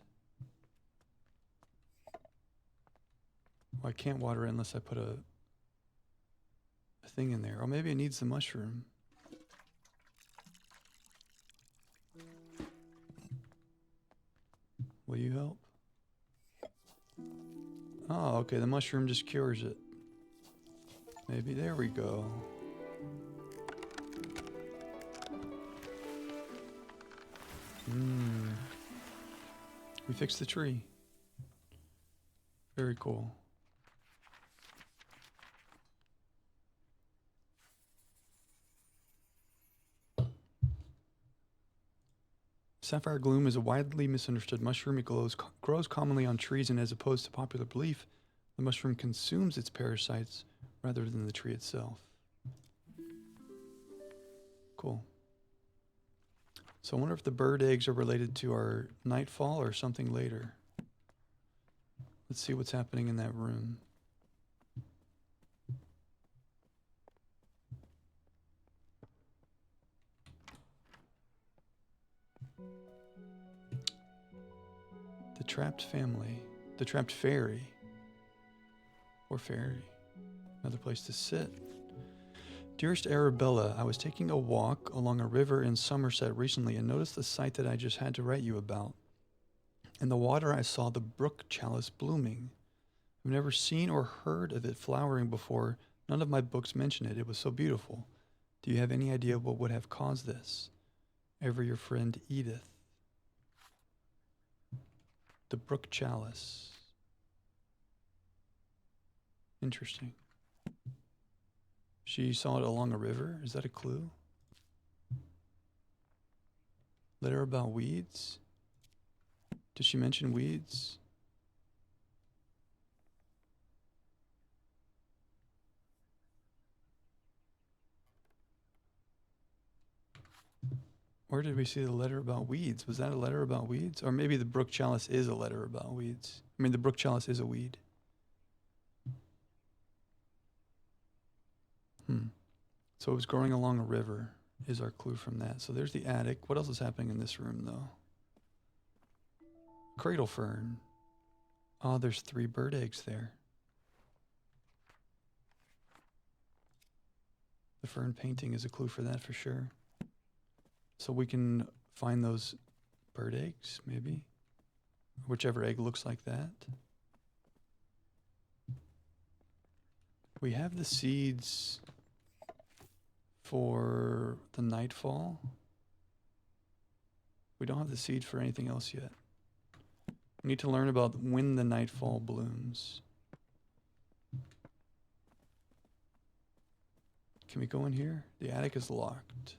Well, I can't water it unless I put a thing in there. Or maybe it needs the mushroom. Will you help? Oh, okay, the mushroom just cures it. Maybe, there we go. We fixed the tree. Very cool. Sapphire gloom is a widely misunderstood mushroom. It grows commonly on trees, and as opposed to popular belief, the mushroom consumes its parasites rather than the tree itself. Cool. So I wonder if the bird eggs are related to our nightfall or something later. Let's see what's happening in that room. The trapped family. The trapped fairy. Or fairy. Another place to sit. Dearest Arabella, I was taking a walk along a river in Somerset recently and noticed the sight that I just had to write you about. In the water I saw the brook chalice blooming. I've never seen or heard of it flowering before. None of my books mention it. It was so beautiful. Do you have any idea what would have caused this? Ever your friend Edith. The brook chalice. Interesting. She saw it along a river. Is that a clue? Letter about weeds? Did she mention weeds? Where did we see the letter about weeds? Was that a letter about weeds? Or maybe the brook chalice is a letter about weeds. I mean, the brook chalice is a weed. So it was growing along a river is our clue from that. So there's the attic. What else is happening in this room, though? Cradle fern. Oh, there's 3 bird eggs there. The fern painting is a clue for that for sure. So we can find those bird eggs, maybe. Whichever egg looks like that. We have the seeds for the nightfall. We don't have the seed for anything else yet. We need to learn about when the nightfall blooms. Can we go in here? The attic is locked.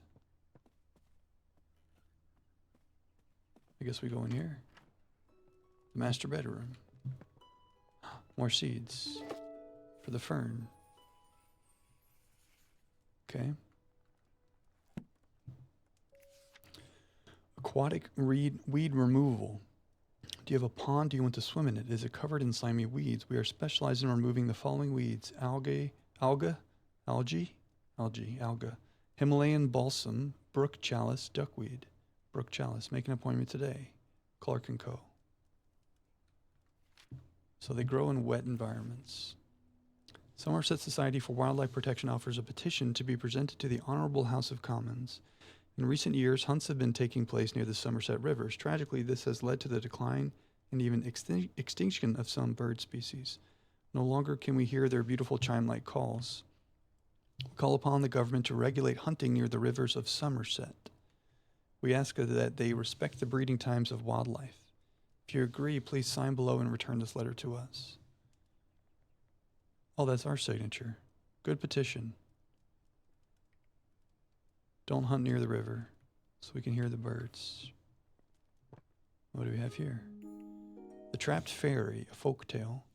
I guess we go in here. The master bedroom. More seeds for the fern. Okay. Aquatic weed removal. Do you have a pond? Do you want to swim in it? Is it covered in slimy weeds? We are specialized in removing the following weeds: algae, Himalayan balsam, brook chalice, duckweed. Brook chalice. Make an appointment today. Clark & Co. So they grow in wet environments. Somerset Society for Wildlife Protection offers a petition to be presented to the Honorable House of Commons. In recent years, hunts have been taking place near the Somerset rivers. Tragically, this has led to the decline and even extinction of some bird species. No longer can we hear their beautiful chime-like calls. We call upon the government to regulate hunting near the rivers of Somerset. We ask that they respect the breeding times of wildlife. If you agree, please sign below and return this letter to us. Oh, that's our signature. Good petition. Don't hunt near the river so we can hear the birds. What do we have here? The Trapped Fairy, a folk tale.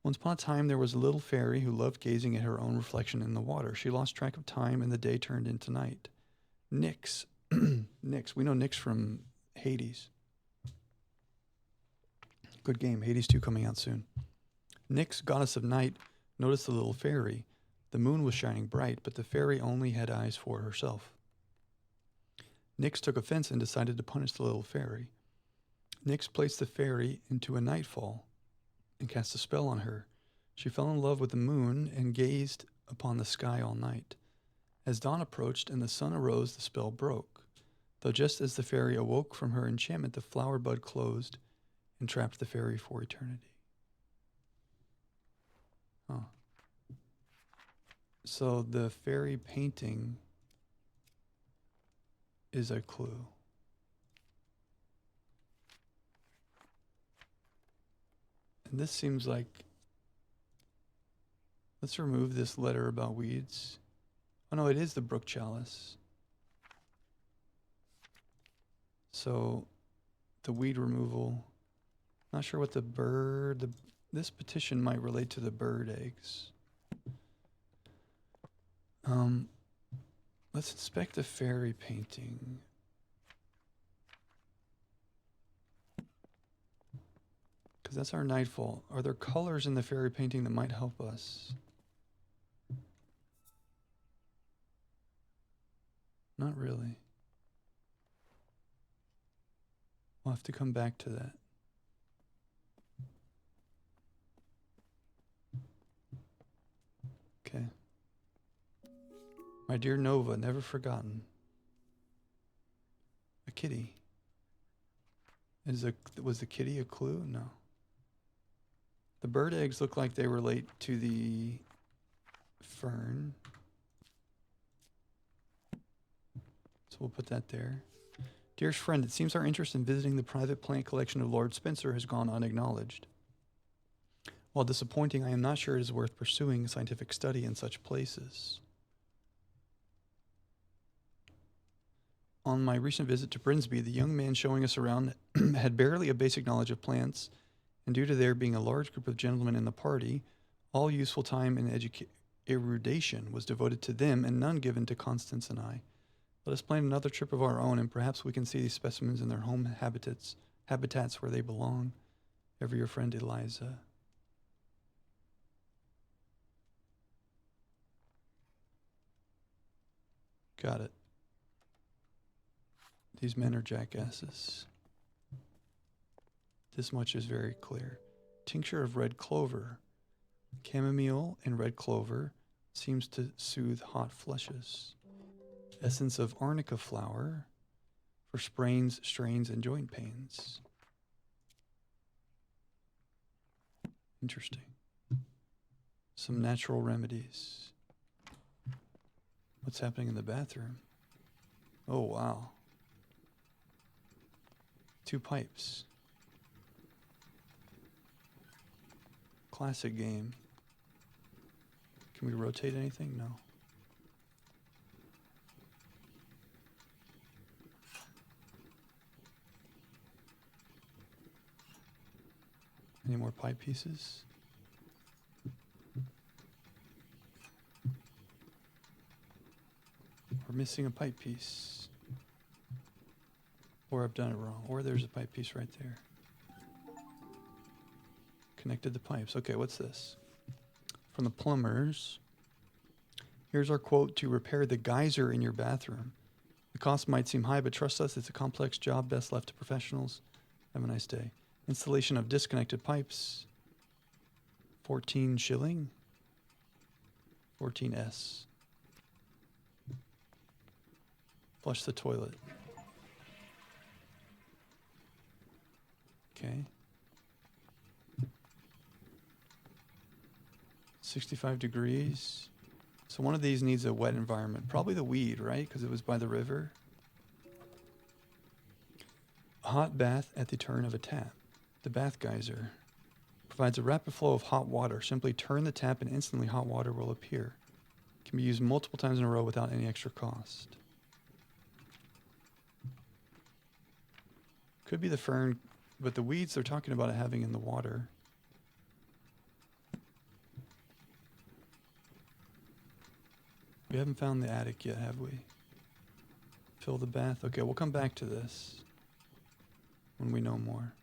Once upon a time, there was a little fairy who loved gazing at her own reflection in the water. She lost track of time and the day turned into night. Nyx. Nyx. We know Nyx from Hades. Good game. Hades 2 coming out soon. Nyx, goddess of night, noticed the little fairy. The moon was shining bright, but the fairy only had eyes for herself. Nyx took offense and decided to punish the little fairy. Nyx placed the fairy into a nightfall and cast a spell on her. She fell in love with the moon and gazed upon the sky all night. As dawn approached and the sun arose, the spell broke. Though just as the fairy awoke from her enchantment, the flower bud closed and trapped the fairy for eternity. Huh. So the fairy painting is a clue. And this seems like, let's remove this letter about weeds. Oh no, it is the brook chalice. So the weed removal, not sure what this petition might relate to the bird eggs. Let's inspect the fairy painting. Because that's our nightfall. Are there colors in the fairy painting that might help us? Not really. We'll have to come back to that. Okay. My dear Nova, never forgotten. A kitty. Was the kitty a clue? No. The bird eggs look like they relate to the fern. So we'll put that there. Dearest friend, it seems our interest in visiting the private plant collection of Lord Spencer has gone unacknowledged. While disappointing, I am not sure it is worth pursuing scientific study in such places. On my recent visit to Brinsby, the young man showing us around had barely a basic knowledge of plants, and due to there being a large group of gentlemen in the party, all useful time and erudition was devoted to them and none given to Constance and I. Let us plan another trip of our own, and perhaps we can see these specimens in their home habitats where they belong. Ever your friend, Eliza. Got it. These men are jackasses. This much is very clear. Tincture of red clover. Chamomile and red clover seems to soothe hot flushes. Essence of arnica flower for sprains, strains, and joint pains. Interesting. Some natural remedies. What's happening in the bathroom? Oh, wow. 2 pipes. Classic game. Can we rotate anything? No. Any more pipe pieces? We're missing a pipe piece. Or I've done it wrong. Or there's a pipe piece right there. Connected the pipes. Okay, what's this? From the plumbers. Here's our quote to repair the geyser in your bathroom. The cost might seem high, but trust us, it's a complex job best left to professionals. Have a nice day. Installation of disconnected pipes. 14 shilling. 14S. Flush the toilet. Okay. 65 degrees. So one of these needs a wet environment. Probably the weed, right? Because it was by the river. A hot bath at the turn of a tap. The bath geyser provides a rapid flow of hot water. Simply turn the tap and instantly hot water will appear. It can be used multiple times in a row without any extra cost. Could be the fern, but the weeds they're talking about it having in the water. We haven't found the attic yet, have we? Fill the bath. Okay, we'll come back to this when we know more.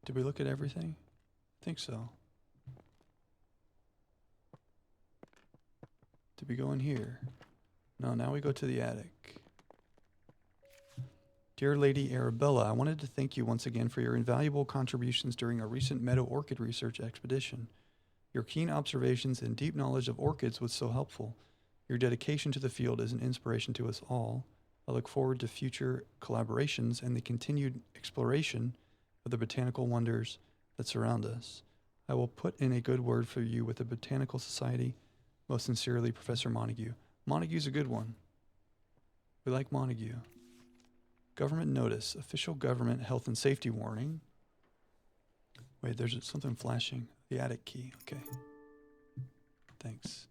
Did we look at everything? I think so. Did we go in here? No, now we go to the attic. Dear Lady Arabella, I wanted to thank you once again for your invaluable contributions during our recent meadow orchid research expedition. Your keen observations and deep knowledge of orchids was so helpful. Your dedication to the field is an inspiration to us all. I look forward to future collaborations and the continued exploration of the botanical wonders that surround us. I will put in a good word for you with the Botanical Society. Most sincerely, Professor Montague. Montague's a good one. We like Montague. Government notice. Official government health and safety warning. Wait, there's something flashing. The attic key. Okay. Thanks.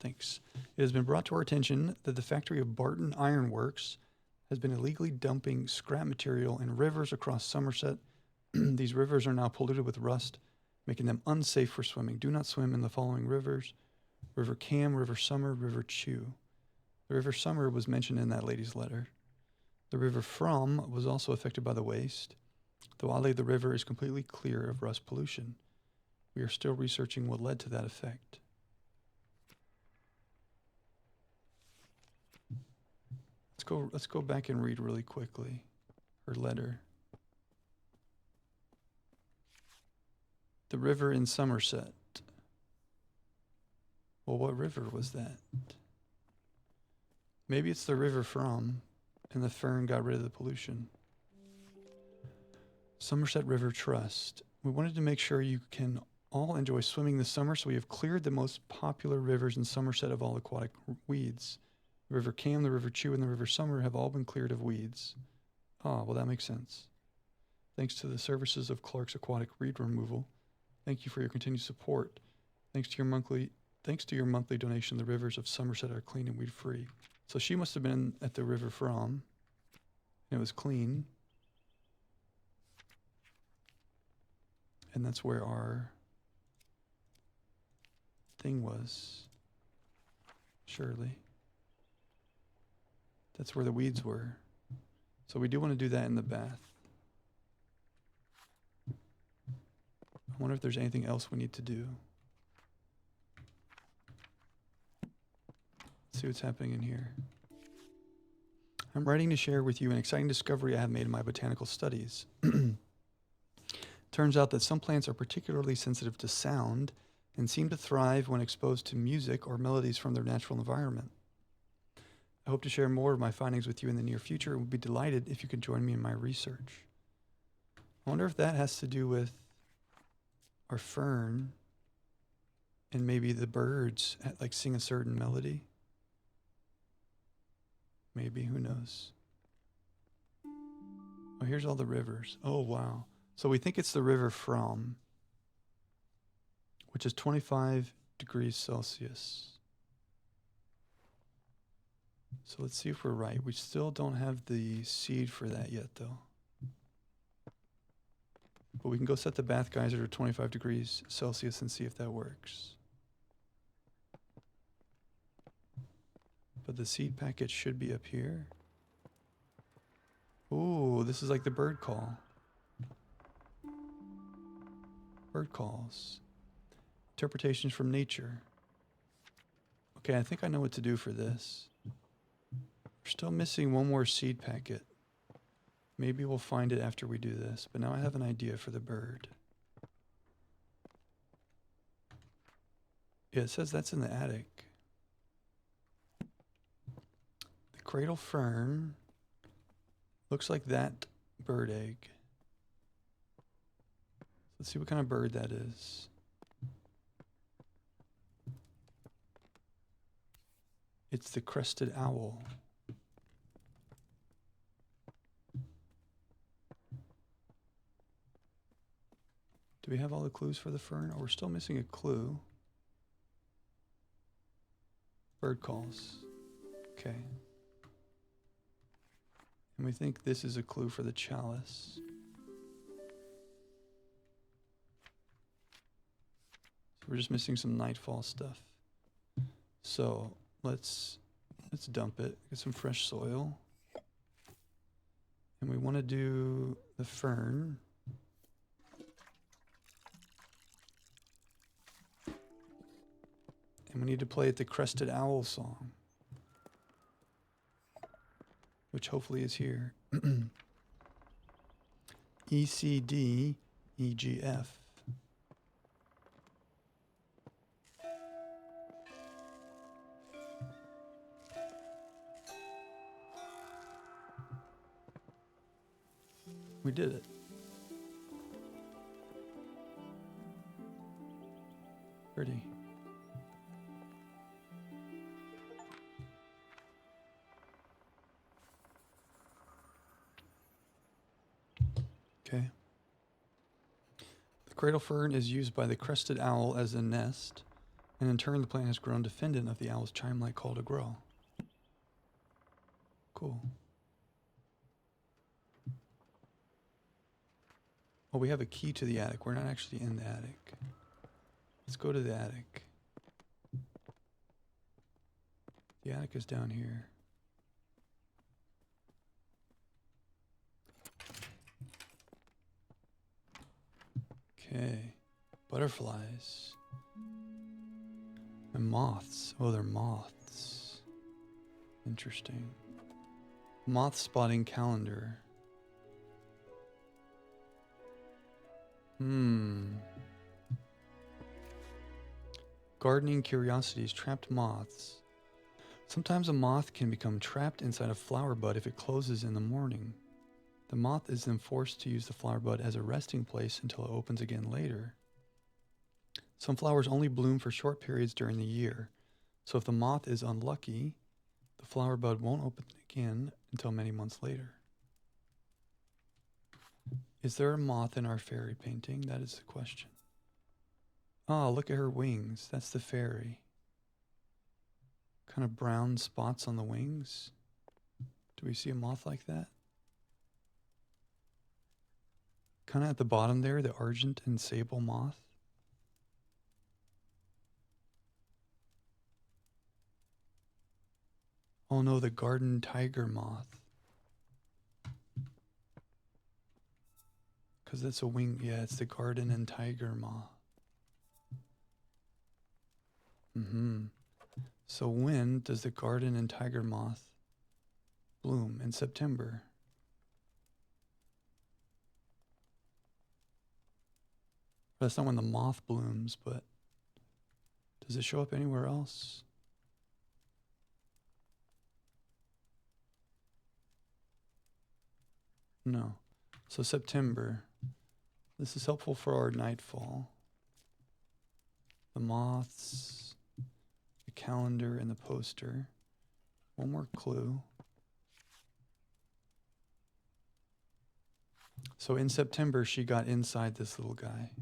Thanks. It has been brought to our attention that the factory of Barton Iron Works has been illegally dumping scrap material in rivers across Somerset. These rivers are now polluted with rust, making them unsafe for swimming. Do not swim in the following rivers: River Cam, River Summer, River Chew. The River Summer was mentioned in that lady's letter. The River From was also affected by the waste, though oddly the river is completely clear of rust pollution. We are still researching what led to that effect. Let's go back and read really quickly her letter. The river in Somerset. Well, what river was that? Maybe it's the River From. And the fern got rid of the pollution. Somerset River Trust. We wanted to make sure you can all enjoy swimming this summer, so we have cleared the most popular rivers in Somerset of all aquatic weeds. The River Cam, the River Chew, and the River Summer have all been cleared of weeds. Ah, well, that makes sense. Thanks to the services of Clark's Aquatic Weed Removal. Thank you for your continued support. Thanks to your monthly donation, the rivers of Somerset are clean and weed-free. So she must have been at the River From, and it was clean. And that's where our thing was. Surely. That's where the weeds were. So we do want to do that in the bath. I wonder if there's anything else we need to do. Let's see what's happening in here. I'm writing to share with you an exciting discovery I have made in my botanical studies. Turns out that some plants are particularly sensitive to sound and seem to thrive when exposed to music or melodies from their natural environment. I hope to share more of my findings with you in the near future and would be delighted if you could join me in my research. I wonder if that has to do with our fern and maybe the birds like sing a certain melody. Maybe, who knows? Oh, here's all the rivers. Oh, wow. So we think it's the River From, which is 25 degrees Celsius. So let's see if we're right. We still don't have the seed for that yet, though. But we can go set the bath geyser to 25 degrees Celsius and see if that works. But the seed packet should be up here. Ooh, this is like the bird call. Bird calls. Interpretations from nature. Okay, I think I know what to do for this. We're still missing one more seed packet. Maybe we'll find it after we do this, but now I have an idea for the bird. Yeah, it says that's in the attic. The cradle fern looks like that bird egg. Let's see what kind of bird that is. It's the crested owl. Do we have all the clues for the fern? Oh, we're still missing a clue. Bird calls. Okay. And we think this is a clue for the chalice. So we're just missing some nightfall stuff. So let's dump it. Get some fresh soil. And we want to do the fern. And we need to play it the Crested Owl song, which hopefully is here. E, C, D, E, G, F. We did it. Pretty. Okay. The cradle fern is used by the crested owl as a nest, and in turn the plant has grown dependent of the owl's chime-like call to grow. Cool. Well, we have a key to the attic. We're not actually in the attic. Let's go to the attic. The attic is down here. Okay. Butterflies. And moths. Oh, they're moths. Interesting. Moth spotting calendar. Gardening curiosities, trapped moths. Sometimes a moth can become trapped inside a flower bud if it closes in the morning. The moth is then forced to use the flower bud as a resting place until it opens again later. Some flowers only bloom for short periods during the year, so if the moth is unlucky, the flower bud won't open again until many months later. Is there a moth in our fairy painting? That is the question. Oh, look at her wings. That's the fairy. Kind of brown spots on the wings. Do we see a moth like that? Kind of at the bottom there, the argent and sable moth. Oh no, the garden tiger moth. Because that's a wing. Yeah, it's the garden and tiger moth. So when does the garden and tiger moth bloom? In September. That's not when the moth blooms, but does it show up anywhere else? No. So September. This is helpful for our nightfall. The moths, the calendar, and the poster. One more clue. So in September, she got inside this little guy,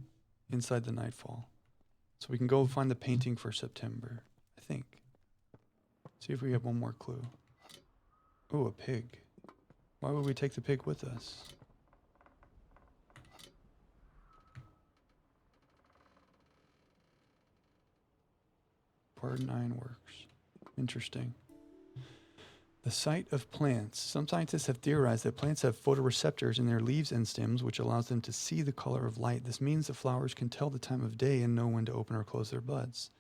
inside the nightfall. So we can go find the painting for September, I think. See if we have one more clue. Oh, a pig. Why would we take the pig with us? Part 9 works. Interesting. The sight of plants. Some scientists have theorized that plants have photoreceptors in their leaves and stems, which allows them to see the color of light. This means that flowers can tell the time of day and know when to open or close their buds.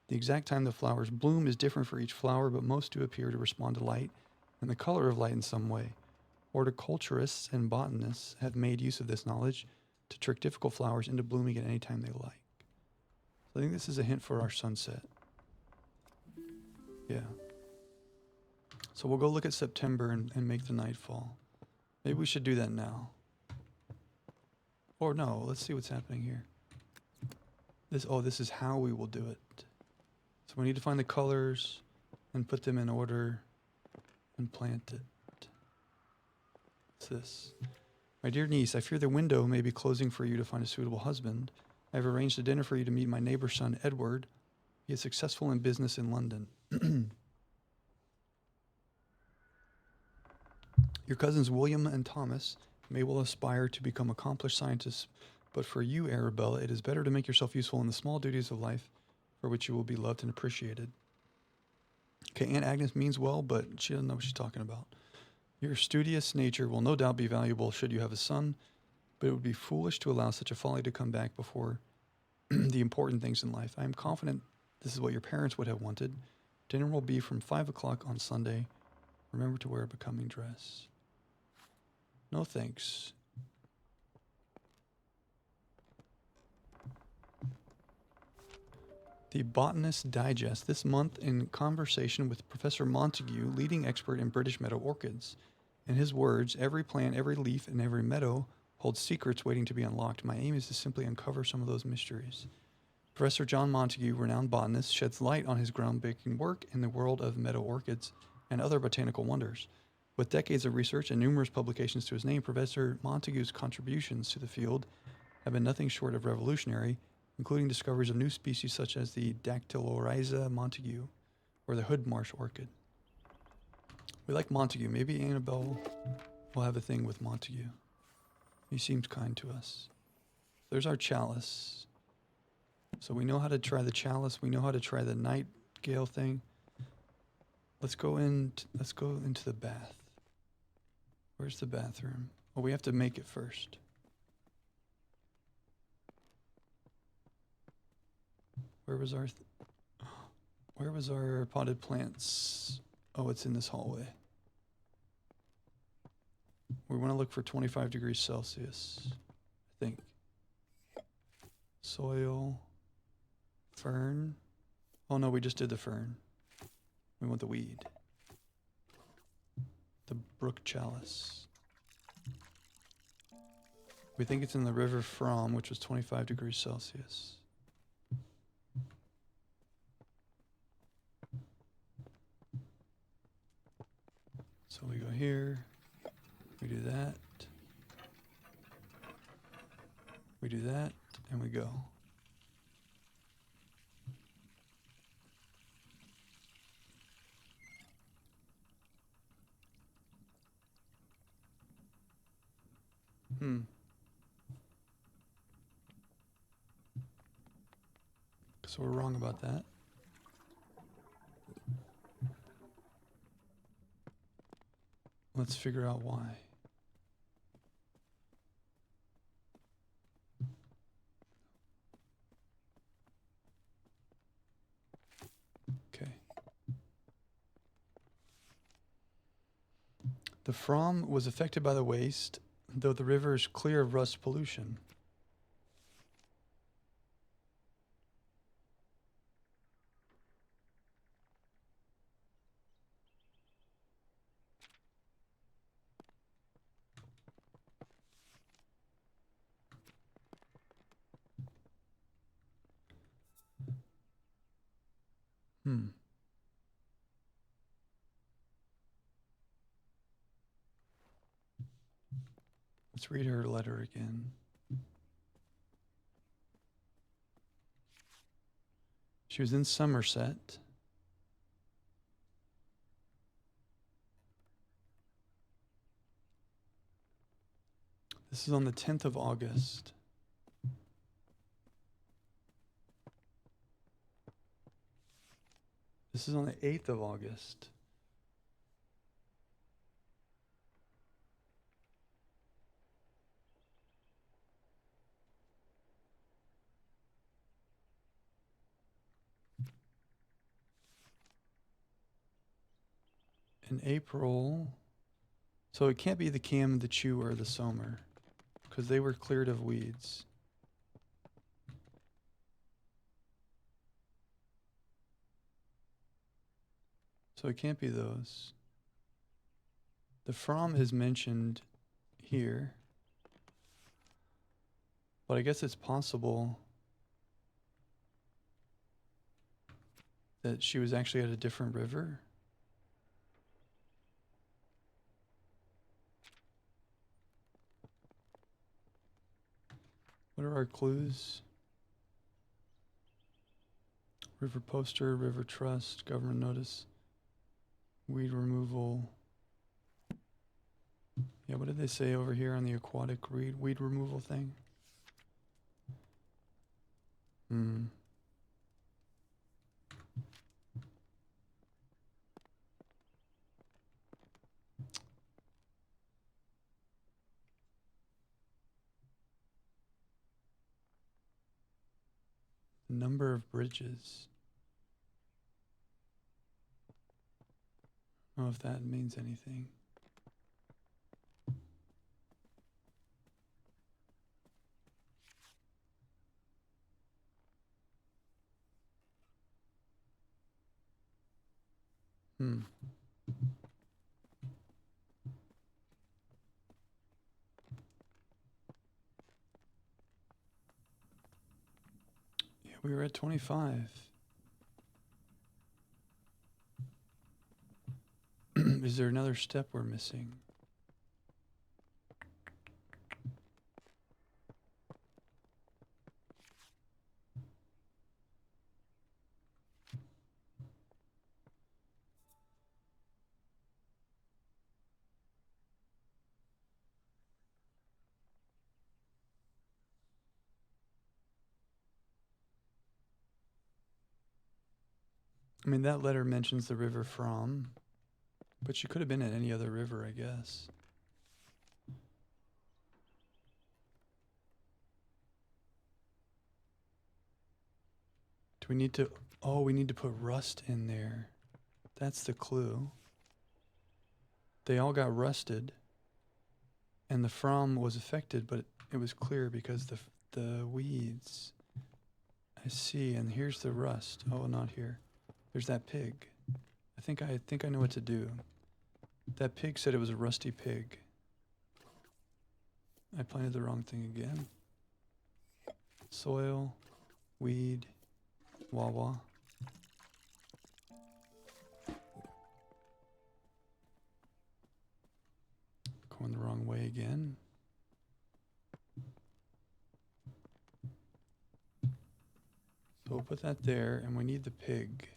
The exact time the flowers bloom is different for each flower, but most do appear to respond to light and the color of light in some way. Horticulturists and botanists have made use of this knowledge to trick difficult flowers into blooming at any time they like. So I think this is a hint for our sunset. Yeah. So we'll go look at September and make the nightfall. Maybe we should do that now. Or no, let's see what's happening here. This is how we will do it. So we need to find the colors and put them in order and plant it. What's this? My dear niece, I fear the window may be closing for you to find a suitable husband. I have arranged a dinner for you to meet my neighbor's son, Edward. He is successful in business in London. Your cousins William and Thomas may well aspire to become accomplished scientists, but for you, Arabella, it is better to make yourself useful in the small duties of life for which you will be loved and appreciated. Okay, Aunt Agnes means well, but she doesn't know what she's talking about. Your studious nature will no doubt be valuable should you have a son, but it would be foolish to allow such a folly to come back before the important things in life. I am confident this is what your parents would have wanted. Dinner will be from 5 o'clock on Sunday. Remember to wear a becoming dress. No thanks. The Botanist Digest this month in conversation with Professor Montague, leading expert in British meadow orchids. In his words, every plant, every leaf, and every meadow holds secrets waiting to be unlocked. My aim is to simply uncover some of those mysteries. Professor John Montague, renowned botanist, sheds light on his groundbreaking work in the world of meadow orchids and other botanical wonders. With decades of research and numerous publications to his name, Professor Montague's contributions to the field have been nothing short of revolutionary, including discoveries of new species such as the Dactylorhiza Montague or the hood marsh orchid. We like Montague. Maybe Annabelle will have a thing with Montague. He seems kind to us. There's our chalice. So we know how to try the chalice. We know how to try the nightingale thing. Let's go into the bath. Where's the bathroom? Oh, we have to make it first. Where was our potted plants? Oh, it's in this hallway. We want to look for 25 degrees Celsius, I think. Soil, fern. Oh no, we just did the fern. We want the weed. The brook chalice. We think it's in the river From, which was 25 degrees Celsius. So we go here. We do that. We do that, and we go. So we're wrong about that. Let's figure out why. Okay. The From was affected by the waste, though the river is clear of rust pollution. Let's read her letter again. She was in Somerset. This is on the 10th of August. This is on the 8th of August. In April, so it can't be the Cam, the Chew, or the Somer, because they were cleared of weeds. So it can't be those. The From is mentioned here, but I guess it's possible that she was actually at a different river. What are our clues? River poster, river trust, government notice, weed removal. Yeah, what did they say over here on the aquatic weed removal thing? Number of bridges. I don't know if that means anything. Yeah, we were at 25. Is there another step we're missing? I mean, that letter mentions the river From, but she could have been at any other river, I guess. Do we need to... Oh, we need to put rust in there. That's the clue. They all got rusted, and the From was affected, but it was clear because the weeds. I see, and here's the rust. Oh, not here. There's that pig. I think I know what to do. That pig said it was a rusty pig. I planted the wrong thing again. Soil, weed, wah-wah. Going the wrong way again. So we'll put that there, and we need the pig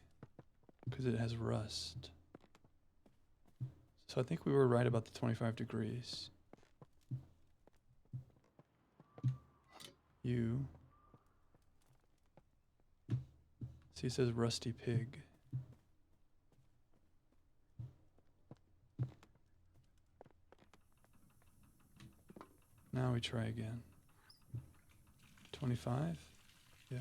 because it has rust. So I think we were right about the 25 degrees. You. See, it says rusty pig. Now we try again. 25? Yeah.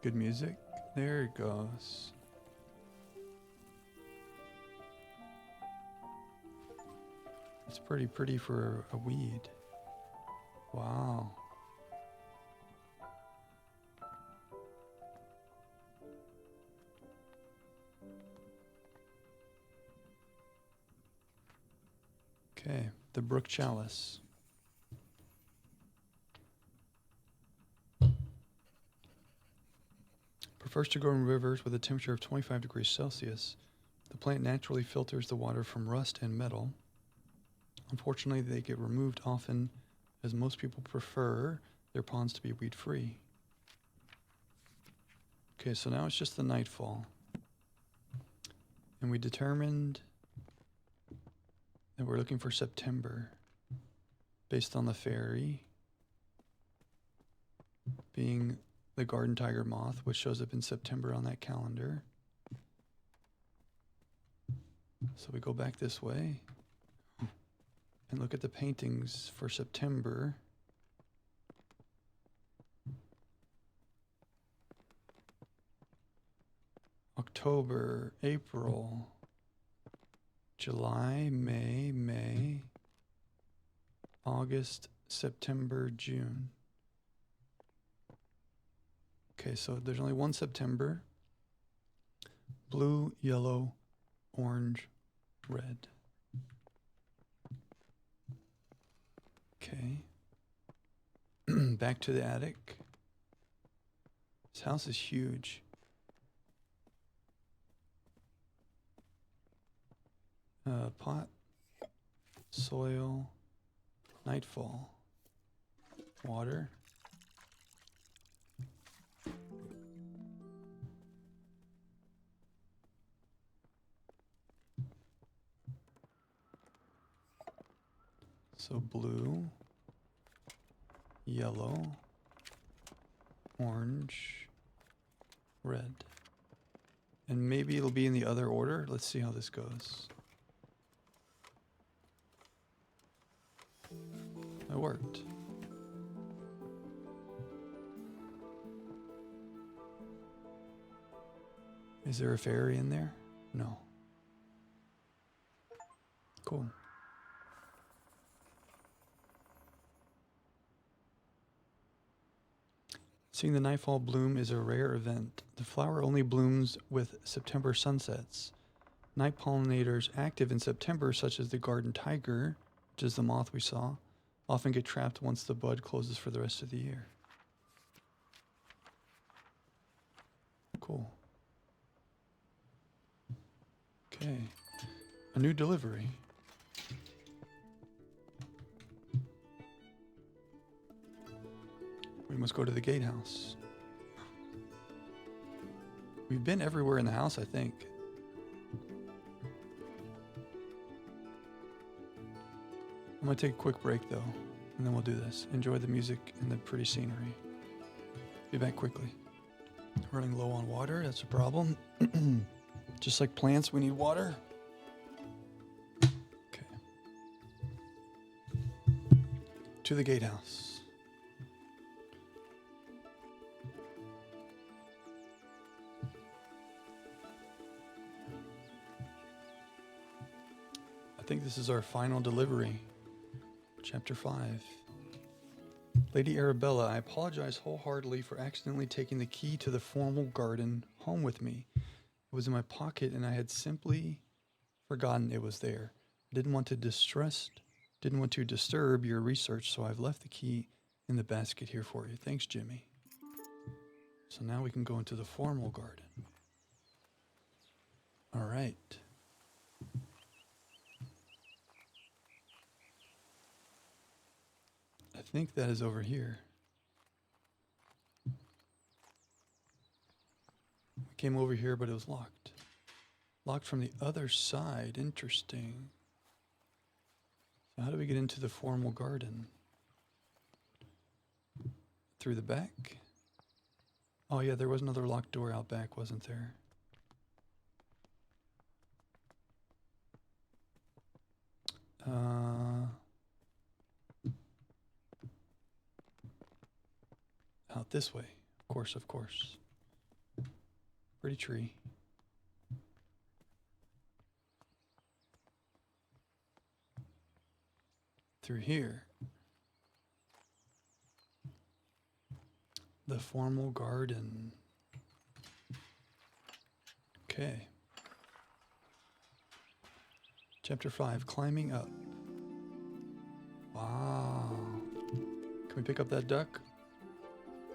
Good music. There it goes. It's pretty pretty for a weed. Wow. Okay, the brook chalice. Prefers to grow in rivers with a temperature of 25 degrees Celsius. The plant naturally filters the water from rust and metal. Unfortunately, they get removed often as most people prefer their ponds to be weed-free. Okay, so now it's just the nightfall. And we determined that we're looking for September based on the fairy being the garden tiger moth, which shows up in September on that calendar. So we go back this way and look at the paintings for September. October, April, July, May, August, September, June. Okay, so there's only one September. Blue, yellow, orange, red. Okay. Back to the attic. This house is huge. Pot, soil, nightfall, water. So blue, yellow, orange, red. And maybe it'll be in the other order. Let's see how this goes. It worked. Is there a fairy in there? No. Cool. Seeing the nightfall bloom is a rare event. The flower only blooms with September sunsets. Night pollinators active in September, such as the garden tiger, which is the moth we saw, often get trapped once the bud closes for the rest of the year. Cool. Okay. A new delivery. We must go to the gatehouse. We've been everywhere in the house, I think. I'm gonna take a quick break though, and then we'll do this. Enjoy the music and the pretty scenery. Be back quickly. Running low on water, that's a problem. Just like plants, we need water. Okay. To the gatehouse. I think this is our final delivery. Chapter 5. Lady Arabella, I apologize wholeheartedly for accidentally taking the key to the formal garden home with me. It was in my pocket and I had simply forgotten it was there. I didn't want to disturb your research, so I've left the key in the basket here for you. Thanks, Jimmy. So now we can go into the formal garden. All right. I think that is over here. We came over here, but it was locked. Locked from the other side. Interesting. So how do we get into the formal garden? Through the back? Oh yeah, there was another locked door out back, wasn't there? Out this way. Of course, of course. Pretty tree. Through here. The formal garden. Okay. Chapter 5, Climbing Up. Wow. Can we pick up that duck?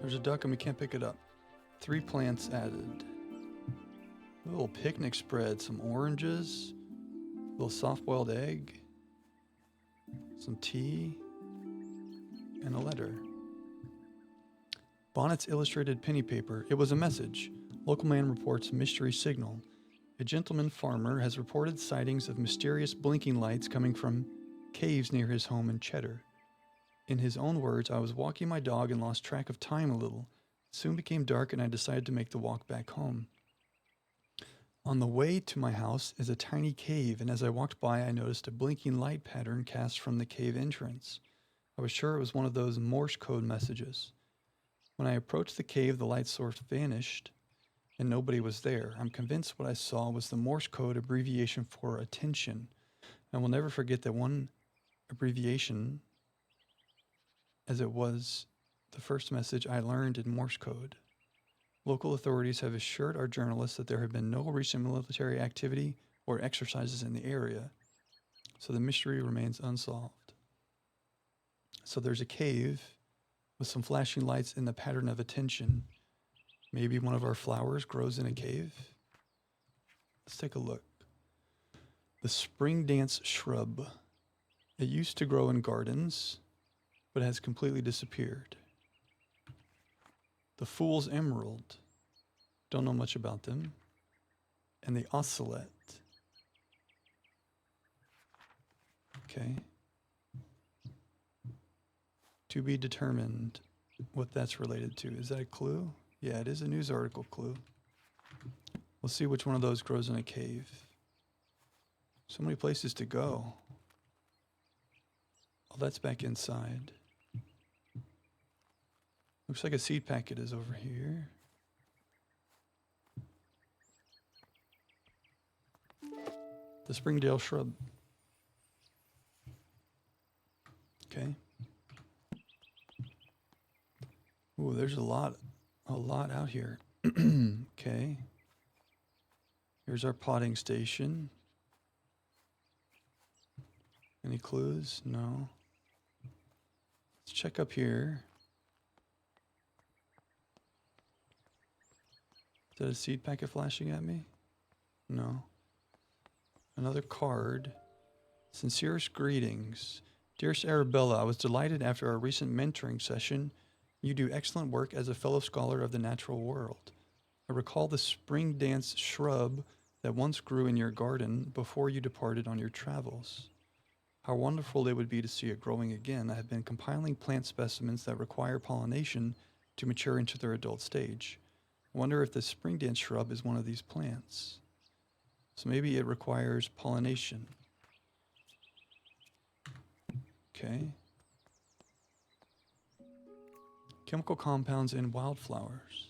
There's a duck and we can't pick it up. 3 plants added. A little picnic spread, some oranges, a little soft-boiled egg, some tea, and a letter. Bonnet's illustrated penny paper. It was a message. Local man reports mystery signal. A gentleman farmer has reported sightings of mysterious blinking lights coming from caves near his home in Cheddar. In his own words, I was walking my dog and lost track of time a little. It soon became dark and I decided to make the walk back home. On the way to my house is a tiny cave, and as I walked by, I noticed a blinking light pattern cast from the cave entrance. I was sure it was one of those Morse code messages. When I approached the cave, the light source vanished, and nobody was there. I'm convinced what I saw was the Morse code abbreviation for attention. I will never forget that one abbreviation, as it was the first message I learned in Morse code. Local authorities have assured our journalists that there have been no recent military activity or exercises in the area, so the mystery remains unsolved. So there's a cave with some flashing lights in the pattern of attention. Maybe one of our flowers grows in a cave? Let's take a look. The spring dance shrub. It used to grow in gardens, but has completely disappeared. The fool's emerald. Don't know much about them. And the ocelot. Okay. To be determined what that's related to. Is that a clue? Yeah, it is a news article clue. We'll see which one of those grows in a cave. So many places to go. Oh, that's back inside. Looks like a seed packet is over here. The Springdale shrub. Okay. Ooh, there's a lot out here. Okay. Here's our potting station. Any clues? No. Let's check up here. Is that a seed packet flashing at me? No. Another card. Sincerest greetings. Dearest Arabella, I was delighted after our recent mentoring session. You do excellent work as a fellow scholar of the natural world. I recall the spring dance shrub that once grew in your garden before you departed on your travels. How wonderful it would be to see it growing again. I have been compiling plant specimens that require pollination to mature into their adult stage. I wonder if the spring dance shrub is one of these plants. So maybe it requires pollination. Okay. Chemical compounds in wildflowers.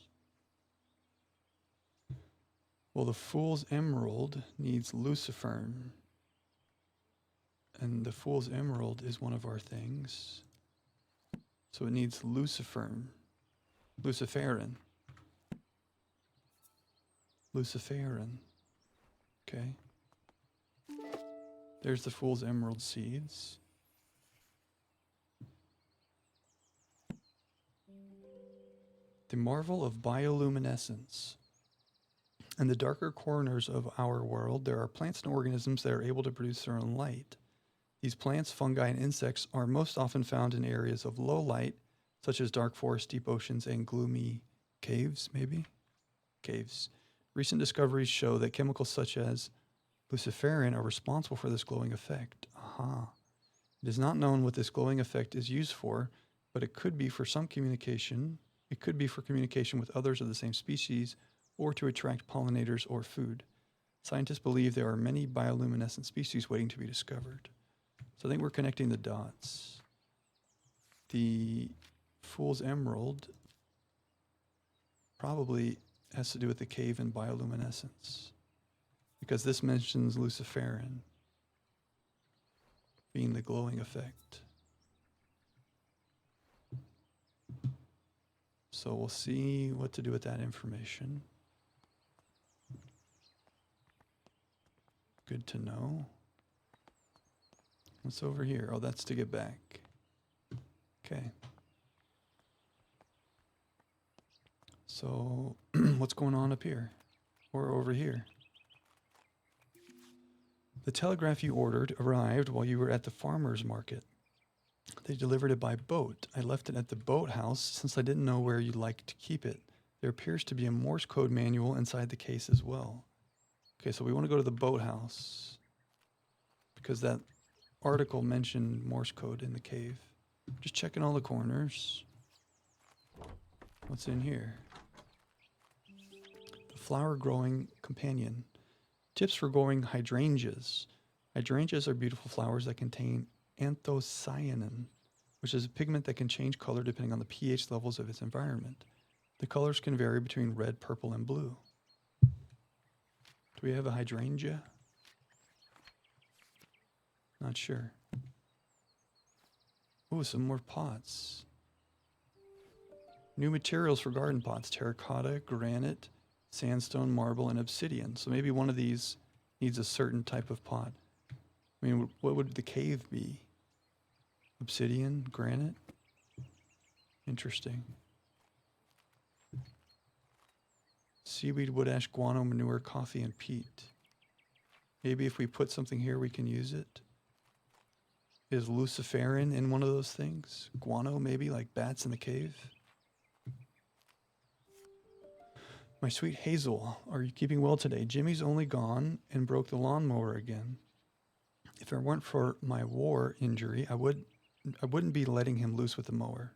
Well, the fool's emerald needs lucifern. And the fool's emerald is one of our things. So it needs luciferin. Luciferin. Luciferin. Okay. There's the Fool's Emerald seeds. The marvel of bioluminescence. In the darker corners of our world, there are plants and organisms that are able to produce their own light. These plants, fungi, and insects are most often found in areas of low light, such as dark forests, deep oceans, and gloomy caves, maybe? Caves. Recent discoveries show that chemicals such as luciferin are responsible for this glowing effect. Aha. It is not known what this glowing effect is used for, but it could be for some communication. It could be for communication with others of the same species or to attract pollinators or food. Scientists believe there are many bioluminescent species waiting to be discovered. So I think we're connecting the dots. The Fool's Emerald probably has to do with the cave and bioluminescence, because this mentions luciferin being the glowing effect. So we'll see what to do with that information. Good to know. What's over here? Oh, that's to get back. Okay. So what's going on up here? Or over here? The telegraph you ordered arrived while you were at the farmer's market. They delivered it by boat. I left it at the boathouse since I didn't know where you'd like to keep it. There appears to be a Morse code manual inside the case as well. Okay, so we want to go to the boathouse because that article mentioned Morse code in the cave. Just checking all the corners. What's in here? The flower growing companion. Tips for growing hydrangeas. Hydrangeas are beautiful flowers that contain anthocyanin, which is a pigment that can change color depending on the pH levels of its environment. The colors can vary between red, purple, and blue. Do we have a hydrangea? Not sure. Ooh, some more pots. New materials for garden pots: terracotta, granite, sandstone, marble, and obsidian. So maybe one of these needs a certain type of pot. I mean, what would the cave be? Obsidian, granite? Interesting. Seaweed, wood ash, guano, manure, coffee, and peat. Maybe if we put something here, we can use it. Is luciferin in one of those things? Guano, maybe, like bats in the cave? My sweet Hazel, are you keeping well today? Jimmy's only gone and broke the lawnmower again. If it weren't for my war injury, I wouldn't be letting him loose with the mower.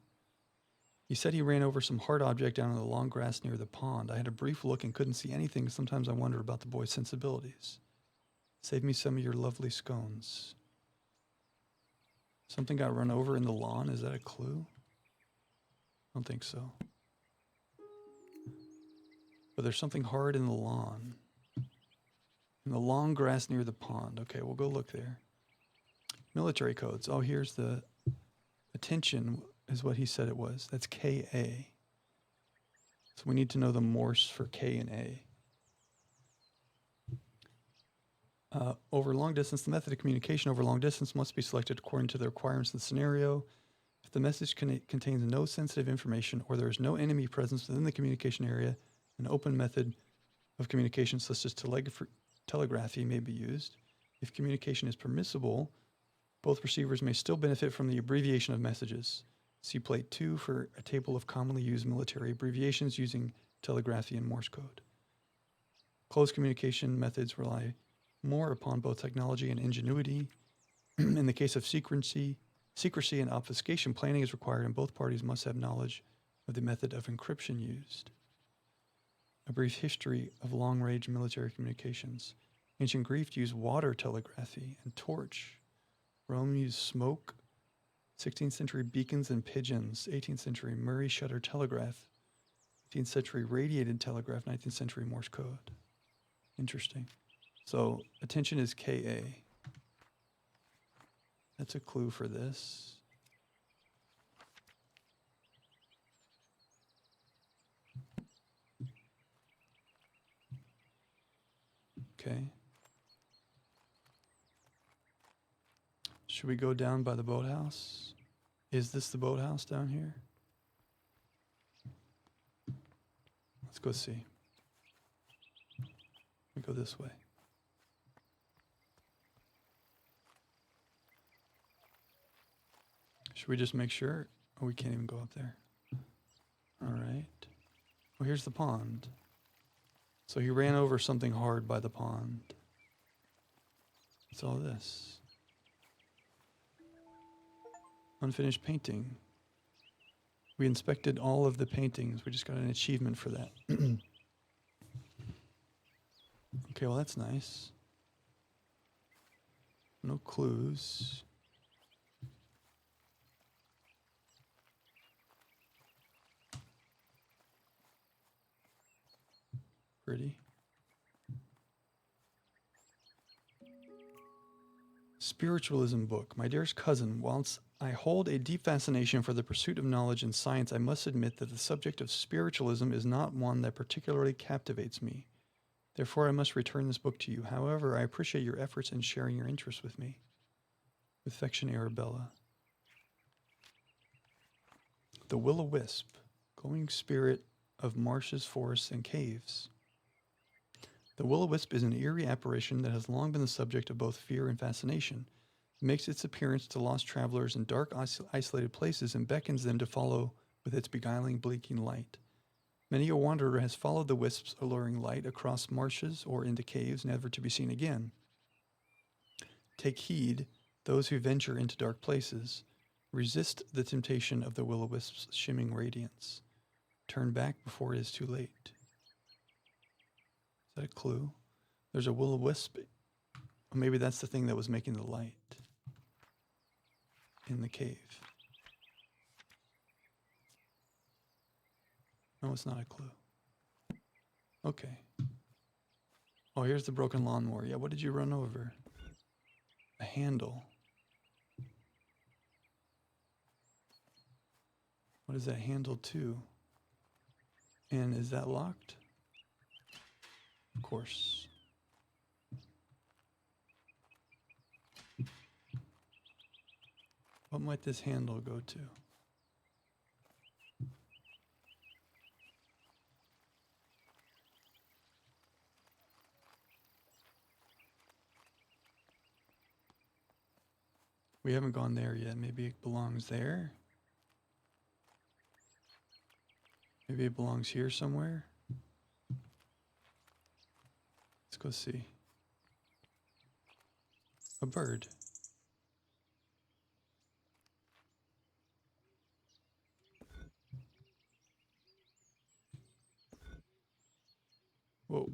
He said he ran over some hard object down in the long grass near the pond. I had a brief look and couldn't see anything. Sometimes I wonder about the boy's sensibilities. Save me some of your lovely scones. Something got run over in the lawn. Is that a clue? I don't think so. But there's something hard in the lawn. In the long grass near the pond. Okay, we'll go look there. Military codes. Oh, here's the attention is what he said it was. That's KA. So we need to know the Morse for K and A. Over long distance, the method of communication over long distance must be selected according to the requirements of the scenario. If the message contains no sensitive information or there is no enemy presence within the communication area, an open method of communication such as telegraphy may be used. If communication is permissible, both receivers may still benefit from the abbreviation of messages. See Plate 2 for a table of commonly used military abbreviations using telegraphy and Morse code. Closed communication methods rely more upon both technology and ingenuity. In the case of secrecy and obfuscation, planning is required, and both parties must have knowledge of the method of encryption used. A brief history of long-range military communications. Ancient Greece used water telegraphy and torch. Rome used smoke. 16th century beacons and pigeons. 18th century Murray shutter telegraph. 18th century radiated telegraph. 19th century Morse code. Interesting. So attention is KA. That's a clue for this. Okay. Should we go down by the boathouse? Is this the boathouse down here? Let's go see. We go this way. Should we just make sure? Oh, we can't even go up there. All right. Well, here's the pond. So he ran over something hard by the pond. What's all this? Unfinished painting. We inspected all of the paintings. We just got an achievement for that. Okay, well that's nice. No clues. Pretty. Spiritualism book. My dearest cousin, whilst I hold a deep fascination for the pursuit of knowledge and science, I must admit that the subject of spiritualism is not one that particularly captivates me. Therefore, I must return this book to you. However, I appreciate your efforts in sharing your interest with me. With affection, Arabella. The Will-o-Wisp, glowing spirit of marshes, forests, and caves. The will-o-wisp is an eerie apparition that has long been the subject of both fear and fascination. It makes its appearance to lost travelers in dark, isolated places and beckons them to follow with its beguiling, blinking light. Many a wanderer has followed the wisp's alluring light across marshes or into caves, never to be seen again. Take heed, those who venture into dark places. Resist the temptation of the will-o-wisp's shimmering radiance. Turn back before it is too late. Is that a clue? There's a will-o-wisp. Or maybe that's the thing that was making the light in the cave. No, it's not a clue. Okay. Oh, here's the broken lawnmower. Yeah, what did you run over? A handle. What is that handle to? And is that locked? Of course. What might this handle go to? We haven't gone there yet. Maybe it belongs there. Maybe it belongs here somewhere. Let's go see. A bird. Whoa.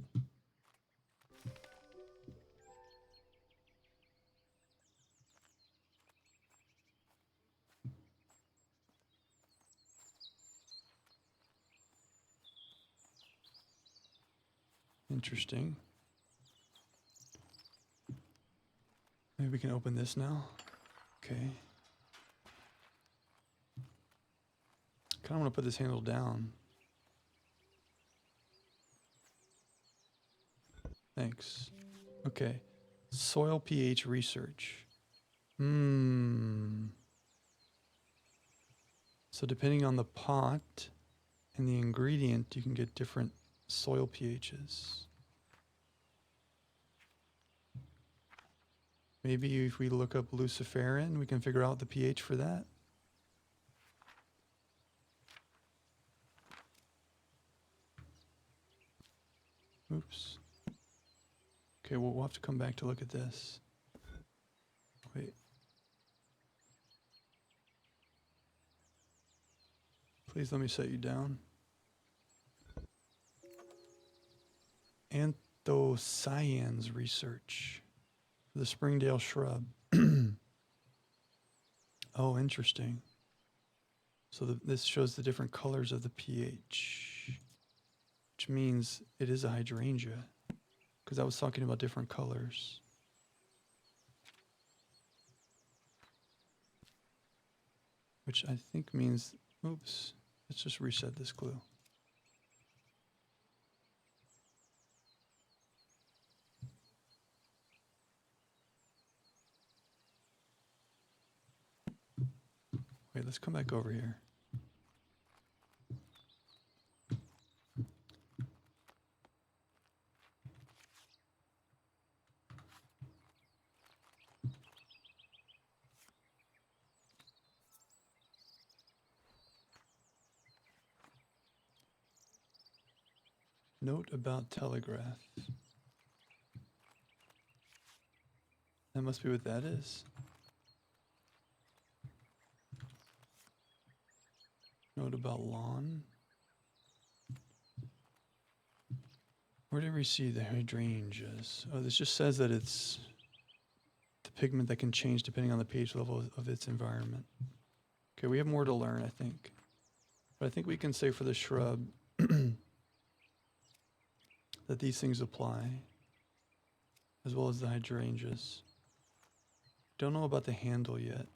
Interesting. Maybe we can open this now. Okay. Kind of want to put this handle down. Thanks. Okay. Soil pH research. So depending on the pot and the ingredient, you can get different soil pHs. Maybe if we look up luciferin, we can figure out the pH for that. Oops. Okay, well, we'll have to come back to look at this. Wait. Please let me set you down. Anthocyanins research for the Springdale shrub. Oh, interesting. So this shows the different colors of the pH, which means it is a hydrangea, because I was talking about different colors. Which I think means, oops, let's just reset this clue. let's come back over here. Note about telegraph. That must be what that is. Note about lawn. Where did we see the hydrangeas? Oh, this just says that it's the pigment that can change depending on the pH level of its environment. Okay, we have more to learn, I think. But I think we can say for the shrub that these things apply, as well as the hydrangeas. Don't know about the handle yet.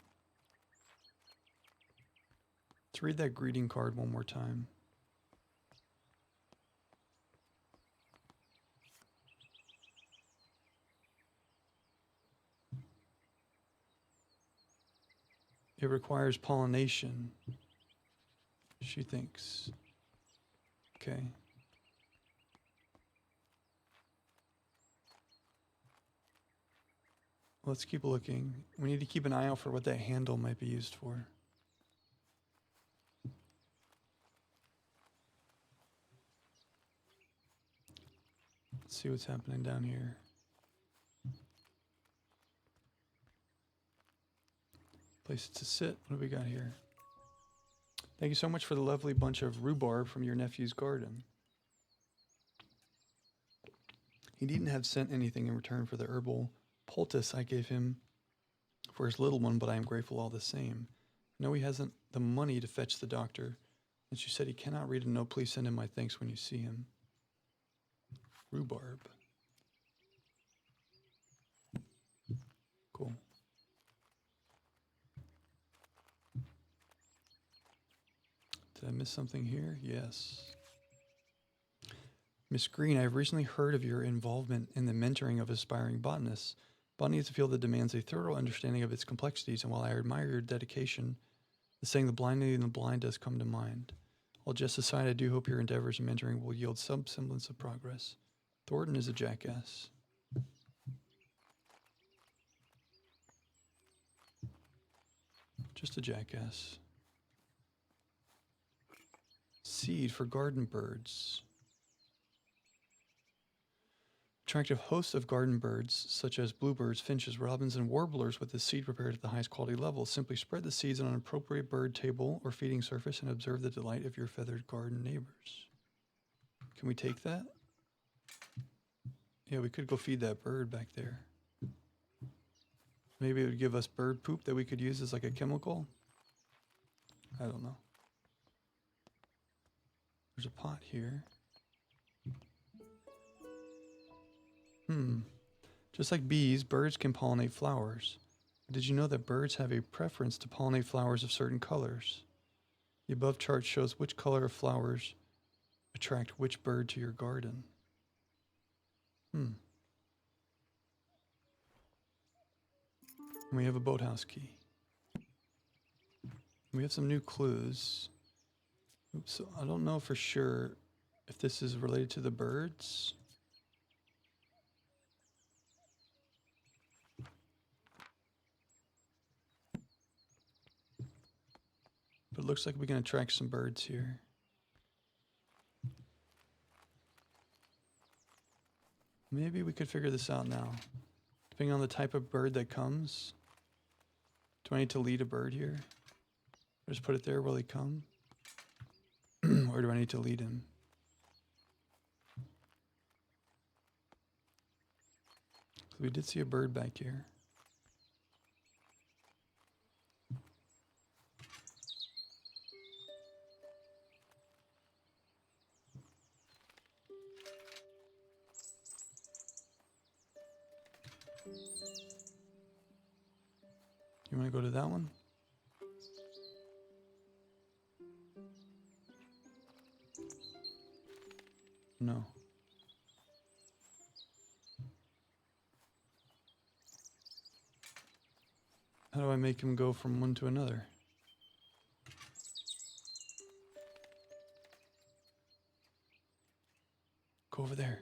Let's read that greeting card one more time. It requires pollination, she thinks. Okay. Let's keep looking. We need to keep an eye out for what that handle might be used for. Let's see what's happening down here. Place to sit. What do we got here? Thank you so much for the lovely bunch of rhubarb from your nephew's garden. He needn't have sent anything in return for the herbal poultice I gave him for his little one, but I am grateful all the same. No, he hasn't the money to fetch the doctor, and she said he cannot read a note. Please send him my thanks when you see him. Rhubarb. Cool. Did I miss something here? Yes. Miss Green, I have recently heard of your involvement in the mentoring of aspiring botanists. Botany is a field that demands a thorough understanding of its complexities, and while I admire your dedication, the saying the blind leading the blind does come to mind. All jest aside, I do hope your endeavors in mentoring will yield some semblance of progress. Thornton is a jackass. Just a jackass. Seed for garden birds. Attractive hosts of garden birds, such as bluebirds, finches, robins, and warblers with the seed prepared at the highest quality level. Simply spread the seeds on an appropriate bird table or feeding surface and observe the delight of your feathered garden neighbors. Can we take that? Yeah, we could go feed that bird back there. Maybe it would give us bird poop that we could use as like a chemical. I don't know. There's a pot here. Just like bees, birds can pollinate flowers. Did you know that birds have a preference to pollinate flowers of certain colors? The above chart shows which color of flowers attract which bird to your garden. And we have a boathouse key. We have some new clues. Oops, so I don't know for sure if this is related to the birds. But it looks like we can attract some birds here. Maybe we could figure this out now. Depending on the type of bird that comes. Do I need to lead a bird here? Or just put it there, will he come? Or do I need to lead him? So we did see a bird back here. You want to go to that one? No. How do I make him go from one to another? go over there.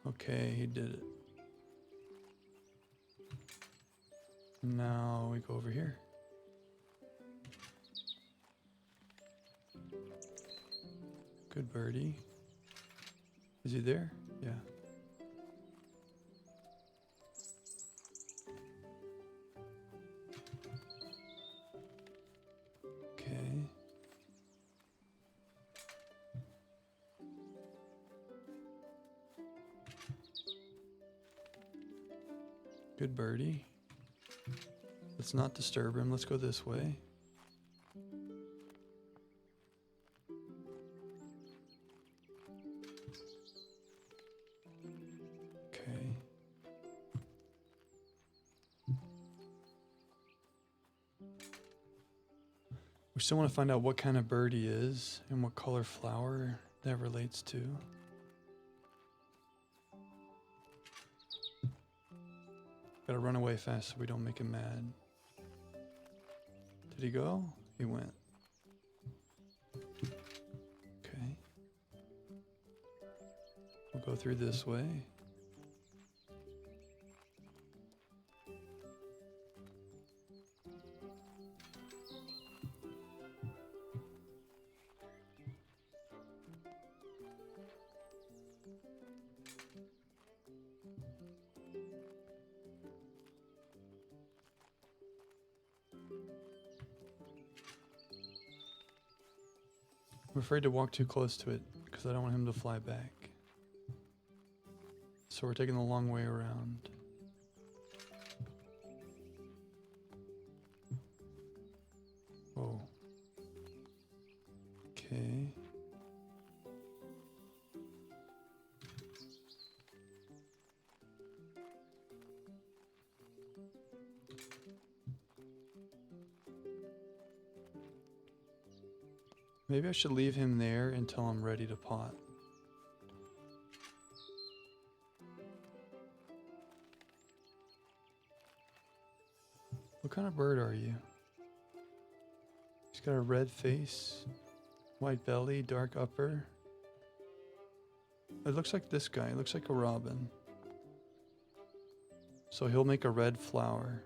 Okay, he did it. Now we go over here. Good birdie. Is he there? Yeah. Okay. Good birdie. Let's not disturb him. Let's go this way. Okay. We still want to find out what kind of bird he is and what color flower that relates to. Gotta run away fast so we don't make him mad. Did he go? He went. Okay. We'll go through this way. I'm afraid to walk too close to it because I don't want him to fly back. So we're taking the long way around. Whoa. Okay. Maybe I should leave him there until I'm ready to pot. What kind of bird are you? He's got a red face, white belly, dark upper. It looks like this guy. It looks like a robin. So he'll make a red flower.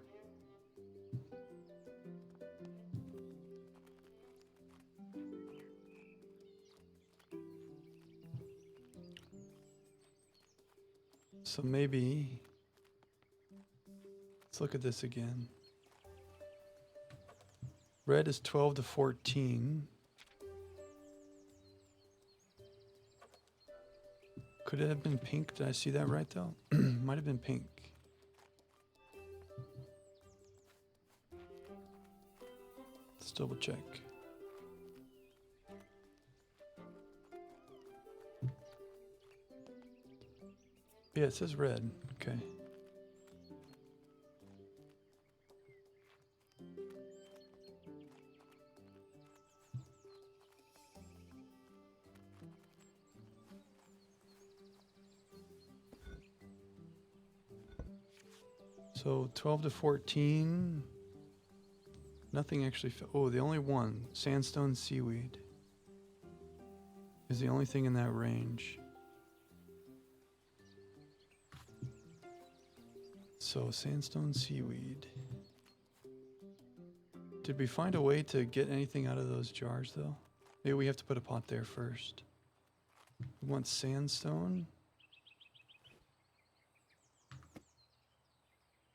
So maybe, let's look at this again. Red is 12 to 14. Could it have been pink? Did I see that right though? Might have been pink. Let's double check. Yeah, it says red. Okay. So 12 to 14. Nothing actually. Oh, the only one, sandstone seaweed, is the only thing in that range. So sandstone seaweed. Did we find a way to get anything out of those jars though? Maybe we have to put a pot there first. We want sandstone.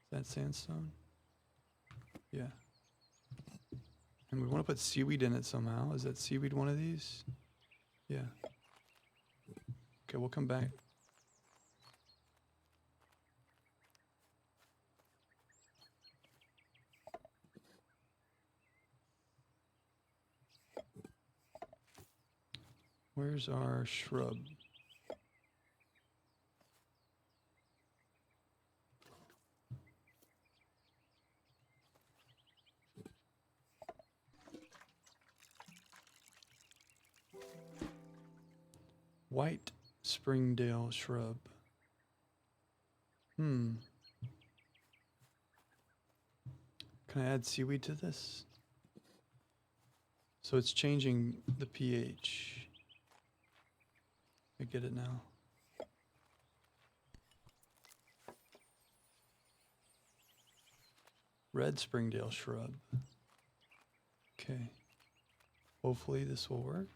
Is that sandstone? Yeah. And we want to put seaweed in it somehow. Is that seaweed one of these? Yeah. Okay, we'll come back. Where's our shrub? White Springdale shrub. Can I add seaweed to this? So it's changing the pH. I get it now. Red Springdale shrub. Okay. Hopefully this will work.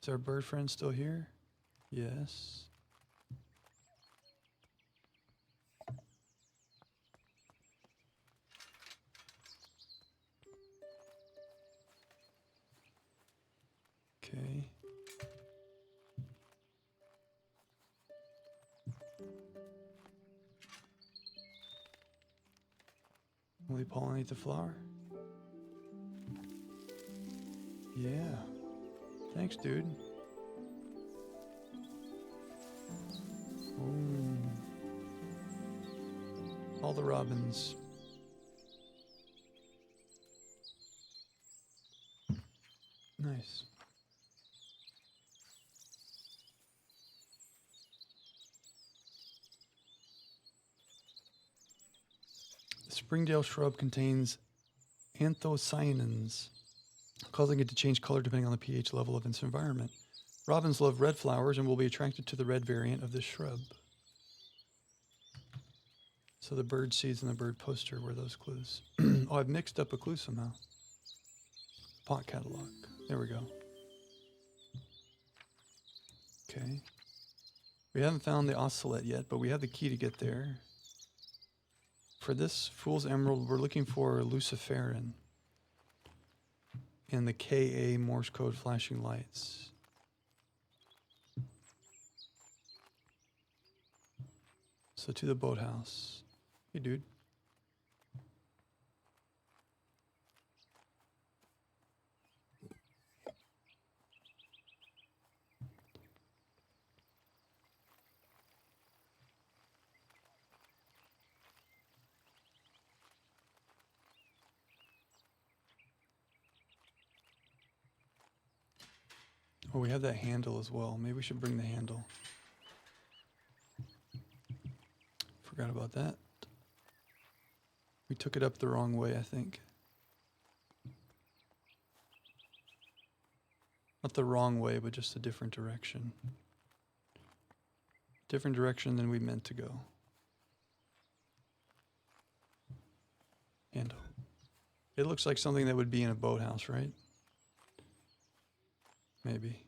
Is our bird friend still here? Yes. Okay. Will he pollinate the flower? Yeah. Thanks, dude. Ooh. All the robins. Nice. The Springdale shrub contains anthocyanins, causing it to change color depending on the pH level of its environment. Robins love red flowers and will be attracted to the red variant of this shrub. So the bird seeds and the bird poster were those clues. Oh, I've mixed up a clue somehow. Pot catalog. There we go. Okay. We haven't found the oscillate yet, but we have the key to get there. For this Fool's Emerald, we're looking for luciferin and the Ka Morse code flashing lights. So to the boathouse. Hey, dude. Oh, we have that handle as well. Maybe we should bring the handle. Forgot about that. We took it up the wrong way, I think. Not the wrong way, but just a different direction. Different direction than we meant to go. Handle. It looks like something that would be in a boathouse, right? Maybe.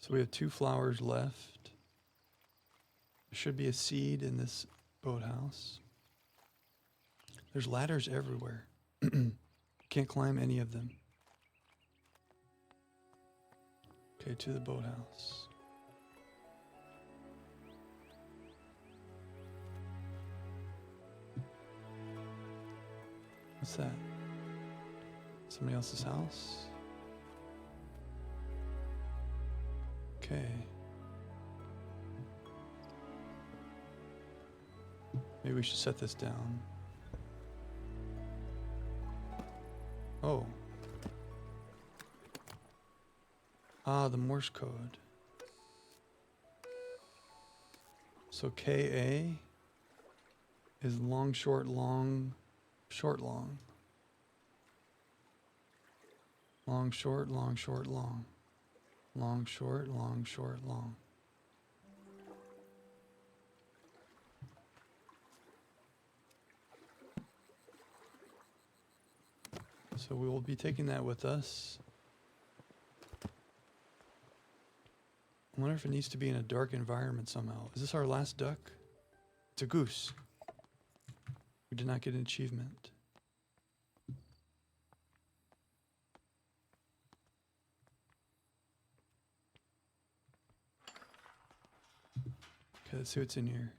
So we have 2 flowers left. There should be a seed in this boathouse. There's ladders everywhere. Can't climb any of them. Okay, to the boathouse. What's that? Somebody else's house? Okay. Maybe we should set this down. Oh. Ah, the Morse code. So KA is long, short, long, short, long. Long, short, long, short, long. Long, short, long, short, long. So we will be taking that with us. I wonder if it needs to be in a dark environment somehow. Is this our last duck? It's a goose. We did not get an achievement. Okay, let's see what's in here.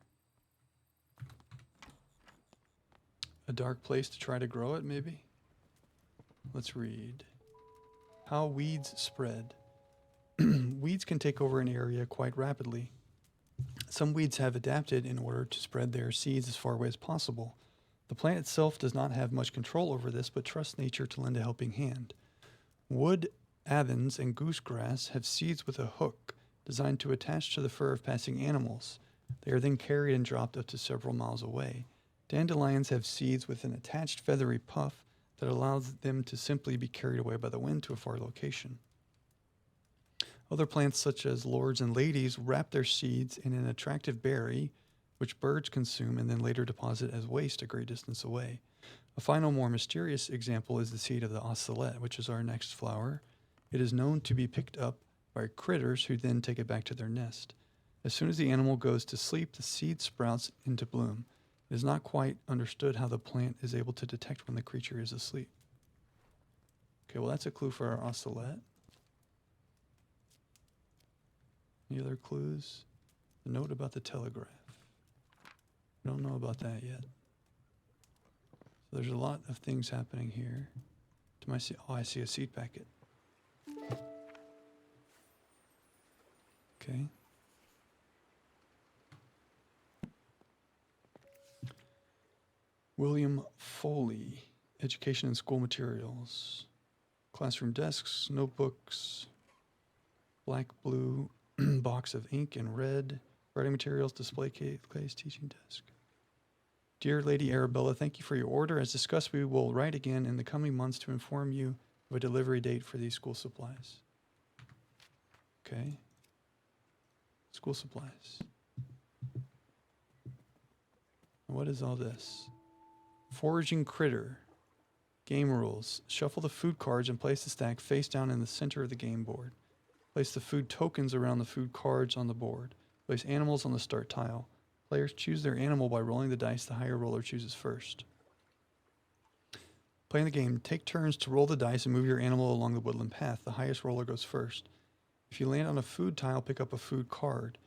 A dark place to try to grow it, maybe? Let's read. How weeds spread. Weeds can take over an area quite rapidly. Some weeds have adapted in order to spread their seeds as far away as possible. The plant itself does not have much control over this, but trusts nature to lend a helping hand. Wood avens and goosegrass have seeds with a hook designed to attach to the fur of passing animals. They are then carried and dropped up to several miles away. Dandelions have seeds with an attached feathery puff that allows them to simply be carried away by the wind to a far location. Other plants, such as lords and ladies, wrap their seeds in an attractive berry, which birds consume and then later deposit as waste a great distance away. A final, more mysterious example is the seed of the ocelot, which is our next flower. It is known to be picked up by critters who then take it back to their nest. As soon as the animal goes to sleep, the seed sprouts into bloom. It is not quite understood how the plant is able to detect when the creature is asleep. Okay, well, that's a clue for our ocelot. Any other clues? A note about the telegraph. We don't know about that yet. So there's a lot of things happening here. I see a seed packet. Okay. William Foley, Education and School Materials. Classroom desks, notebooks, black, blue, box of ink and red, writing materials, display case, teaching desk. Dear Lady Arabella, thank you for your order. As discussed, we will write again in the coming months to inform you of a delivery date for these school supplies. Okay. School supplies. And what is all this? Foraging critter. Game rules. Shuffle the food cards and place the stack face down in the center of the game board. Place the food tokens around the food cards on the board. Place animals on the start tile. Players choose their animal by rolling the dice the higher roller chooses first. Playing the game, take turns to roll the dice and move your animal along the woodland path. The highest roller goes first. If you land on a food tile, pick up a food card.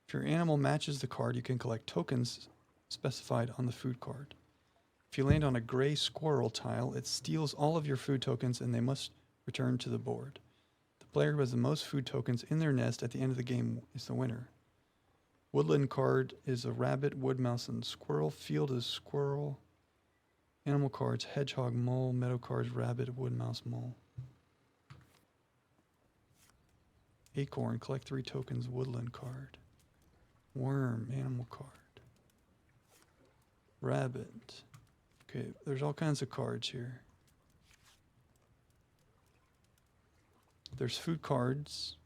If your animal matches the card, you can collect tokens specified on the food card. If you land on a gray squirrel tile, it steals all of your food tokens and they must return to the board. The player who has the most food tokens in their nest at the end of the game is the winner. Woodland card is a rabbit, wood mouse, and squirrel. Field is squirrel. Animal cards, hedgehog, mole. Meadow cards, rabbit, wood mouse, mole. Acorn, collect 3 tokens, woodland card. Worm, animal card. Rabbit. Okay, there's all kinds of cards here. There's food cards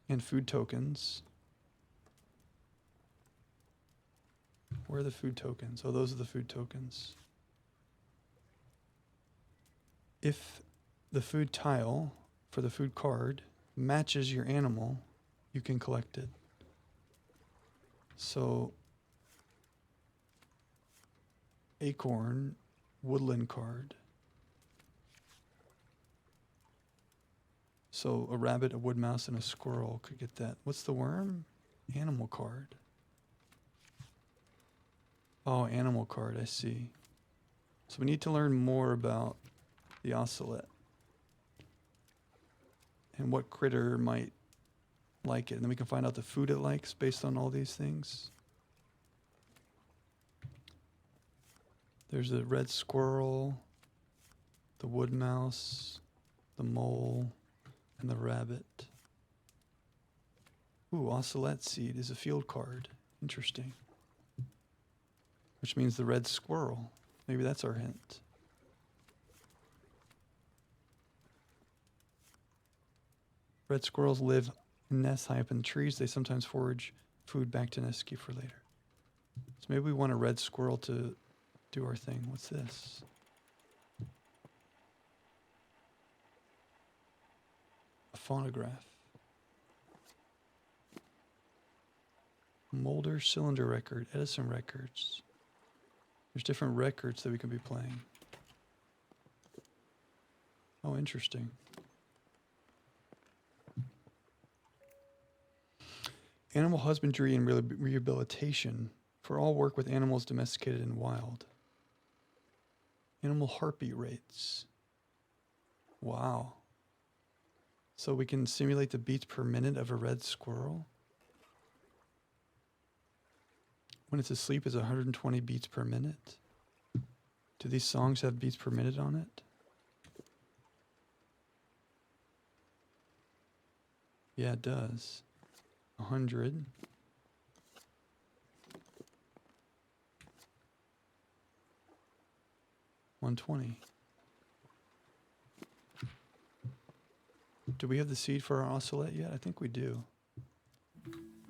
and food tokens. Where are the food tokens? Oh, those are the food tokens. If the food tile for the food card matches your animal, you can collect it. So, acorn, woodland card. So a rabbit, a wood mouse, and a squirrel could get that. What's the worm? Animal card. Oh, animal card, I see. So we need to learn more about the ocelot and what critter might like it. And then we can find out the food it likes based on all these things. There's the red squirrel, the wood mouse, the mole, and the rabbit. Ooh, ocelot seed is a field card. Interesting. Which means the red squirrel. Maybe that's our hint. Red squirrels live in nests high up in trees. They sometimes forage food back to nest keep for later. So maybe we want a red squirrel to do our thing. What's this? A phonograph. Mulder cylinder record, Edison records. There's different records that we can be playing. Oh, interesting. Animal husbandry and rehabilitation for all work with animals domesticated and wild. Animal heartbeat rates. Wow. So we can simulate the beats per minute of a red squirrel. When it's asleep, it's 120 beats per minute. Do these songs have beats permitted on it? Yeah, it does. 100. 120. Do we have the seed for our oscillate yet? I think we do.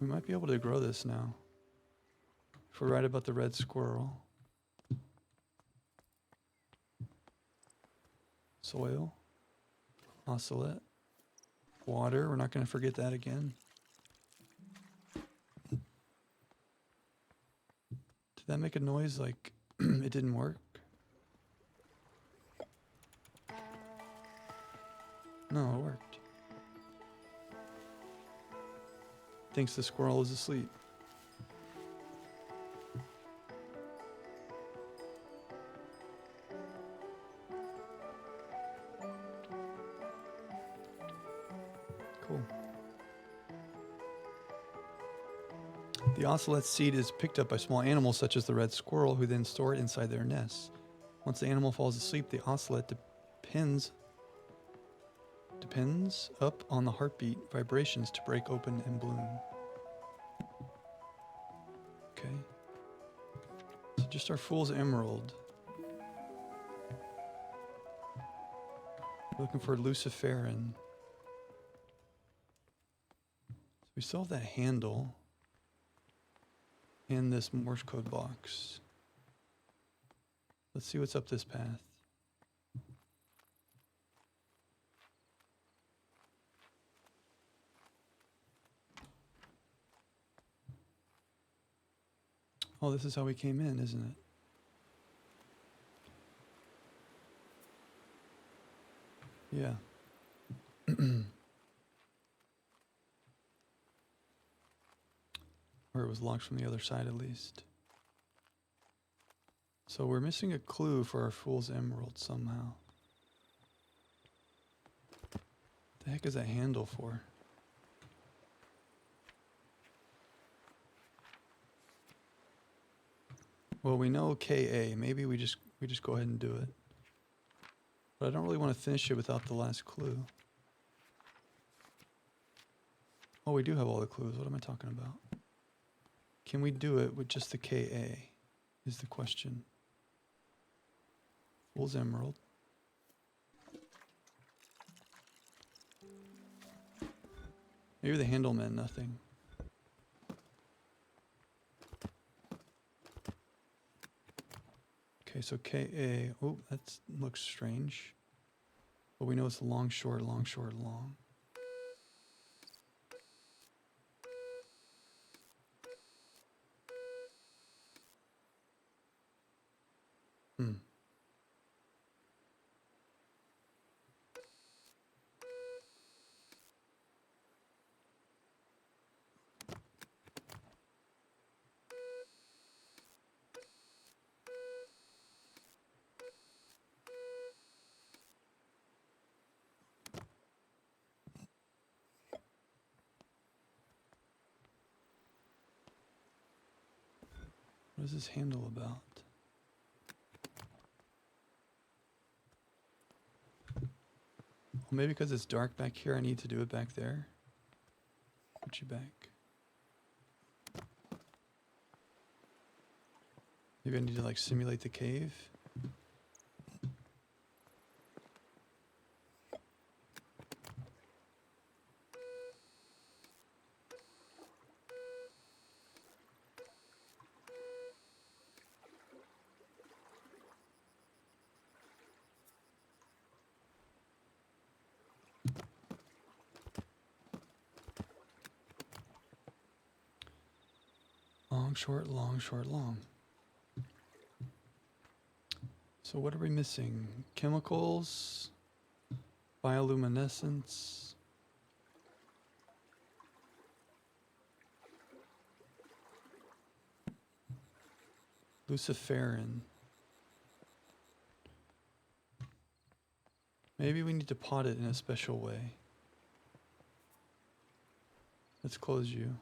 We might be able to grow this now. If we're right about the red squirrel. Soil. Oscillate. Water. We're not going to forget that again. Did that make a noise like it didn't work? No, it worked. Thinks the squirrel is asleep. Cool. The ocelot's seed is picked up by small animals such as the red squirrel, who then store it inside their nests. Once the animal falls asleep, the ocelot depends up on the heartbeat vibrations to break open and bloom. Okay. So just our fool's emerald. Looking for luciferin. So we still have that handle and this Morse code box. Let's see what's up this path. Oh, this is how we came in, isn't it? Yeah. Or it was locked from the other side at least. So we're missing a clue for our fool's emerald somehow. What the heck is that handle for? Well, we know KA. Maybe we just go ahead and do it. But I don't really want to finish it without the last clue. Oh, we do have all the clues. What am I talking about? Can we do it with just the KA is the question. Fool's emerald. Maybe the handle meant nothing. Okay, so KA. Oh, that looks strange. But we know it's long, short, long, short, long. What is this handle about? Well, maybe because it's dark back here, I need to do it back there. Put you back. Maybe I need to like simulate the cave. Long, short, long, short, long. So what are we missing? Chemicals, bioluminescence. Luciferin. Maybe we need to pot it in a special way. Let's close you.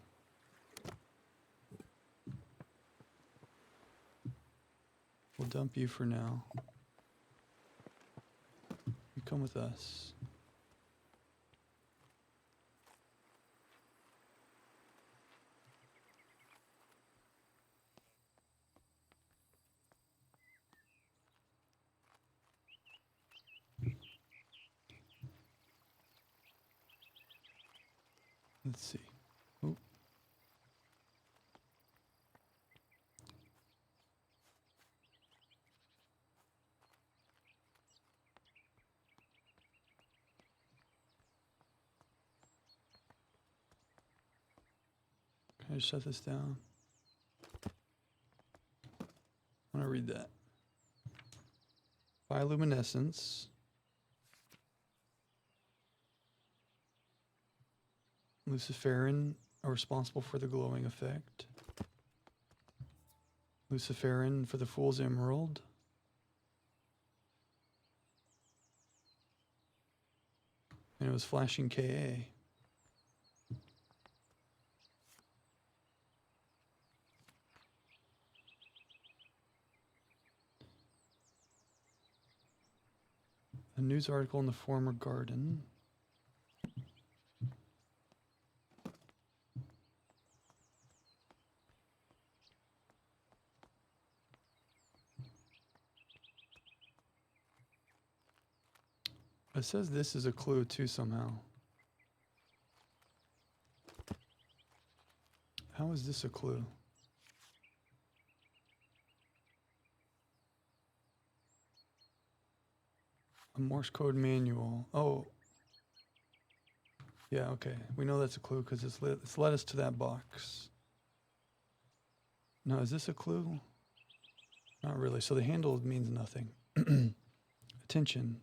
We'll dump you for now. You come with us. Let's see. Oh. Can I shut this down? I want to read that. Bioluminescence. Luciferin are responsible for the glowing effect. Luciferin for the Fool's Emerald. And it was flashing Ka. A news article in the former garden. It says this is a clue too somehow. How is this a clue? A Morse code manual. Oh. Yeah, okay. We know that's a clue because it's led us to that box. Now, is this a clue? Not really. So the handle means nothing. Attention.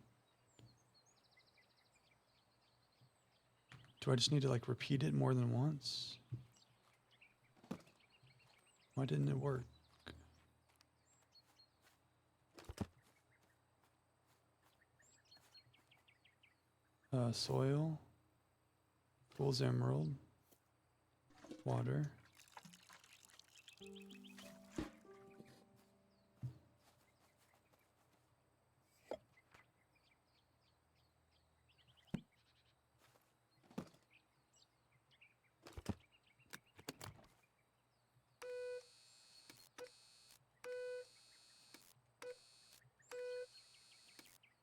Do I just need to like repeat it more than once? Why didn't it work? Soil. Fool's Emerald. Water.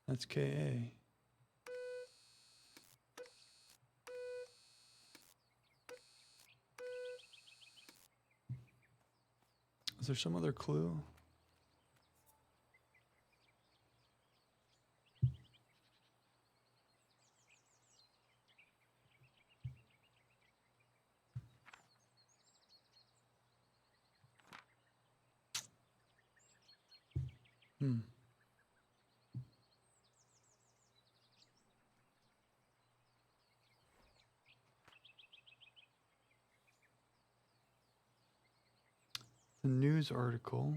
That's Ka. Is there some other clue? The news article.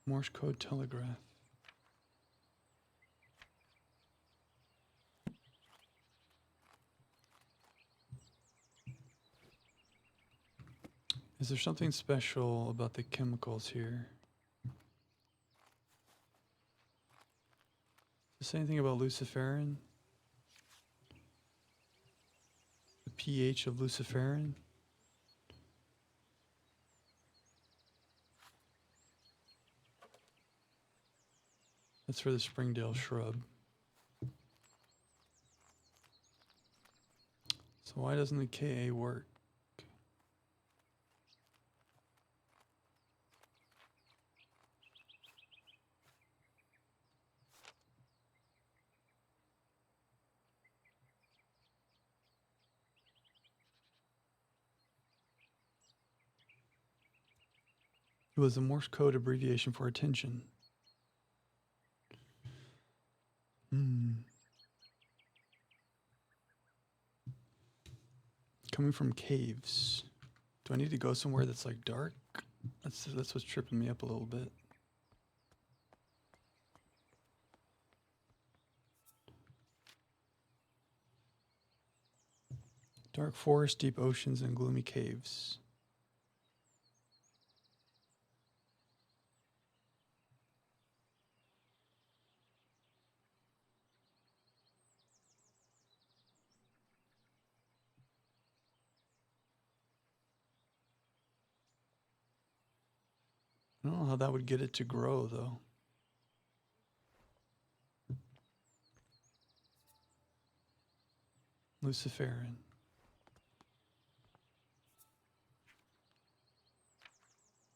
Morse code telegraph. Is there something special about the chemicals here? Does it say anything about luciferin? The pH of luciferin? That's for the Springdale shrub. So why doesn't the Ka work? It was a Morse code abbreviation for attention. Coming from caves. Do I need to go somewhere that's like dark? That's what's tripping me up a little bit. Dark forest, deep oceans, and gloomy caves. I don't know how that would get it to grow, though. Luciferin.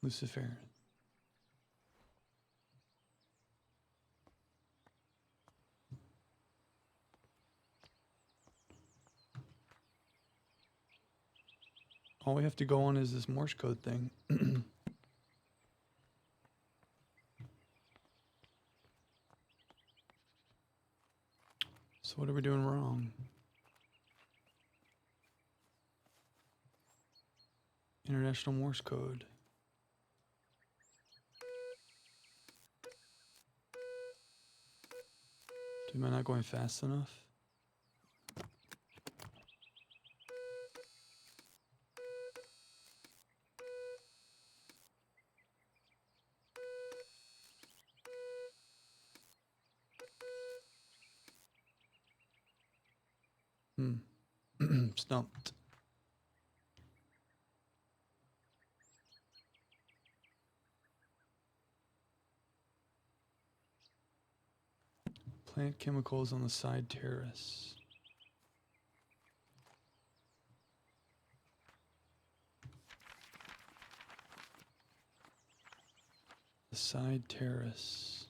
Luciferin. All we have to go on is this Morse code thing. So what are we doing wrong? International Morse code. Am I not going fast enough? Stumped. Plant chemicals on the side terrace. The side terrace.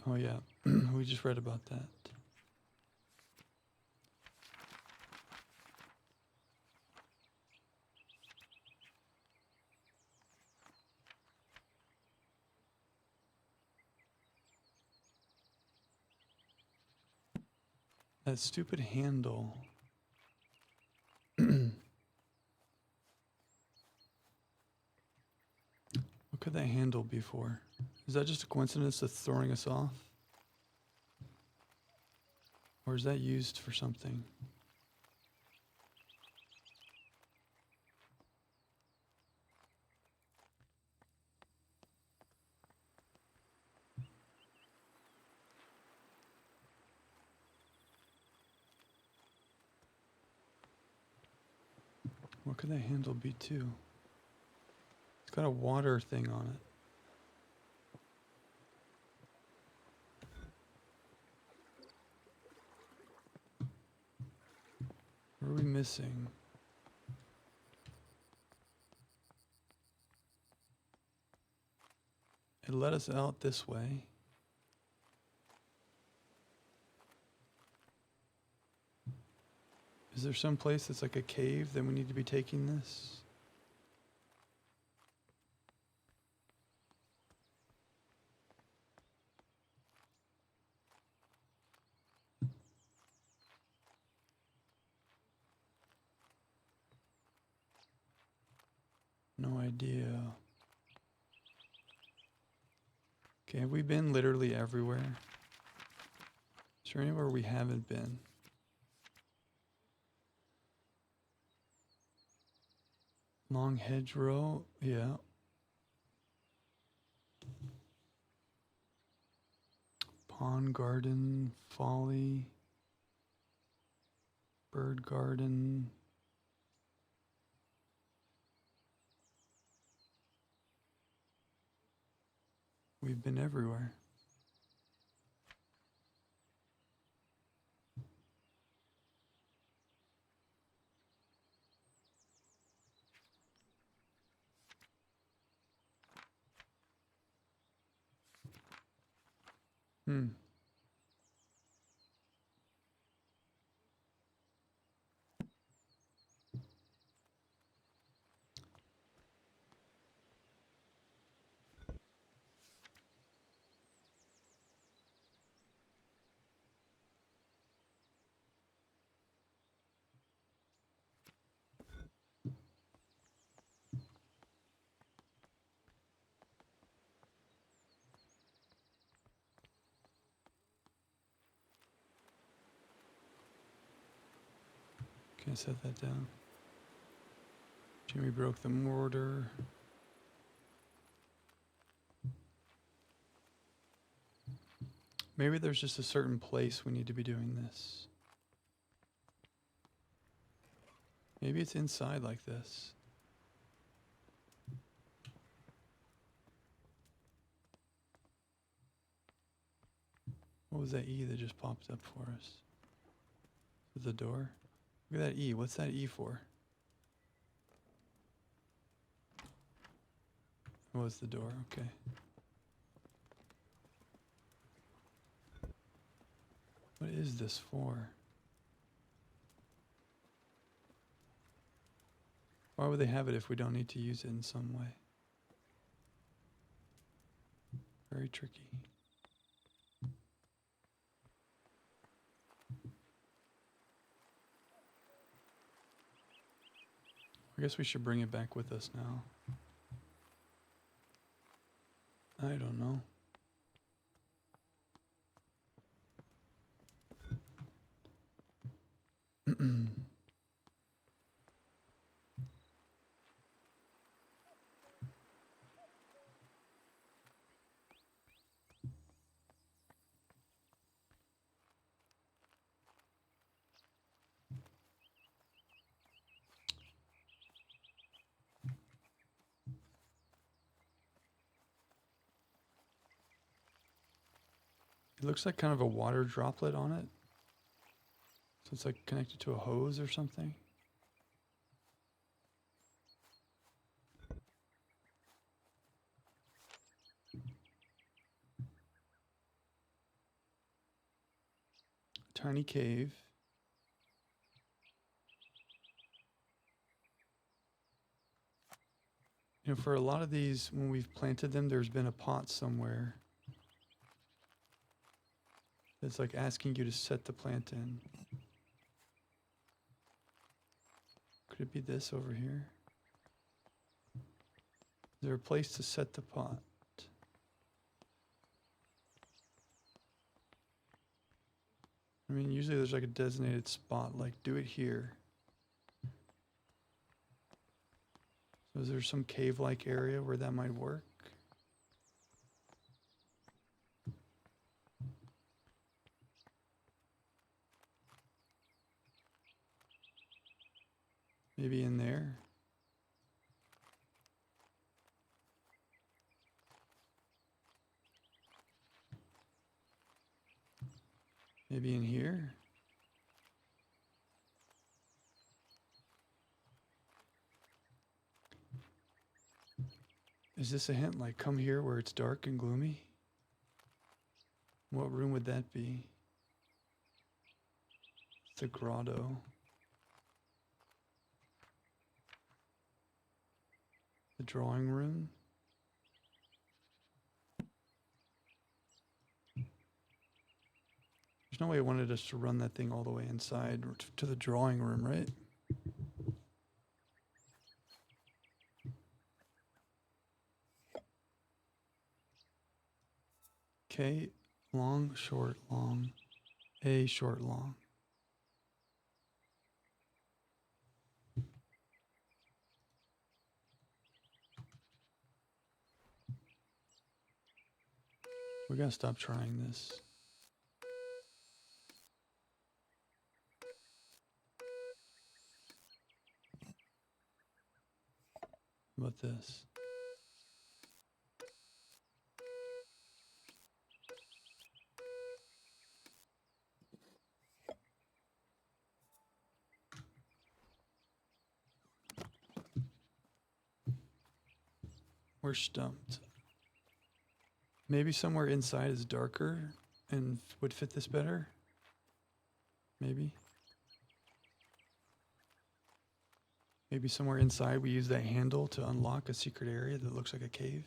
Oh yeah, we just read about that. That stupid handle. What could that handle be for? Is that just a coincidence that's throwing us off? Or is that used for something? What could that handle be too? It's got a water thing on it. What are we missing? It led us out this way. Is there some place that's like a cave that we need to be taking this? No idea. Okay, have we been literally everywhere? Is there anywhere we haven't been? Long hedgerow, yeah. Pond garden, folly, bird garden. We've been everywhere. Hmm. Can't set that down. Jimmy broke the mortar. Maybe there's just a certain place we need to be doing this. Maybe it's inside like this. What was that E that just popped up for us? The door? Look at that E. What's that E for? What was the door? Okay. What is this for? Why would they have it if we don't need to use it in some way? Very tricky. I guess we should bring it back with us now. I don't know. It looks like kind of a water droplet on it. So it's like connected to a hose or something. Tiny cave. You know, for a lot of these, when we've planted them, there's been a pot somewhere. It's like asking you to set the plant in. Could it be this over here? Is there a place to set the pot? I mean, usually there's like a designated spot, like do it here. So is there some cave-like area where that might work? Maybe in there? Maybe in here? Is this a hint, like come here where it's dark and gloomy? What room would that be? It's a grotto. The drawing room? There's no way it wanted us to run that thing all the way inside or to the drawing room, right? K, long, short, long. A, short, long. We gotta stop trying this. How about this? We're stumped. Maybe somewhere inside is darker and would fit this better? Maybe. Maybe somewhere inside we use that handle to unlock a secret area that looks like a cave.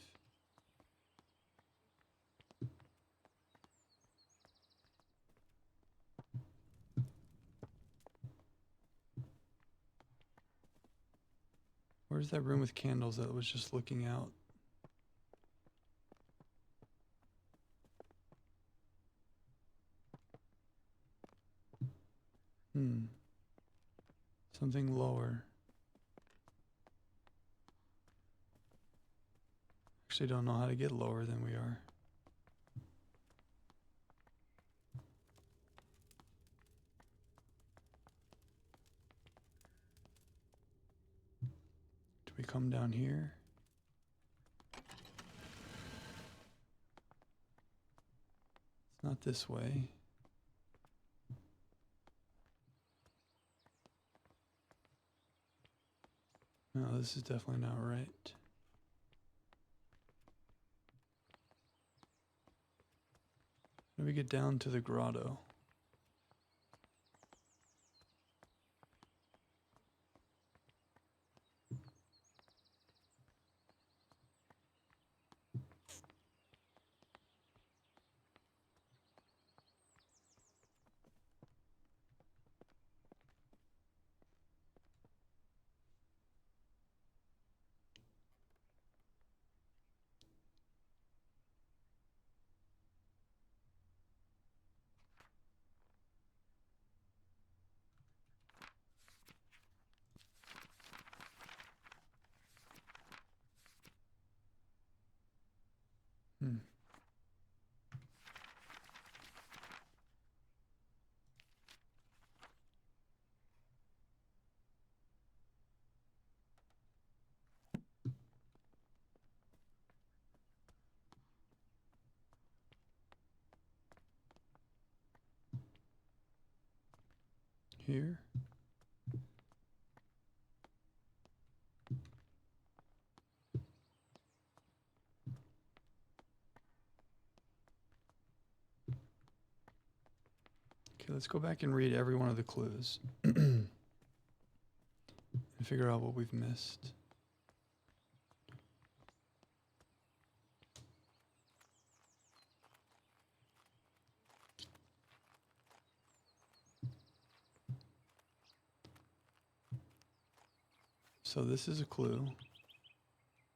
Where's that room with candles that was just looking out? Something lower. Actually don't know how to get lower than we are. Do we come down here? It's not this way. No, this is definitely not right. How do we get down to the grotto? Hmm. Here. Okay, let's go back and read every one of the clues and figure out what we've missed. So this is a clue.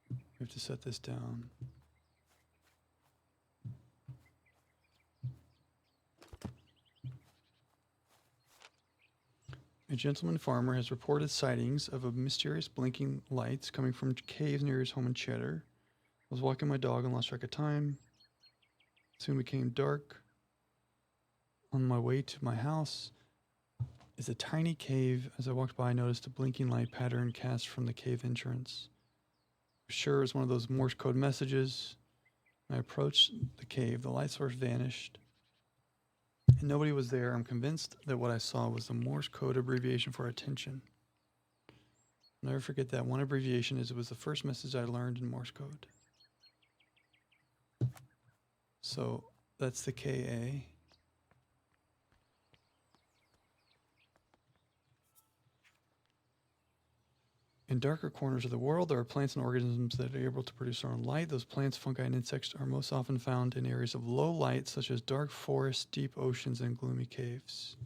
We have to set this down. A gentleman farmer has reported sightings of a mysterious blinking lights coming from caves near his home in Cheddar. I was walking my dog and lost track of time. Soon became dark. On my way to my house is a tiny cave. As I walked by, I noticed a blinking light pattern cast from the cave entrance. Sure, it was one of those Morse code messages. I approached the cave. The light source vanished. And nobody was there. I'm convinced that what I saw was the Morse code abbreviation for attention. I'll never forget that. One abbreviation is it was the first message I learned in Morse code. So that's the KA. In darker corners of the world, there are plants and organisms that are able to produce their own light. Those plants, fungi, and insects are most often found in areas of low light, such as dark forests, deep oceans, and gloomy caves.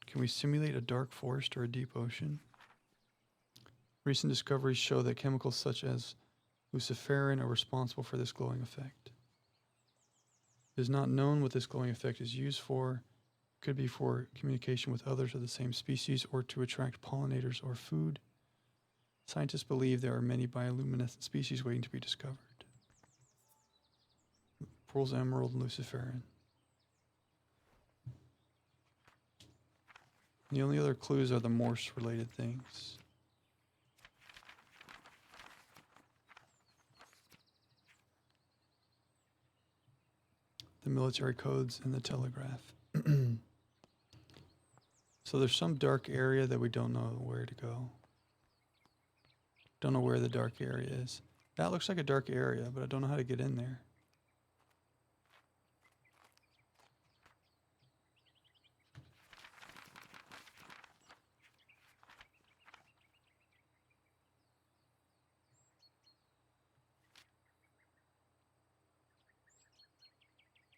Can we simulate a dark forest or a deep ocean? Recent discoveries show that chemicals such as luciferin are responsible for this glowing effect. It is not known what this glowing effect is used for. It could be for communication with others of the same species or to attract pollinators or food. Scientists believe there are many bioluminescent species waiting to be discovered. Pearls, emerald, and luciferin. The only other clues are the Morse-related things. The military codes and the telegraph. So there's some dark area that we don't know where to go. Don't know where the dark area is. That looks like a dark area, but I don't know how to get in there.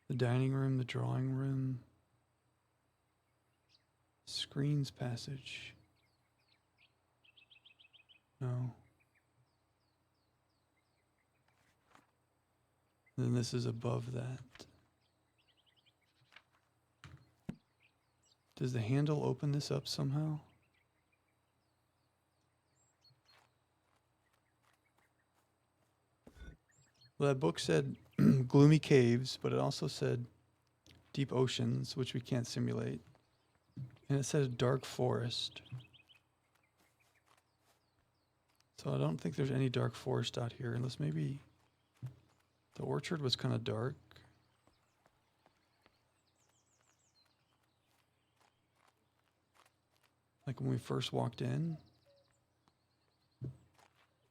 The dining room, the drawing room. Screens passage. No. And then this is above that. Does the handle open this up somehow? Well, that book said gloomy caves, but it also said deep oceans, which we can't simulate. And it said a dark forest. So I don't think there's any dark forest out here, unless maybe the orchard was kind of dark. Like when we first walked in.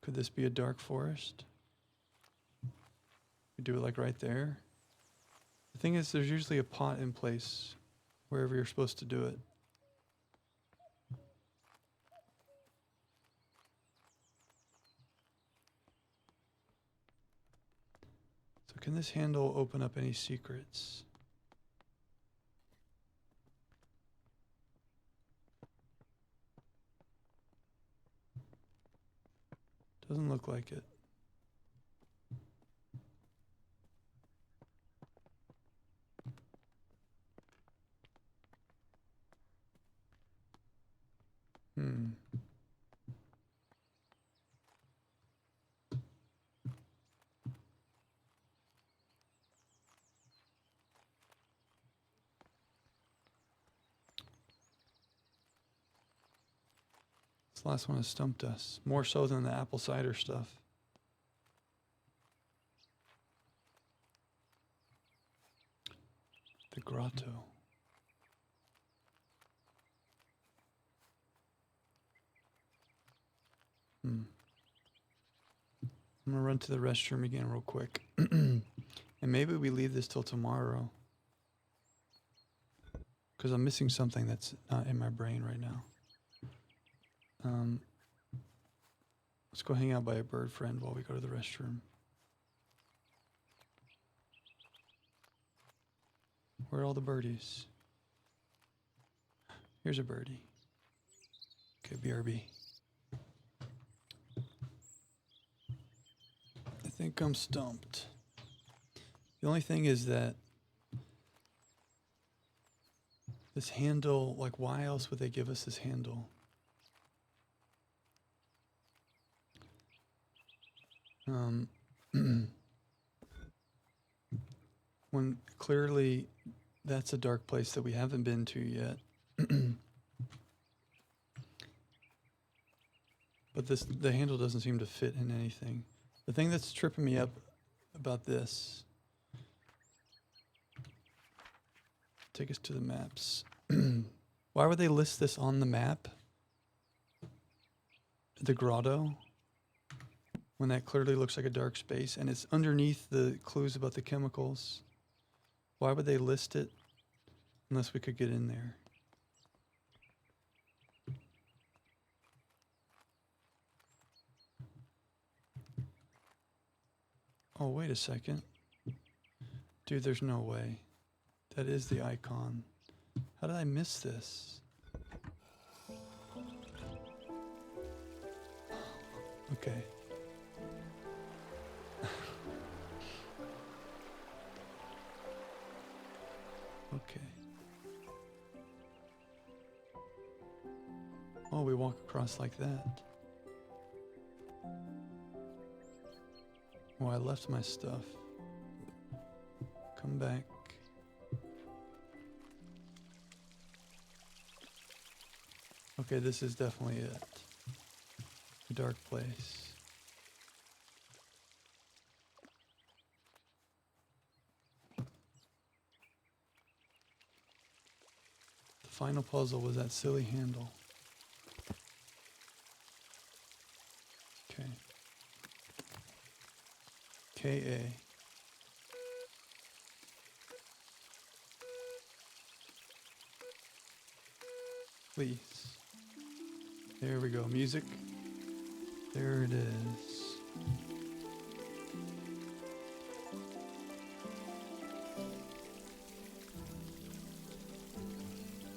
Could this be a dark forest? We do it like right there. The thing is, there's usually a pot in place wherever you're supposed to do it. So can this handle open up any secrets? Doesn't look like it. This last one has stumped us, more so than the apple cider stuff. The grotto. I'm gonna run to the restroom again real quick. And maybe we leave this till tomorrow. Because I'm missing something that's not in my brain right now. Let's go hang out by a bird friend while we go to the restroom. Where are all the birdies? Here's a birdie. Okay, BRB. I think I'm stumped. The only thing is that this handle, like, why else would they give us this handle? When clearly that's a dark place that we haven't been to yet. But the handle doesn't seem to fit in anything. The thing that's tripping me up about this, take us to the maps. Why would they list this on the map? The grotto? When that clearly looks like a dark space and it's underneath the clues about the chemicals. Why would they list it unless we could get in there? Oh, wait a second. Dude, there's no way. That is the icon. How did I miss this? Okay. Okay. Oh, we walk across like that. Oh, I left my stuff. Come back. Okay, this is definitely it. A dark place. The final puzzle was that silly handle. Okay. K.A. Please. There we go. Music. There it is.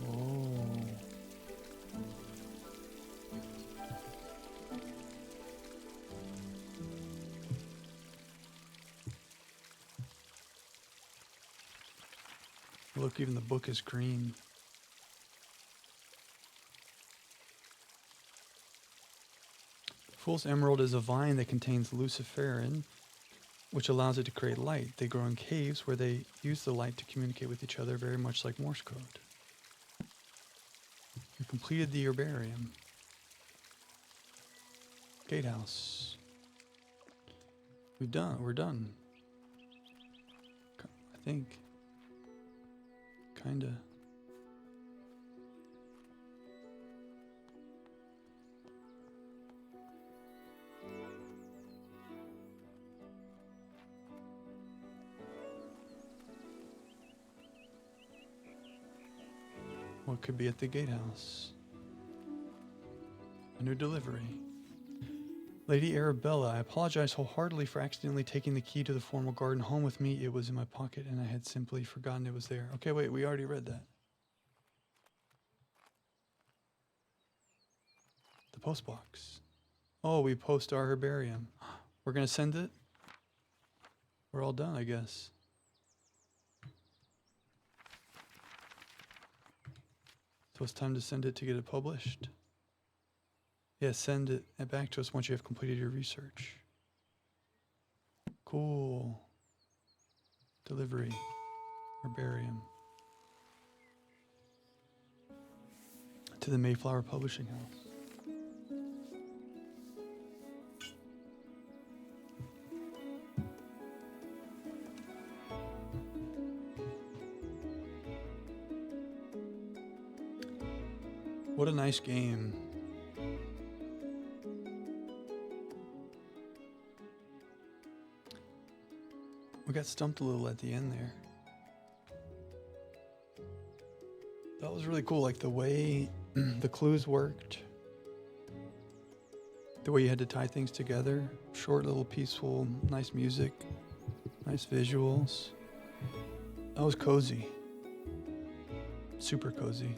Oh. Look, even the book is green. Fool's Emerald is a vine that contains luciferin, which allows it to create light. They grow in caves where they use the light to communicate with each other, very much like Morse code. You completed the herbarium. Gatehouse. We're done. I think. Kinda. What could be at the gatehouse? A new delivery. Lady Arabella, I apologize wholeheartedly for accidentally taking the key to the formal garden home with me. It was in my pocket and I had simply forgotten it was there. Okay, wait, we already read that. The post box. Oh, we post our herbarium. We're going to send it? We're all done, I guess. So it's time to send it to get it published. Yeah, send it back to us once you have completed your research. Cool. Delivery. Herbarium. To the Mayflower Publishing House. What a nice game. We got stumped a little at the end there. That was really cool, like the way the clues worked. The way you had to tie things together. Short, little, peaceful, nice music. Nice visuals. That was cozy. Super cozy.